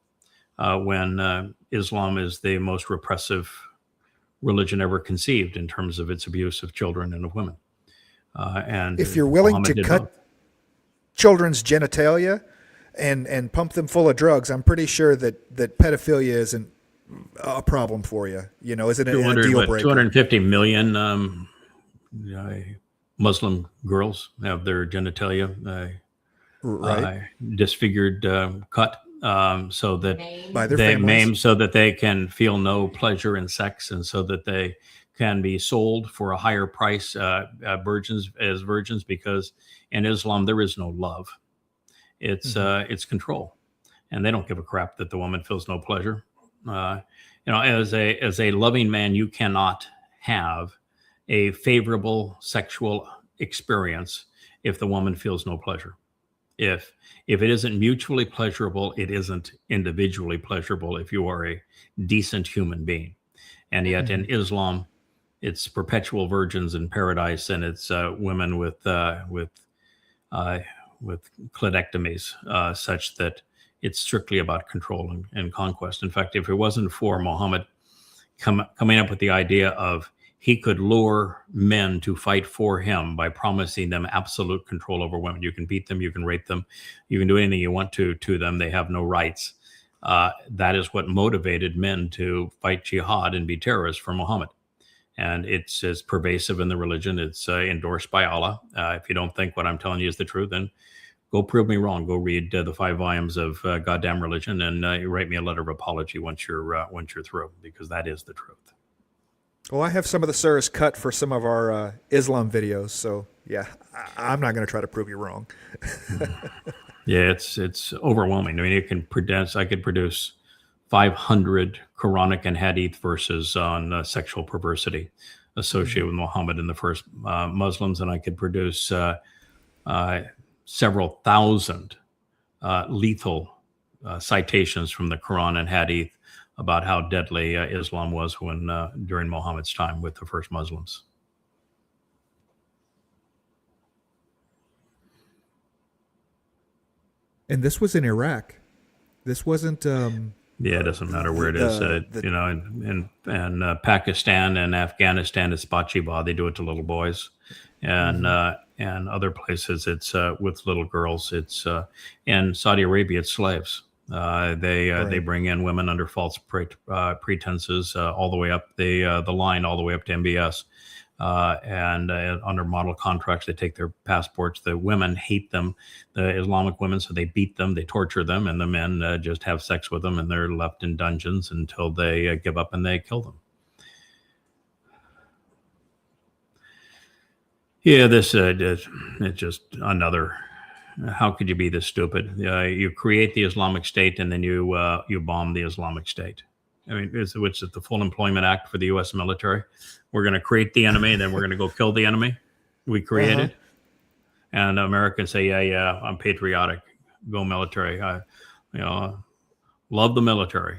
when Islam is the most repressive religion ever conceived in terms of its abuse of children and of women. And if you're willing Muhammad to did cut both. children's genitalia and pump them full of drugs, I'm pretty sure that pedophilia isn't a problem for you. Isn't it a deal breaker? 250 million Muslim girls have their genitalia disfigured, cut, so that by their they families. maim, so that they can feel no pleasure in sex, and so that they can be sold for a higher price, virgins, because in Islam there is no love. It's control, and they don't give a crap that the woman feels no pleasure. As a loving man, you cannot have a favorable sexual experience if the woman feels no pleasure. If it isn't mutually pleasurable, it isn't individually pleasurable if you are a decent human being. And yet in Islam, it's perpetual virgins in paradise, and it's women with clitectomies, such that it's strictly about control and conquest. In fact, if it wasn't for Muhammad coming up with the idea of he could lure men to fight for him by promising them absolute control over women. You can beat them, you can rape them, you can do anything you want to them. They have no rights. That is what motivated men to fight jihad and be terrorists for Muhammad. And it's as pervasive in the religion. It's endorsed by Allah. If you don't think what I'm telling you is the truth, then go prove me wrong. Go read the 5 volumes of Goddamn Religion, and write me a letter of apology once you're through, because that is the truth. Well, I have some of the surahs cut for some of our Islam videos, so yeah, I'm not going to try to prove you wrong. Yeah, it's overwhelming. I mean, I could produce 500 Quranic and Hadith verses on sexual perversity associated with Muhammad and the first Muslims, and I could produce several thousand lethal citations from the Quran and Hadith about how deadly Islam was when during Muhammad's time with the first Muslims. And this was in Iraq. This wasn't. Yeah, it doesn't matter where it is. You know, in Pakistan and Afghanistan, it's Bachibah. They do it to little boys, and other places it's with little girls. It's in Saudi Arabia, it's slaves. They bring in women under false pretenses all the way up the line, all the way up to MBS. And under model contracts, they take their passports. The women hate them, the Islamic women, so they beat them, they torture them, and the men just have sex with them, and they're left in dungeons until they give up and they kill them. Yeah, this it's just another. How could you be this stupid? You create the Islamic State, and then you bomb the Islamic State. I mean, which is the Full Employment Act for the U.S. military. We're going to create the enemy, then we're going to go kill the enemy we created. And Americans say, yeah, I'm patriotic. Go military. I love the military.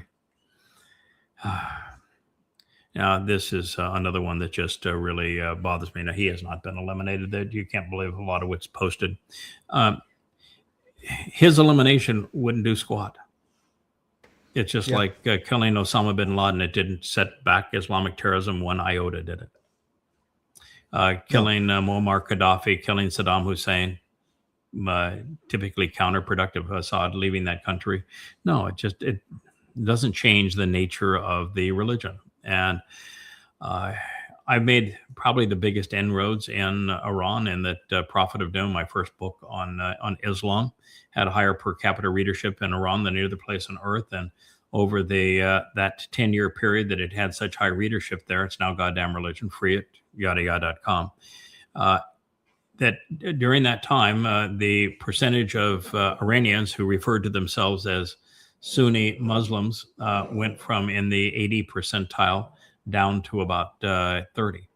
Now, this is another one that just really bothers me. Now, he has not been eliminated. That you can't believe a lot of what's posted. His elimination wouldn't do squat. It's just like killing Osama bin Laden. It didn't set back Islamic terrorism one iota, did it? Killing Muammar Gaddafi, killing Saddam Hussein, typically counterproductive. Assad leaving that country. No, it doesn't change the nature of the religion. And I've made probably the biggest inroads in Iran, in that Prophet of Doom, my first book on Islam, had a higher per capita readership in Iran than any other place on earth. And over that 10-year period that it had such high readership there, it's now goddamn religion, free at yada.com. That during that time, the percentage of Iranians who referred to themselves as Sunni Muslims went from in the 80 percentile down to about 30.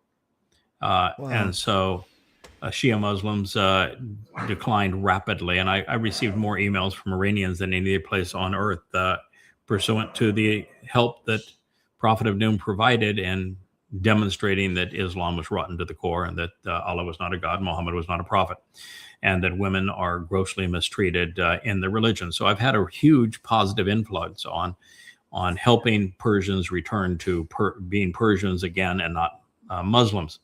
Wow. And so Shia Muslims declined rapidly. And I received more emails from Iranians than any other place on earth, pursuant to the help that Prophet of Doom provided in demonstrating that Islam was rotten to the core, and that Allah was not a god, Muhammad was not a prophet, and that women are grossly mistreated in the religion. So I've had a huge positive influence on helping Persians return to being Persians again and not Muslims.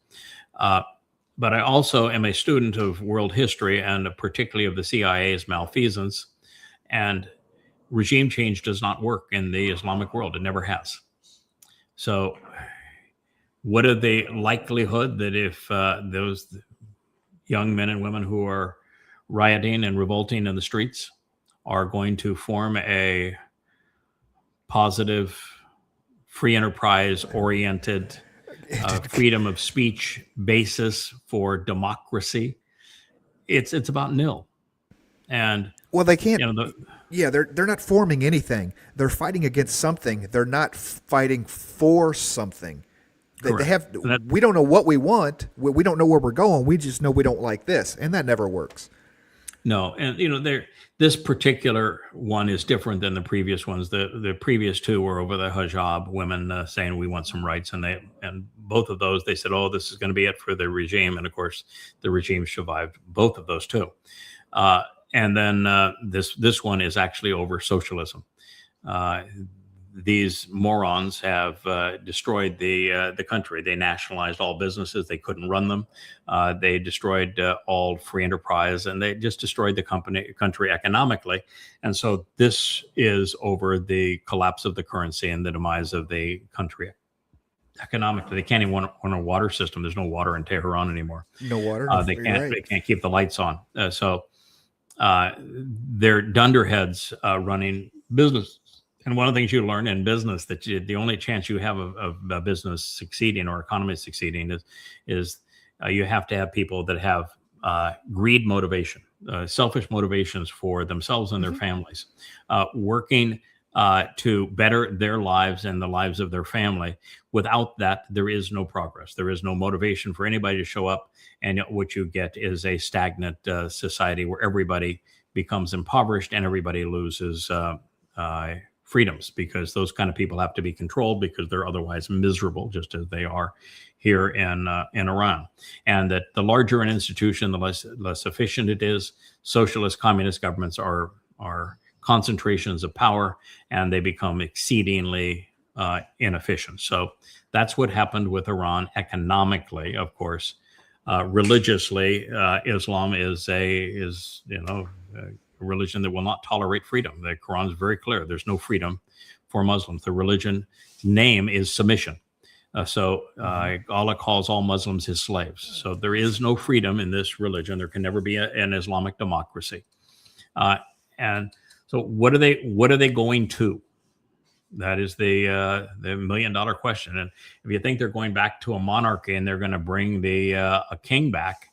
But I also am a student of world history, and particularly of the CIA's malfeasance. And regime change does not work in the Islamic world. It never has. So what are the likelihood that if those young men and women who are rioting and revolting in the streets are going to form a positive, free enterprise oriented, freedom of speech basis for democracy, it's about nil. And well, they can't. They're not forming anything. They're fighting against something. They're not fighting for something. They have. We don't know what we want. We don't know where we're going. We just know we don't like this, and that never works. No, and this particular one is different than the previous ones. The previous two were over the hijab, women saying we want some rights, and both of those they said, oh, this is going to be it for the regime, and of course the regime survived both of those too. And then this one is actually over socialism. These morons have destroyed the country. They nationalized all businesses. They couldn't run them. They destroyed all free enterprise, and they just destroyed the country economically. And so this is over the collapse of the currency and the demise of the country economically. They can't even want a water system. There's no water in Tehran anymore. No water. They can't keep the lights on. So they're dunderheads running business. And one of the things you learn in business, that the only chance you have of a business succeeding or economy succeeding is you have to have people that have greed motivation. selfish motivations for themselves and their families, working to better their lives and the lives of their family. Without that, there is no progress. There is no motivation for anybody to show up. And what you get is a stagnant society where everybody becomes impoverished and everybody loses freedoms, because those kind of people have to be controlled because they're otherwise miserable, just as they are here in Iran. And that the larger an institution, the less efficient it is. Socialist, communist governments are concentrations of power, and they become exceedingly inefficient. So that's what happened with Iran economically, of course. Religiously, Islam is a religion that will not tolerate freedom. The Quran is very clear. There's no freedom for Muslims. The religion name is submission. So Allah calls all Muslims his slaves. So there is no freedom in this religion. There can never be an Islamic democracy. And so what are they going to? That is the $1 million question. And if you think they're going back to a monarchy and they're going to bring a king back,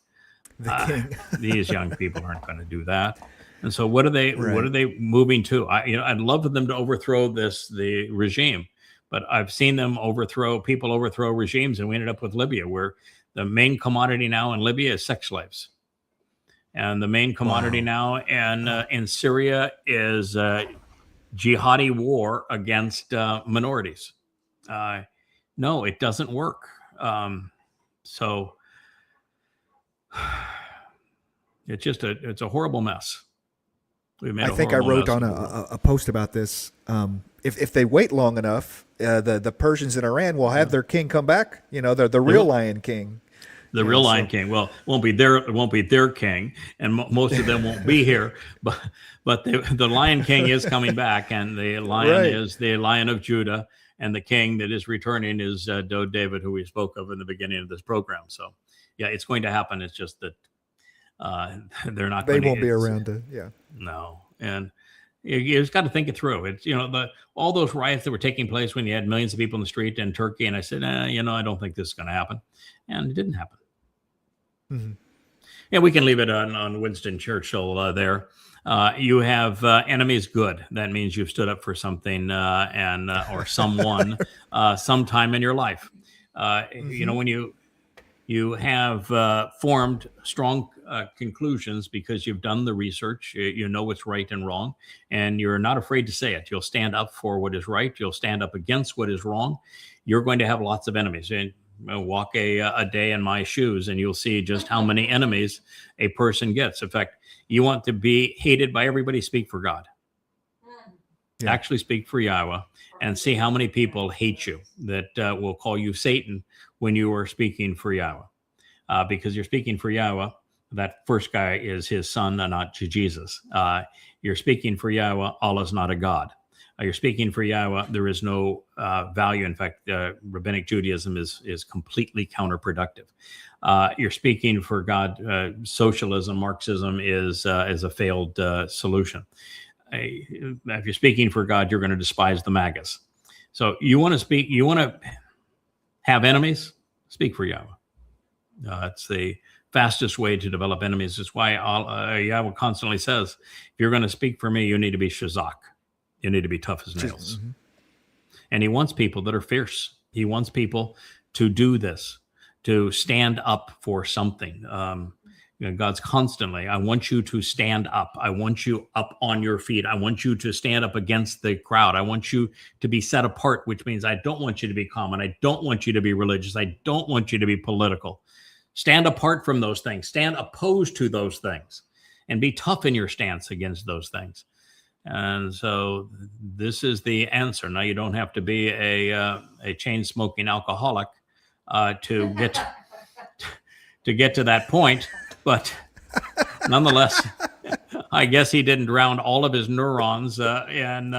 these young people aren't going to do that. And so what are they moving to? I'd love for them to overthrow the regime, but I've seen them overthrow regimes, and we ended up with Libya, where the main commodity now in Libya is sex slaves. And the main commodity now in Syria is jihadi war against minorities. No, it doesn't work. So it's a horrible mess. I think I wrote on a post about this. If they wait long enough, the Persians in Iran will have their king come back. The real Lion King. The real Lion King. Well, it won't be their king, and most of them won't be here. But the Lion King is coming back, and the lion is the Lion of Judah, and the king that is returning is Dode David, who we spoke of in the beginning of this program. So, yeah, it's going to happen. It's just that they're not. They won't be around to. Yeah. No, and you just got to think it through. It's all those riots that were taking place when you had millions of people in the street in Turkey, and I said, I don't think this is going to happen, and it didn't happen. Mm-hmm. Yeah, we can leave it on Winston Churchill there. You have enemies good. That means you've stood up for something or someone sometime in your life. When you have formed strong conclusions because you've done the research, you know what's right and wrong, and you're not afraid to say it. You'll stand up for what is right. You'll stand up against what is wrong. You're going to have lots of enemies. And walk a day in my shoes, and you'll see just how many enemies a person gets. In fact, you want to be hated by everybody, speak for God. Yeah. Actually speak for Yahweh, and see how many people hate you that will call you Satan when you are speaking for Yahweh. Because you're speaking for Yahweh. That first guy is his son, not Jesus. You're speaking for Yahweh. Allah's not a God. You're speaking for Yahweh. There is no value. In fact, rabbinic Judaism is completely counterproductive. You're speaking for God. Socialism, Marxism is a failed solution. If you're speaking for God, you're going to despise the MAGAs. So you want to have enemies? Speak for Yahweh. It's the fastest way to develop enemies. It's why Yahweh constantly says, if you're going to speak for me, you need to be Shazak. You need to be tough as nails. Mm-hmm. And he wants people that are fierce. He wants people to do this, to stand up for something. God's constantly, I want you to stand up. I want you up on your feet. I want you to stand up against the crowd. I want you to be set apart, which means I don't want you to be common. I don't want you to be religious. I don't want you to be political. Stand apart from those things. Stand opposed to those things, and be tough in your stance against those things. And so this is the answer. Now, you don't have to be a chain-smoking alcoholic to get to that point, but nonetheless, I guess he didn't drown all of his neurons and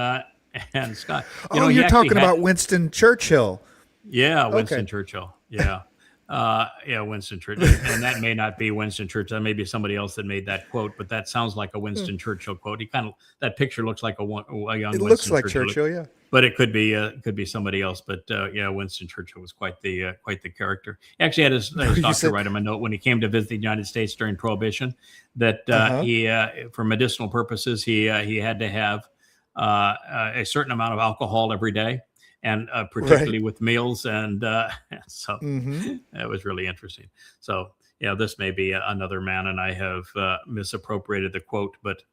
Scott. You're talking about Winston Churchill. Yeah, Winston Churchill. Yeah. Yeah, Winston Churchill, and that may not be Winston Churchill. That may be somebody else that made that quote, but that sounds like a Winston Churchill quote. He kind of that picture looks like a young. It Winston looks like Churchill, Churchill, yeah. but it could be somebody else. But yeah, Winston Churchill was quite the character. He actually had his doctor said- write him a note when he came to visit the United States during Prohibition that he, for medicinal purposes, he had to have a certain amount of alcohol every day, and particularly with meals, and so it was really interesting. So yeah, this may be another man, and I have misappropriated the quote, but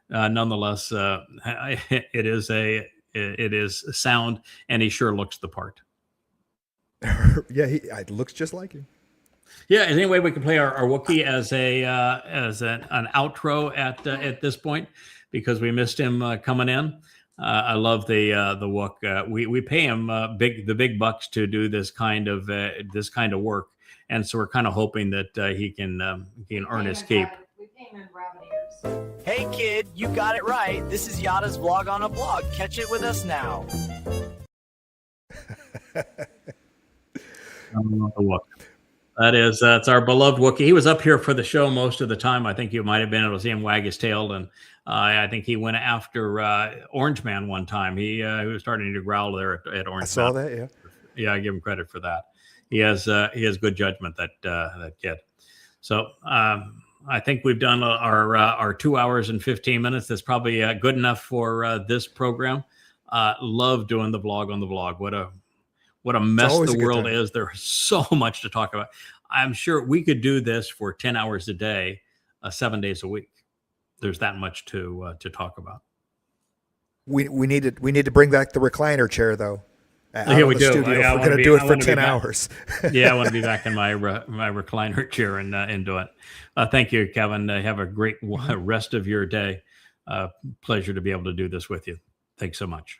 nonetheless, it is sound, and he sure looks the part. Yeah, it looks just like him. Yeah, is there any way we can play our Wookiee as an outro at this point, because we missed him coming in. I love the Wook. We pay him the big bucks to do this kind of work, and so we're kind of hoping that he can earn his keep. We pay him in rabbit ears. Hey kid, you got it right. This is Yada's vlog on a blog. Catch it with us now. The Wook. That's our beloved Wookiee. He was up here for the show most of the time. I think you might have been able to see him wag his tail, and I think he went after Orange Man one time. He was starting to growl there at Orange Man. I saw that, yeah. Yeah, I give him credit for that. He has good judgment, that kid. So I think we've done our 2 hours and 15 minutes. That's probably good enough for this program. Love doing the vlog on the vlog. What a mess the world is. There's so much to talk about. I'm sure we could do this for 10 hours a day, 7 days a week. There's that much to talk about. We need to bring back the recliner chair though. Yeah, we do. Studio, if we're going to do it for 10 hours. Yeah, I want to be back in my recliner chair and do it. Thank you, Kevin. Have a great rest of your day. Pleasure to be able to do this with you. Thanks so much.